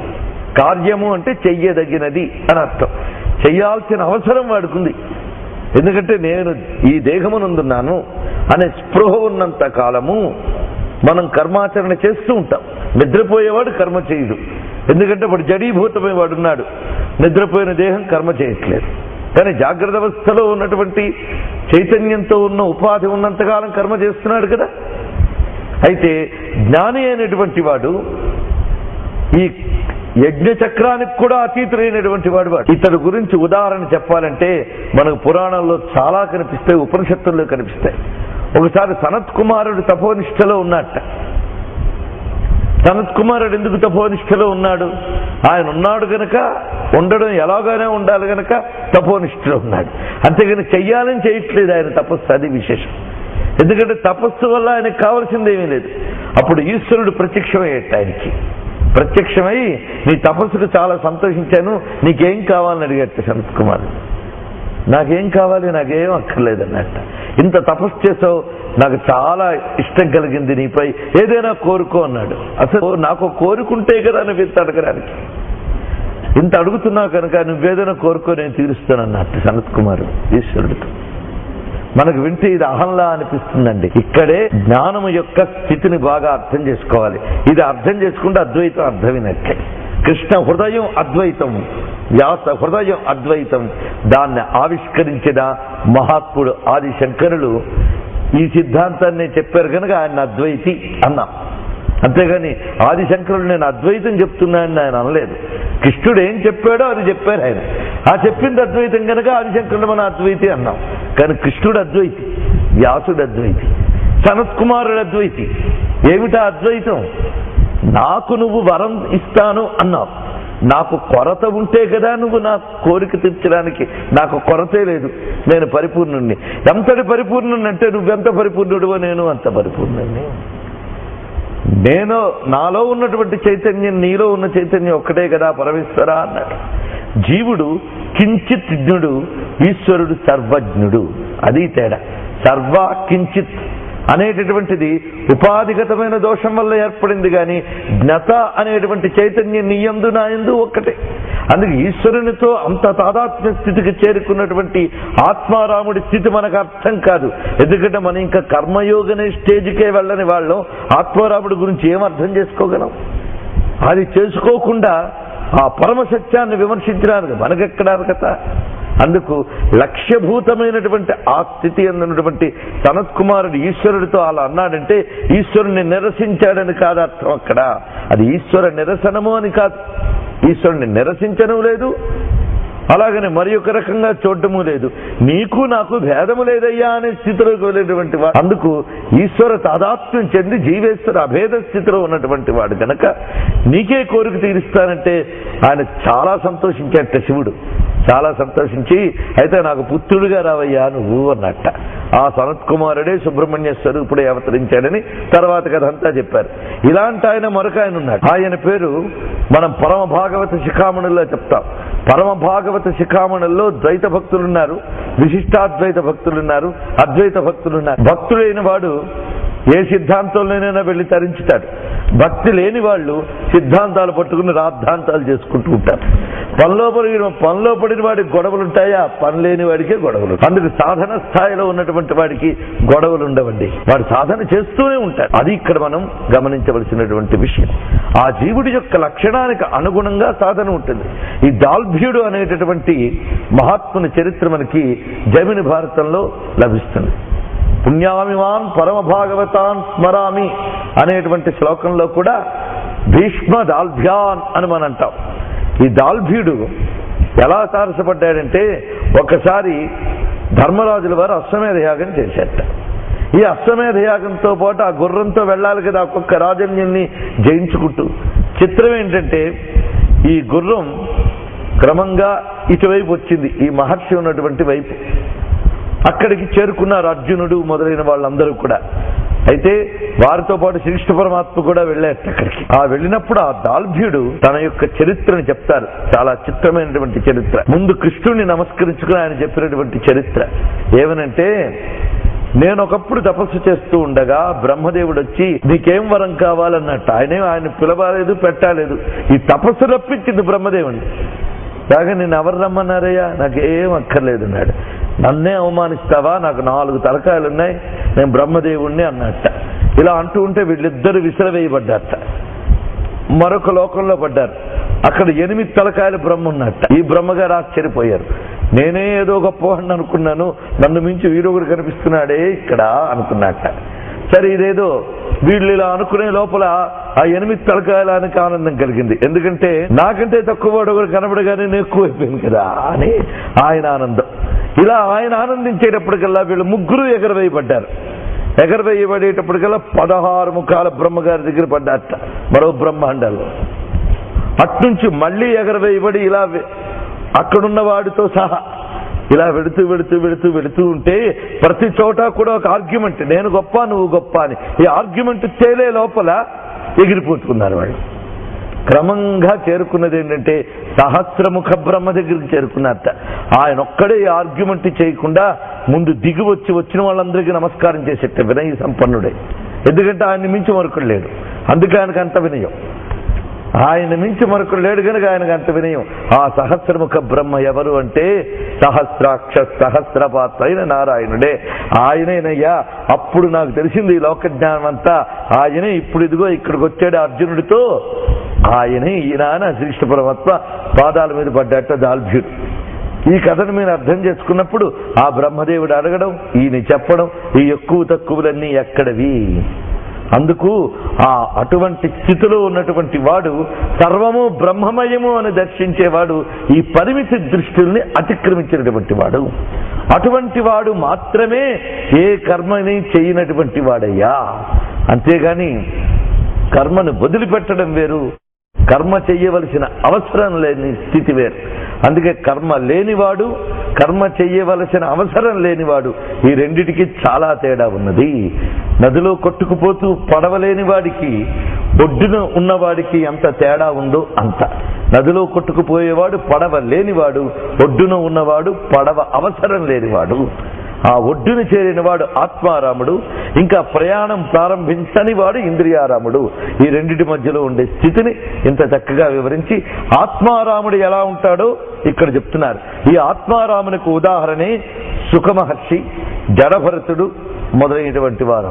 కార్యము అంటే చెయ్యదగినది అని అర్థం. చెయ్యాల్సిన అవసరం వాడుకుంది. ఎందుకంటే నేను ఈ దేహమునందున్నాను అనే స్పృహ ఉన్నంత కాలము మనం కర్మాచరణ చేస్తూ ఉంటాం. నిద్రపోయేవాడు కర్మ చేయడు, ఎందుకంటే వాడు జడీభూతమై వాడున్నాడు. నిద్రపోయిన దేహం కర్మ చేయట్లేదు. కానీ జాగ్రత్త అవస్థలో ఉన్నటువంటి చైతన్యంతో ఉన్న ఉపాధి ఉన్నంతకాలం కర్మ చేస్తున్నాడు కదా. అయితే జ్ఞాని అయినటువంటి వాడు ఈ యజ్ఞ చక్రానికి కూడా అతీతులైనటువంటి వాడు. ఇతడి గురించి ఉదాహరణ చెప్పాలంటే మనకు పురాణంలో చాలా కనిపిస్తాయి, ఉపనిషత్తుల్లో కనిపిస్తాయి. ఒకసారి సనత్ కుమారుడు తపోనిష్టలో ఉన్నట్ట. సనత్ కుమారుడు ఎందుకు తపోనిష్టలో ఉన్నాడు? ఆయన ఉన్నాడు గనక, ఉండడం ఎలాగానే ఉండాలి గనక తపోనిష్టలో ఉన్నాడు. అంతేగాని చెయ్యాలని చేయట్లేదు ఆయన తపస్సు. అది విశేషం. ఎందుకంటే తపస్సు వల్ల ఆయనకు కావాల్సిందేమీ లేదు. అప్పుడు ఈశ్వరుడు ప్రత్యక్షమయ్యేట. ఆయనకి ప్రత్యక్షమై నీ తపస్సుకు చాలా సంతోషించాను, నీకేం కావాలని అడిగట్టు సనత్ కుమారుడు. నాకేం కావాలి, నాకేం అక్కర్లేదు అన్నట్ట. ఇంత తపస్సు చేసావు, నాకు చాలా ఇష్టం కలిగింది నీపై, ఏదైనా కోరుకో అన్నాడు. అసలు నాకు కోరుకుంటే కదా నువ్వు ఇంత అడగడానికి, ఇంత అడుగుతున్నావు కనుక నువ్వేదైనా కోరుకో, నేను తీరుస్తానన్నట్టు సనత్ కుమారుడు ఈశ్వరుడితో. మనకు వింటే ఇది అహంలా అనిపిస్తుందండి. ఇక్కడే జ్ఞానము యొక్క స్థితిని బాగా అర్థం చేసుకోవాలి. ఇది అర్థం చేసుకుంటే అద్వైతం అర్థమైనట్లే. కృష్ణ హృదయం అద్వైతం, వ్యాస హృదయం అద్వైతం. దాన్ని ఆవిష్కరించిన మహాత్ముడు ఆది శంకరులు ఈ సిద్ధాంతాన్ని చెప్పారు కనుక ఆయన అద్వైతి అన్నాం. అంతేగాని ఆదిశంకరుడు నేను అద్వైతం చెప్తున్నానని ఆయన అనలేదు. కృష్ణుడు ఏం చెప్పాడో అది చెప్పారు ఆయన. ఆ చెప్పింది అద్వైతం కనుక ఆదిశంకరుడు మన అద్వైతి అన్నాం. కానీ కృష్ణుడు అద్వైతి, వ్యాసుడు అద్వైతి, సనత్ కుమారుడు అద్వైతి. ఏమిటా అద్వైతం? నాకు నువ్వు వరం ఇస్తాను అన్నావు. నాకు కొరత ఉంటే కదా నువ్వు నా కోరిక తీర్చడానికి. నాకు కొరతే లేదు, నేను పరిపూర్ణుణ్ణి. ఎంతటి పరిపూర్ణుని అంటే నువ్వెంత పరిపూర్ణుడువో నేను అంత పరిపూర్ణుణ్ణి. నేను నాలో ఉన్నటువంటి చైతన్యం నీలో ఉన్న చైతన్యం ఒక్కటే కదా పరమేశ్వర అన్నాడు. జీవుడు కించిత్ జ్ఞుడు, ఈశ్వరుడు సర్వజ్ఞుడు. అది తేడా. సర్వ కించిత్ అనేటటువంటిది ఉపాధిగతమైన దోషం వల్ల ఏర్పడింది, కానీ జ్ఞత అనేటువంటి చైతన్యం నీయందు నాయందు ఒక్కటే. అందుకే ఈశ్వరునితో అంత తాదాత్మ్య స్థితికి చేరుకున్నటువంటి ఆత్మారాముడి స్థితి మనకు అర్థం కాదు. ఎందుకంటే మనం ఇంకా కర్మయోగనే స్టేజ్కే వెళ్ళని వాళ్ళం ఆత్మారాముడి గురించి ఏం అర్థం చేసుకోగలం? అది చేసుకోకుండా ఆ పరమ సత్యాన్ని విమర్శించడానికి మనకెక్కడ అర్హత? అందుకు లక్ష్యభూతమైనటువంటి ఆ స్థితి అన్నటువంటి సనత్ కుమారుడు ఈశ్వరుడితో అలా అన్నాడంటే ఈశ్వరుని నిరసించాడని కాదు అర్థం అక్కడ. అది ఈశ్వర నిరసనము అని కాదు. ఈశ్వరుని నిరసించడం లేదు, అలాగనే మరి ఒక రకంగా చూడటము లేదు. నీకు నాకు భేదము లేదయ్యా అనే స్థితిలోకి వెళ్ళేటువంటి వాడు. అందుకు ఈశ్వర తాదాత్మ్యం చెంది జీవేశ్వర అభేద స్థితిలో ఉన్నటువంటి వాడు కనుక నీకే కోరిక తీరుస్తానంటే ఆయన చాలా సంతోషించాట. శివుడు చాలా సంతోషించి, అయితే నాకు పుత్రుడిగా రావయ్యా నువ్వు అన్నట్ట. ఆ సనత్ కుమారుడే సుబ్రహ్మణ్య స్వరూపుడే అవతరించాడని తర్వాత కథంతా చెప్పారు. ఇలాంటి ఆయన మరొక ఆయన ఉన్నాడు. ఆయన పేరు మనం పరమ భాగవత శిఖామణుల్లో చెప్తాం. పరమ భాగవత శిఖామణుల్లో ద్వైత భక్తులున్నారు, విశిష్టాద్వైత భక్తులున్నారు, అద్వైత భక్తులున్నారు. భక్తుడైన వాడు ఏ సిద్ధాంతంలోనైనా వెళ్ళి తరించుతాడు. భక్తి లేని వాళ్ళు సిద్ధాంతాలు పట్టుకుని రాద్ధాంతాలు చేసుకుంటూ ఉంటారు. పనిలో పడిన వాడికి గొడవలు ఉంటాయా? పని లేని వాడికే గొడవలు. అందుకు సాధన స్థాయిలో ఉన్నటువంటి వాడికి గొడవలు ఉండవండి. వాడు సాధన చేస్తూనే ఉంటాడు. అది ఇక్కడ మనం గమనించవలసినటువంటి విషయం. ఆ జీవుడి యొక్క లక్షణానికి అనుగుణంగా సాధన ఉంటుంది. ఈ దాల్భ్యుడు అనేటటువంటి మహాత్ముని చరిత్ర మనకి జైమిని భారతంలో లభిస్తుంది. పుణ్యామిమాన్ పరమ భాగవతాన్ స్మరామి అనేటువంటి శ్లోకంలో కూడా భీష్మ దాల్భ్యాన్ అని మనం అంటాం. ఈ దాల్భ్యుడు ఎలా తారసపడ్డాడంటే, ఒకసారి ధర్మరాజుల వారు అశ్వమేధ యాగం చేశారట. ఈ అశ్వమేధ యాగంతో పాటు ఆ గుర్రంతో వెళ్ళాలి కదా ఒక్కొక్క రాజన్యుల్ని జయించుకుంటూ. చిత్రం ఏంటంటే, ఈ గుర్రం క్రమంగా ఇటువైపు వచ్చింది, ఈ మహర్షి ఉన్నటువంటి వైపు. అక్కడికి చేరుకున్నారు అర్జునుడు మొదలైన వాళ్ళందరూ కూడా. అయితే వారితో పాటు శ్రీకృష్ణ పరమాత్మ కూడా వెళ్ళారు అక్కడికి. ఆ వెళ్ళినప్పుడు ఆ దాల్భ్యుడు తన యొక్క చరిత్రను చెప్తారు. చాలా చిత్రమైనటువంటి చరిత్ర. ముందు కృష్ణుడిని నమస్కరించుకుని ఆయన చెప్పినటువంటి చరిత్ర ఏమనంటే, నేను ఒకప్పుడు తపస్సు చేస్తూ ఉండగా బ్రహ్మదేవుడు వచ్చి నీకేం వరం కావాలన్నట్టు. ఆయన పిలవలేదు, పెట్టలేదు. ఈ తపస్సు రప్పించింది బ్రహ్మదేవుని. కాగా నేను ఎవరు రమ్మన్నారయ్యా? నాకేం అక్కర్లేదు అన్నాడు. నన్నే అవమానిస్తావా? నాకు 4 తలకాయలున్నాయి, నేను బ్రహ్మదేవుణ్ణి అన్నట్ట. ఇలా అంటూ ఉంటే వీళ్ళిద్దరు విసిరవేయబడ్డారట. మరొక లోకంలో పడ్డారు. అక్కడ 8 తలకాయల బ్రహ్మ ఉన్నట్ట. ఈ బ్రహ్మగారు ఆశ్చర్యపోయారు. నేనే ఏదో గొప్పవాడిని అనుకున్నాను, నన్ను మించి వీరొకడు కనిపిస్తున్నాడే ఇక్కడ అనుకున్నట్ట. సరే, ఇదేదో వీళ్ళు ఇలా అనుకునే లోపల ఆ 8 తలకాయలానికి ఆనందం కలిగింది. ఎందుకంటే నాకంటే తక్కువ వాడు ఒకడు కనబడగానే నేను ఎక్కువైపోయింది కదా అని ఆయన ఆనందం. ఇలా ఆయన ఆనందించేటప్పటికల్లా వీళ్ళు ముగ్గురు ఎగరవేయబడ్డారు. ఎగరవేయబడేటప్పటికల్లా 16 ముఖాల బ్రహ్మగారి దగ్గర పడ్డారట మరో బ్రహ్మాండాల్లో. అట్నుంచి మళ్ళీ ఎగరవేయబడి ఇలా అక్కడున్న వాడితో సహా ఇలా వెళుతూ వెళుతూ వెళుతూ వెళుతూ ఉంటే ప్రతి చోట కూడా ఒక ఆర్గ్యుమెంట్, నేను గొప్ప నువ్వు గొప్ప అని. ఈ ఆర్గ్యుమెంట్ తేలే లోపల ఎగిరిపోతున్నారు వాళ్ళు. క్రమంగా చేరుకున్నది ఏంటంటే సహస్రముఖ బ్రహ్మ దగ్గరికి చేరుకున్నారట. ఆయన ఒక్కడే ఈ ఆర్గ్యుమెంట్ చేయకుండా ముందు దిగి వచ్చిన వాళ్ళందరికీ నమస్కారం చేసేట వినయ సంపన్నుడే. ఎందుకంటే ఆయన మించి మరొకడు లేడు, అందుకే ఆయనకు అంత వినయం. ఆయన మించి మరొకడు లేడు కనుక ఆయనకు అంత వినయం. ఆ సహస్రముఖ బ్రహ్మ ఎవరు అంటే సహస్రాక్ష సహస్రపాత్ర అయిన నారాయణుడే. ఆయనేనయ్యా. అప్పుడు నాకు తెలిసింది ఈ లోక జ్ఞానం అంతా ఆయనే. ఇప్పుడు ఇదిగో ఇక్కడికి వచ్చాడు అర్జునుడితో. ఆయనే ఈయన శ్రీకృష్ణ పరమాత్మ పాదాల మీద పడ్డట్ట దాల్భ్యుడు. ఈ కథను మీరు అర్థం చేసుకున్నప్పుడు ఆ బ్రహ్మదేవుడు అడగడం, ఈయన చెప్పడం, ఈ ఎక్కువ తక్కువలన్నీ ఎక్కడవి? అందుకు ఆ అటువంటి స్థితిలో ఉన్నటువంటి వాడు సర్వము బ్రహ్మమయము అని దర్శించేవాడు, ఈ పరిమితి దృష్టిల్ని అతిక్రమించినటువంటి వాడు. అటువంటి వాడు మాత్రమే ఏ కర్మని చేయనటువంటి వాడయ్యా. అంతేగాని కర్మను వదిలిపెట్టడం వేరు, కర్మ చెయ్యవలసిన అవసరం లేని స్థితి వేరు. అందుకే కర్మ లేనివాడు, కర్మ చెయ్యవలసిన అవసరం లేనివాడు, ఈ రెండిటికి చాలా తేడా ఉన్నది. నదిలో కొట్టుకుపోతూ పడవలేని వాడికి, ఒడ్డున ఉన్నవాడికి ఎంత తేడా ఉందో అంత. నదిలో కొట్టుకుపోయేవాడు పడవ లేనివాడు, ఒడ్డున ఉన్నవాడు పడవ అవసరం లేనివాడు. ఆ ఒడ్డును చేరినవాడు ఆత్మారాముడు, ఇంకా ప్రయాణం ప్రారంభించని వాడు ఇంద్రియారాముడు. ఈ రెండిటి మధ్యలో ఉండే స్థితిని ఇంత చక్కగా వివరించి ఆత్మారాముడు ఎలా ఉంటాడో ఇక్కడ చెప్తున్నారు. ఈ ఆత్మారామునికి ఉదాహరణే సుఖమహర్షి, జడభరతుడు మొదలైనటువంటి వారు.